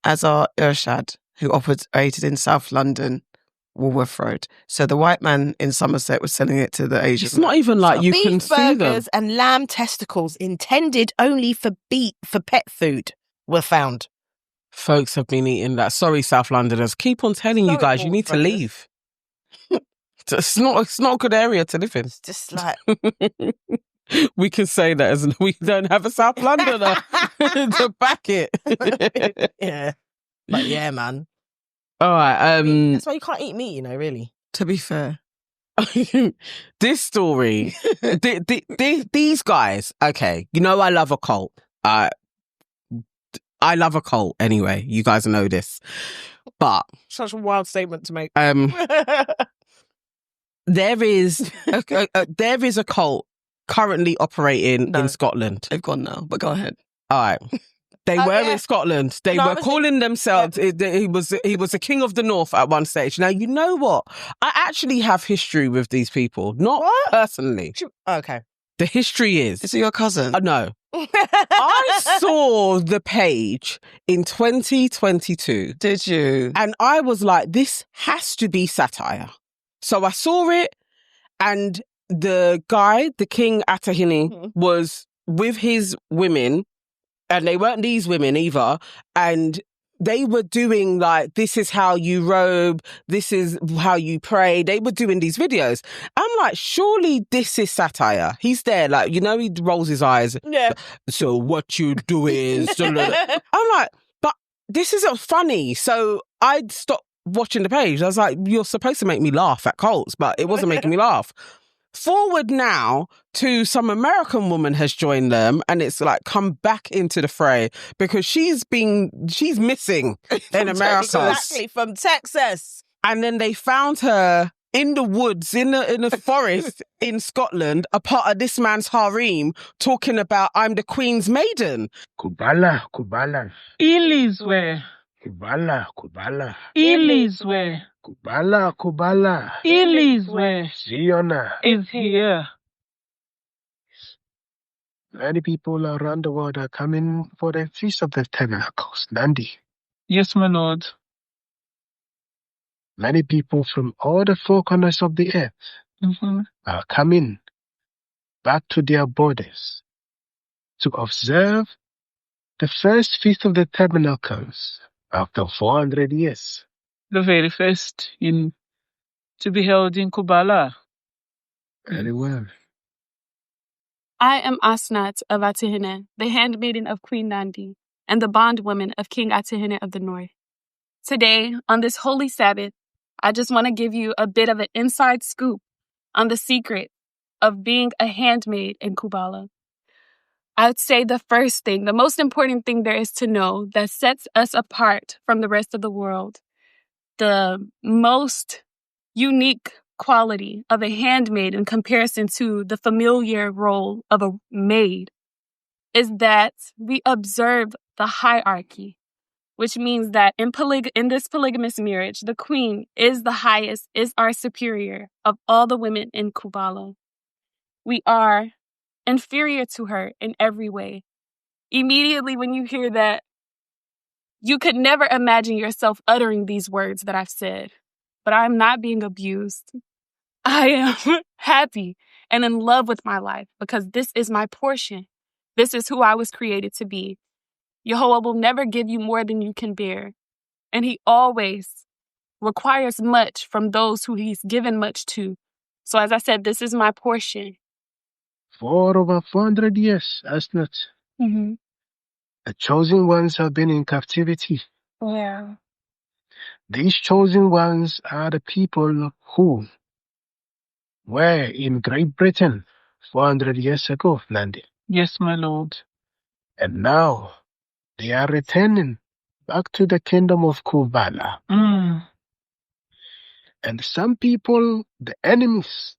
Speaker 1: Azar Irshad, who operated in South London, Walworth Road. So the white man in Somerset was selling it to the Asian.
Speaker 3: It's not even like you can see them.
Speaker 2: Beef burgers and lamb testicles intended only for pet food were found.
Speaker 3: Folks have been eating that. Sorry, South Londoners. Keep on telling you guys, you need to leave. It's not a good area to live in.
Speaker 2: It's just like
Speaker 3: we can say that as we don't have a South Londoner to back it.
Speaker 2: Yeah. But yeah, man.
Speaker 3: All right.
Speaker 2: That's why you can't eat meat, you know, really.
Speaker 1: To be fair.
Speaker 3: This story, these guys, okay, you know I love a cult. I love a cult anyway. You guys know this. But
Speaker 2: such a wild statement to make.
Speaker 3: There is a cult currently operating in Scotland.
Speaker 1: They've gone now, but go ahead.
Speaker 3: All right. They were in Scotland. They were calling themselves, he was the king of the north at one stage. Now, you know what? I actually have history with these people. Not personally.
Speaker 2: Okay.
Speaker 3: The history is...
Speaker 1: Is it your cousin?
Speaker 3: No. I saw the page in 2022.
Speaker 1: Did you?
Speaker 3: And I was like, this has to be satire. So I saw it, and the guy, the King Atahini, was with his women, and they weren't these women either, and they were doing like, this is how you robe, this is how you pray. They were doing these videos. I'm like, surely this is satire. He's there, like, you know, he rolls his eyes.
Speaker 2: Yeah.
Speaker 3: So what you do is... I'm like, but this isn't funny. So I stopped watching the page. I was like, you're supposed to make me laugh at cults, but it wasn't making me laugh. Forward now to some American woman has joined them, and it's like come back into the fray because she's missing in America.
Speaker 2: Exactly, from Texas.
Speaker 3: And then they found her in the woods, in the forest in Scotland, a part of this man's harem, talking about, I'm the Queen's maiden.
Speaker 15: KUBALA.
Speaker 16: Ilizwe.
Speaker 15: KUBALA.
Speaker 16: Ilizwe.
Speaker 15: KUBALA.
Speaker 16: Ilizwe.
Speaker 15: Ziona
Speaker 16: is here.
Speaker 15: Many people around the world are coming for the Feast of the Tabernacles, Nandi.
Speaker 16: Yes, my lord.
Speaker 15: Many people from all the four corners of the earth are coming back to their borders to observe the first Feast of the Tabernacles after 400 years.
Speaker 16: The very first to be held in KUBALA.
Speaker 15: Very well.
Speaker 17: I am Asnat of Atahene, the handmaiden of Queen Nandi, and the bondwoman of King Atahene of the North. Today, on this holy Sabbath, I just want to give you a bit of an inside scoop on the secret of being a handmaid in KUBALA. I would say the first thing, the most important thing there is to know that sets us apart from the rest of the world, the most unique quality of a handmaid in comparison to the familiar role of a maid is that we observe the hierarchy, which means that in this polygamous marriage, the queen is the highest, is our superior of all the women in KUBALA. We are inferior to her in every way. Immediately when you hear that, you could never imagine yourself uttering these words that I've said, but I'm not being abused. I am happy and in love with my life because this is my portion. This is who I was created to be. Yehovah will never give you more than you can bear, and he always requires much from those who he's given much to. So as I said, this is my portion.
Speaker 15: For over 400 years, Asnat.
Speaker 17: Mm-hmm.
Speaker 15: The chosen ones have been in captivity.
Speaker 17: Yeah.
Speaker 15: These chosen ones are the people who were in Great Britain 400 years ago, Nandi.
Speaker 16: Yes, my lord.
Speaker 15: And now they are returning back to the kingdom of KUBALA. And some people, the enemies,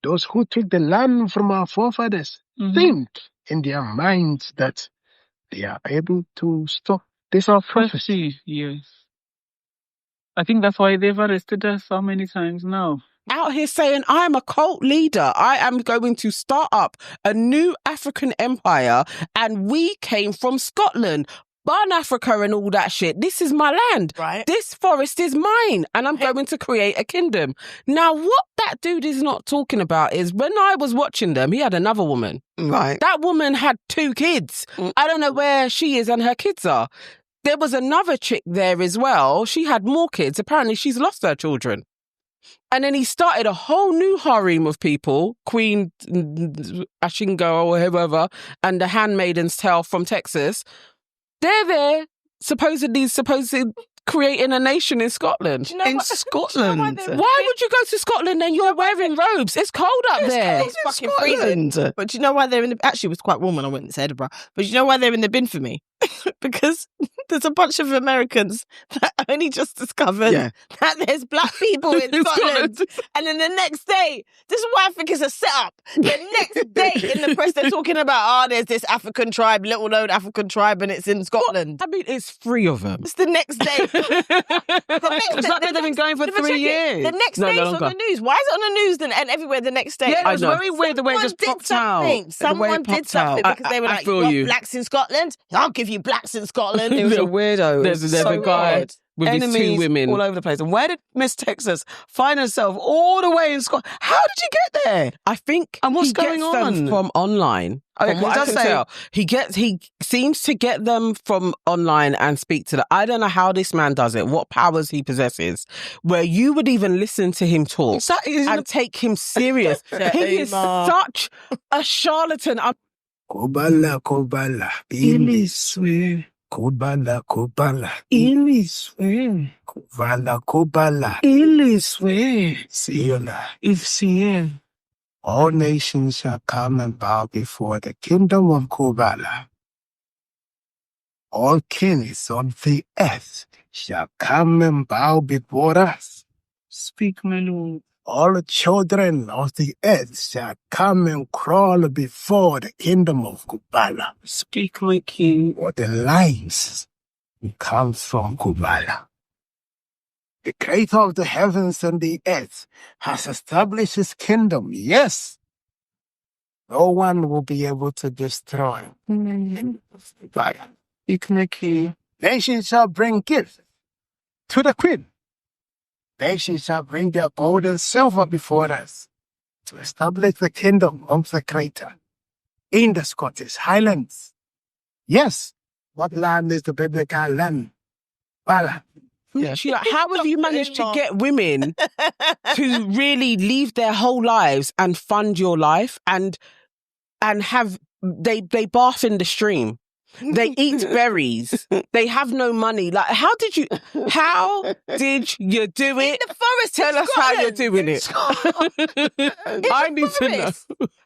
Speaker 15: those who took the land from our forefathers, think in their minds that they are able to stop this prophecy.
Speaker 16: Yes. I think that's why they've arrested us so many times now.
Speaker 3: Out here saying, I'm a cult leader. I am going to start up a new African empire, and we came from Scotland. Burn Africa and all that shit. This is my land.
Speaker 2: Right.
Speaker 3: This forest is mine, and I'm going to create a kingdom. Now, what that dude is not talking about is when I was watching them, he had another woman.
Speaker 1: Right.
Speaker 3: That woman had 2 kids. I don't know where she is and her kids are. There was another chick there as well. She had more kids. Apparently, she's lost her children. And then he started a whole new harem of people, Queen Ashingo or whoever, and the Handmaiden's Tale from Texas. They're there, supposedly creating a nation in Scotland.
Speaker 2: You know
Speaker 1: in Scotland?
Speaker 3: Why would you go to Scotland and you're wearing robes? It's cold up there.
Speaker 2: It's fucking freezing. But do you know why they're in the... Actually, it was quite warm when I went to Edinburgh. But do you know why they're in the bin for me? Because there's a bunch of Americans that only just discovered that there's black people in Scotland. And then the next day, this is why I think it's a setup. The next day in the press, they're talking about, there's this African tribe, little known African tribe, and it's in Scotland.
Speaker 3: I mean, it's 3 of them.
Speaker 2: It's the next day.
Speaker 3: It's like they've been going for 3 years.
Speaker 2: The next day it's on the news. Why is it on the news and everywhere the next day?
Speaker 3: Yeah, it was very weird the way it just popped out.
Speaker 2: Someone did something because they were like, you want blacks in Scotland? I'll give you blacks in Scotland.
Speaker 1: It was a weirdo.
Speaker 3: There's a guy with his 2 women
Speaker 1: all over the place. And where did Miss Texas find herself all the way in Scotland? How did you get there?
Speaker 3: I think
Speaker 1: and what's going on
Speaker 3: them from online. From what I can tell, he seems to get them from online and speak to them. I don't know how this man does it, what powers he possesses, where you would even listen to him talk and take him serious. He is such a charlatan.
Speaker 15: KUBALA, Iliswe. KUBALA, Iliswe. KUBALA, Iliswe. Siona. If all nations shall come and bow before the kingdom of KUBALA. All kings of the earth shall come and bow before us.
Speaker 16: Speak, my lord.
Speaker 15: All children of the earth shall come and crawl before the kingdom of KUBALA.
Speaker 16: Speak, my king.
Speaker 15: For the lives come from KUBALA. The creator of the heavens and the earth has established his kingdom. Yes. No one will be able to destroy KUBALA.
Speaker 16: Speak, my king.
Speaker 15: Nations shall bring gifts to the queen. Nations shall bring their gold and silver before us to establish the kingdom of the Creator in the Scottish Highlands. Yes, what land is the biblical land? Bala.
Speaker 3: Yeah. How have you managed to get women to really leave their whole lives and fund your life and have they bath in the stream? They eat berries. They have no money. Like, how did you do it?
Speaker 2: In the forest.
Speaker 3: Tell us how you're doing it. I need to know.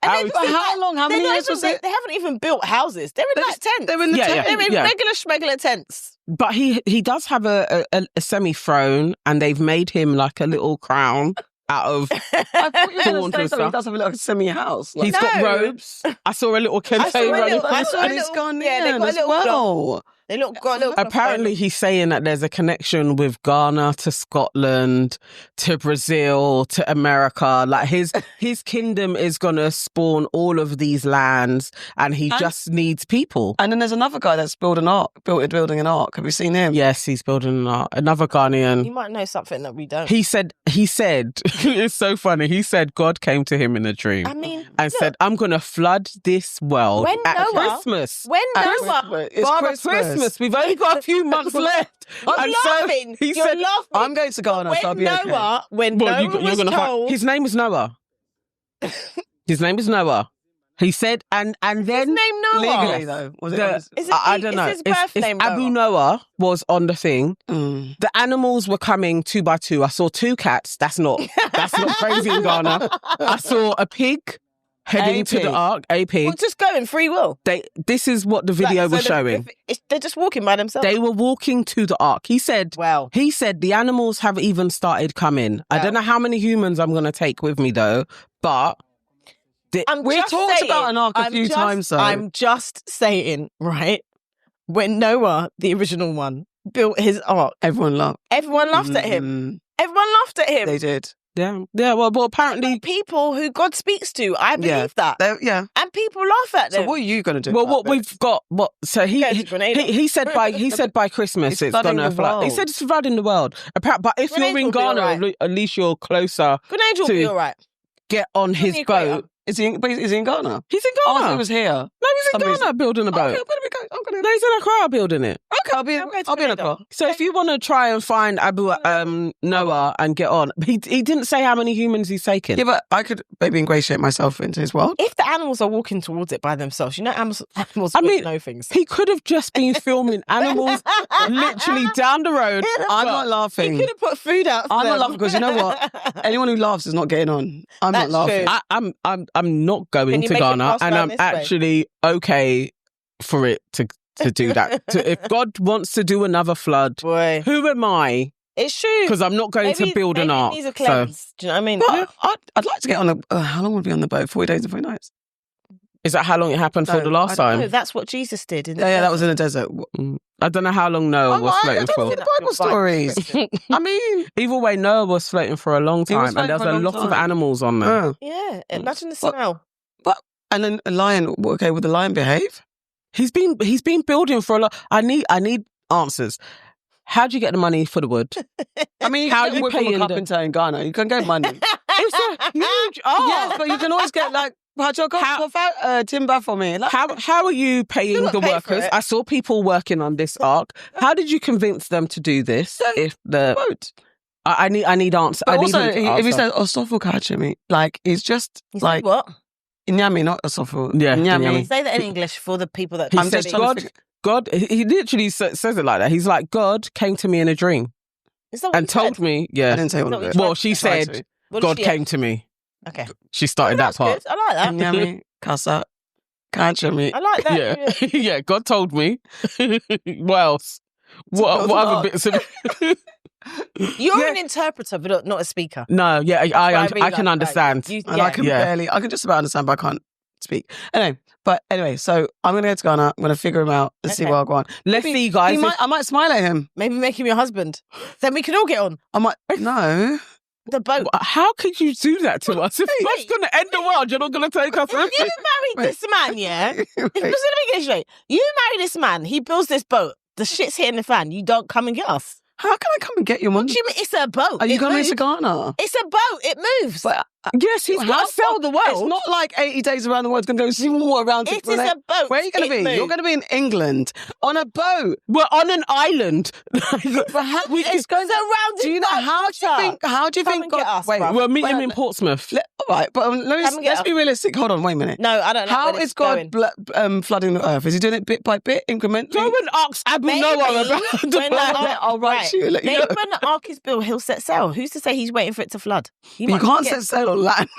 Speaker 2: How long? How many years was it? They haven't even built houses. They're in tents.
Speaker 1: They're in the tent.
Speaker 2: They're in regular schmegular tents.
Speaker 3: But he does have a semi-throne, and they've made him like a little crown. out of
Speaker 1: I thought you were
Speaker 3: horns
Speaker 1: going
Speaker 3: and
Speaker 1: to say something. He
Speaker 3: stuff.
Speaker 1: does have a little semi-house.
Speaker 3: He's got robes. I saw a little kente running.
Speaker 1: And it's Ghanaian
Speaker 2: Yeah, they got a
Speaker 1: as
Speaker 2: little
Speaker 1: well.
Speaker 2: They got a little.
Speaker 3: Apparently, he's saying that there's a connection with Ghana to Scotland to Brazil to America. Like his kingdom is gonna spawn all of these lands, and he just needs people.
Speaker 1: And then there's another guy that's building an ark. Have you seen him?
Speaker 3: Yes, he's building an ark. Another Ghanaian.
Speaker 2: You might know something that we don't.
Speaker 3: He said, it's so funny. He said God came to him in a dream.
Speaker 2: I mean,
Speaker 3: and said, I'm going to flood this world
Speaker 2: when
Speaker 3: at
Speaker 2: Noah,
Speaker 3: Christmas.
Speaker 2: When Noah,
Speaker 1: it's Christmas.
Speaker 3: We've only got a few months left.
Speaker 2: I'm laughing.
Speaker 3: He said,
Speaker 2: laughing.
Speaker 3: I'm going to Ghana, so I'll be okay.
Speaker 2: When Noah was told...
Speaker 3: His name is Noah. His name is Noah. He said, and then...
Speaker 2: His name Noah?
Speaker 1: Legally, though.
Speaker 3: I don't know.
Speaker 2: His birth name
Speaker 3: Abu Noah was on the thing. The animals were coming 2 by 2. I saw 2 cats. That's not crazy in Ghana. I saw a pig heading to the ark. A pig.
Speaker 2: Well, just going free will.
Speaker 3: This is what the video was showing.
Speaker 2: They're just walking by themselves.
Speaker 3: They were walking to the ark. He said,
Speaker 2: "Wow."
Speaker 3: He said the animals have even started coming. Wow. I don't know how many humans I'm going to take with me though, but
Speaker 1: we talked about an ark a few times. Though.
Speaker 2: I'm just saying, right? When Noah, the original one, built his ark,
Speaker 1: everyone laughed.
Speaker 2: Everyone laughed at him. Everyone laughed at him.
Speaker 1: They did.
Speaker 3: Yeah. Well, apparently
Speaker 2: people who God speaks to, I believe that. And people laugh at them.
Speaker 1: So what are you going to do?
Speaker 3: Well, what we've got, so he said by Christmas it's going to flood. He said it's flooding the world. But if you're in Ghana, at least you're closer.
Speaker 2: Grenada will be all right.
Speaker 3: Get on his boat.
Speaker 1: Is he in Ghana?
Speaker 3: He's in Ghana.
Speaker 1: Oh, he was here.
Speaker 3: No, he's in Ghana building a boat. No, he's in Accra building it.
Speaker 1: Okay, I'll be in Accra.
Speaker 3: So if you want to try and find Noah and get on, he didn't say how many humans he's taken.
Speaker 1: Yeah, but I could maybe ingratiate myself into his world.
Speaker 2: If the animals are walking towards it by themselves, you know, animals know things.
Speaker 3: He could have just been filming animals literally down the road.
Speaker 1: I'm not laughing.
Speaker 2: He could have put food out.
Speaker 1: I'm not laughing because you know what? Anyone who laughs is not getting on. I'm not laughing.
Speaker 3: I'm not going to Ghana, and I'm actually okay for it to do that. If God wants to do another flood, who am I?
Speaker 2: It's true.
Speaker 3: Because I'm not going to build an ark.
Speaker 2: Do you know what I mean?
Speaker 1: But I'd like to get on how long would be on the boat? 40 days and 40 nights.
Speaker 3: Is that how long it happened for the last time?
Speaker 2: No, that's what Jesus did.
Speaker 1: Yeah, that was in the desert.
Speaker 3: I don't know how long Noah was floating for.
Speaker 1: The Bible stories. I mean,
Speaker 3: either way, Noah was floating for a long time, and there's a lot of animals on there.
Speaker 2: Yeah, imagine the smell.
Speaker 1: And then a lion. Okay, would the lion behave?
Speaker 3: He's been building for a lot. I need answers. How do you get the money for the wood?
Speaker 1: I mean, how you pay a carpenter in Ghana? You can get money.
Speaker 3: It's a huge art.
Speaker 1: Yes, but you can always get timber for me.
Speaker 3: How are you paying the workers? I saw people working on this ark. How did you convince them to do this? If the
Speaker 1: boat.
Speaker 3: I need answers.
Speaker 1: But also, if he says "Osofo Kachimi," like he's just like
Speaker 2: what?
Speaker 1: Inyami, not Osofo.
Speaker 3: Yeah,
Speaker 2: Inyami. Say that in English for the people that.
Speaker 3: He said, God. He literally says it like that. He's like, God came to me in a dream and told me. Yeah,
Speaker 1: I didn't say all of it.
Speaker 3: Well, she said, God came to me.
Speaker 2: Okay,
Speaker 3: she started that part.
Speaker 2: Good. I like that.
Speaker 1: Inyami, Kasa, Kachimi.
Speaker 2: I like that.
Speaker 3: Yeah, yeah. God told me. What else? What other bits of it?
Speaker 2: You're an interpreter, but not a speaker.
Speaker 3: No, yeah, I can understand.
Speaker 1: And I can barely, I can just about understand, but I can't speak. Anyway, so I'm going to go to Ghana. I'm going to figure him out and see where I go on.
Speaker 3: Let's see, guys.
Speaker 1: I might smile at him.
Speaker 2: Maybe make him your husband. Then we can all get on.
Speaker 1: No.
Speaker 2: The boat.
Speaker 3: How could you do that to us? If that's going to end the world, you're not going to take us with
Speaker 2: you. You married this man, yeah? Let me get it straight. You marry this man. He builds this boat. The shit's hitting the fan. You don't come and get us.
Speaker 1: How can I come and get your money?
Speaker 2: What do you mean? It's a boat.
Speaker 1: Are you going to Ghana?
Speaker 2: It's a boat. It moves.
Speaker 1: But,
Speaker 3: yes, he's going to sell the world.
Speaker 1: It's not like 80 days around the world. It's going to go see more around.
Speaker 2: It is a boat.
Speaker 1: Where are you going to be?
Speaker 2: Moves.
Speaker 1: You're going to be in England on a boat.
Speaker 3: We're on an island.
Speaker 2: But it's going around.
Speaker 1: Do you know how do you think God? Wait,
Speaker 3: we'll meet him in Portsmouth.
Speaker 1: All right, but let's be realistic. Hold on, wait a minute.
Speaker 2: No, I don't know.
Speaker 1: How is God flooding the earth? Is he doing it bit by bit, incrementally?
Speaker 3: No one asks Abu Noah about
Speaker 1: I'll write you.
Speaker 2: Maybe when the ark is built, he'll set sail. Who's to say he's waiting for it to flood?
Speaker 1: You can't set sail smile on land.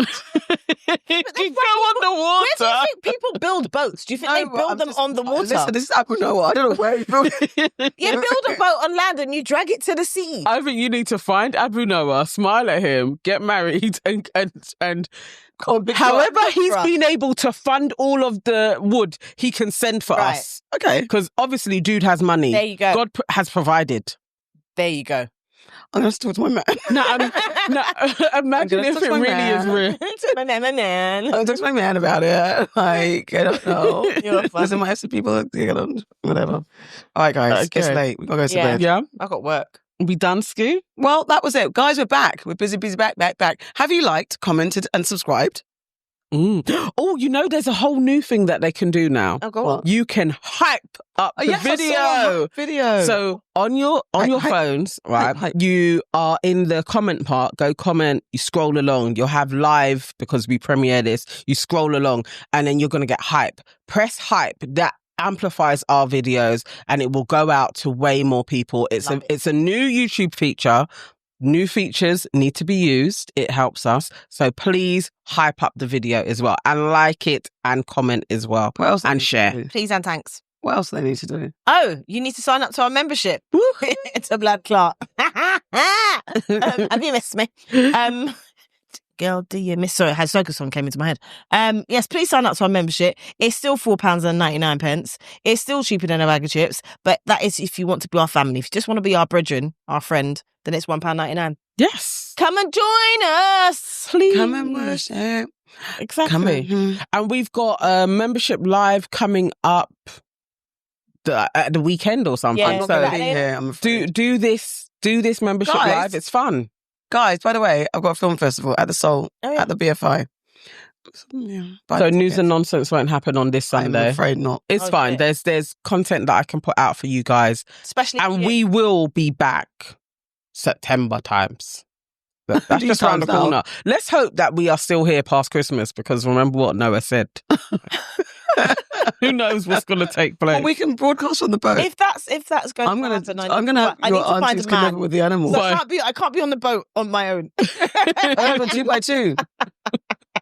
Speaker 2: You go on the water. Where do you think people build boats? Do you think they build them on the water?
Speaker 1: Listen, this is Abu Noah. I don't know where he built it.
Speaker 2: You build a boat on land and you drag it to the sea.
Speaker 3: I think you need to find Abu Noah, smile at him, get married, and however he's been able to fund all of the wood he can send for us.
Speaker 1: Okay.
Speaker 3: Because obviously dude has money.
Speaker 2: There you go.
Speaker 3: God has provided.
Speaker 2: There you go.
Speaker 1: I'm going to talk to my man.
Speaker 3: Imagine if it really is real.
Speaker 2: My man.
Speaker 1: I'll talk to my man about it. Like, I don't know. Listen, my some people, whatever. All right, guys. Okay. It's late. We've got to go to bed.
Speaker 3: Yeah.
Speaker 2: I got work.
Speaker 3: We done, Ski?
Speaker 1: Well, that was it. Guys, we're back. We're busy, back. Have you liked, commented, and subscribed?
Speaker 3: Oh, you know, there's a whole new thing that they can do now.
Speaker 2: Oh, go on.
Speaker 3: You can hype up the video. So on your phones, right? You are in the comment part. Go comment. You scroll along. You'll have live because we premiere this. You scroll along, and then you're gonna get hype. Press hype. That amplifies our videos, and it will go out to way more people. It's a new YouTube feature. New features need to be used. It helps us. So please hype up the video as well and like it and comment as well.
Speaker 1: What else
Speaker 3: and share.
Speaker 2: Please and thanks.
Speaker 1: What else do they need to do?
Speaker 2: Oh, you need to sign up to our membership. It's a blood clot. Have you missed me? Girl, do you miss? Sorry, Soca song came into my head. Yes, please sign up to our membership. It's still £4.99. It's still cheaper than a bag of chips, but that is if you want to be our family. If you just want to be our brethren, our friend, then it's £1.99.
Speaker 3: Yes.
Speaker 2: Come and join us, please.
Speaker 1: Come and worship.
Speaker 3: Exactly. And we've got a membership live coming up at the weekend or something.
Speaker 2: Yeah,
Speaker 3: so do this membership live. It's fun.
Speaker 1: Guys, by the way, I've got a film festival at the Soul at the BFI.
Speaker 3: So news and nonsense won't happen on this Sunday.
Speaker 1: I'm afraid not.
Speaker 3: It's fine. There's content that I can put out for you guys.
Speaker 2: Especially
Speaker 3: we will be back September times. That's just around the corner. Let's hope that we are still here past Christmas, because remember what Noah said. Who knows what's going to take place?
Speaker 1: Well, we can broadcast on the boat.
Speaker 2: If that's going to happen,
Speaker 1: I'm going to have your aunties come over with the animals.
Speaker 2: So I can't be on the boat on my own.
Speaker 1: I have a 2x2.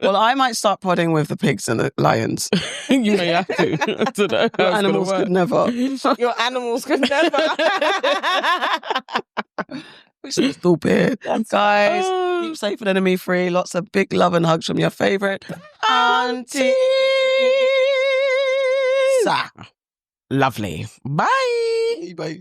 Speaker 1: Well, I might start podding with the pigs and the lions.
Speaker 3: You may have to. I don't know.
Speaker 1: Your animals could never.
Speaker 2: Your animals could never.
Speaker 1: We're so stupid. Guys, keep safe and enemy free. Lots of big love and hugs from your favourite Aunties.
Speaker 3: Lovely. Bye.
Speaker 1: Bye.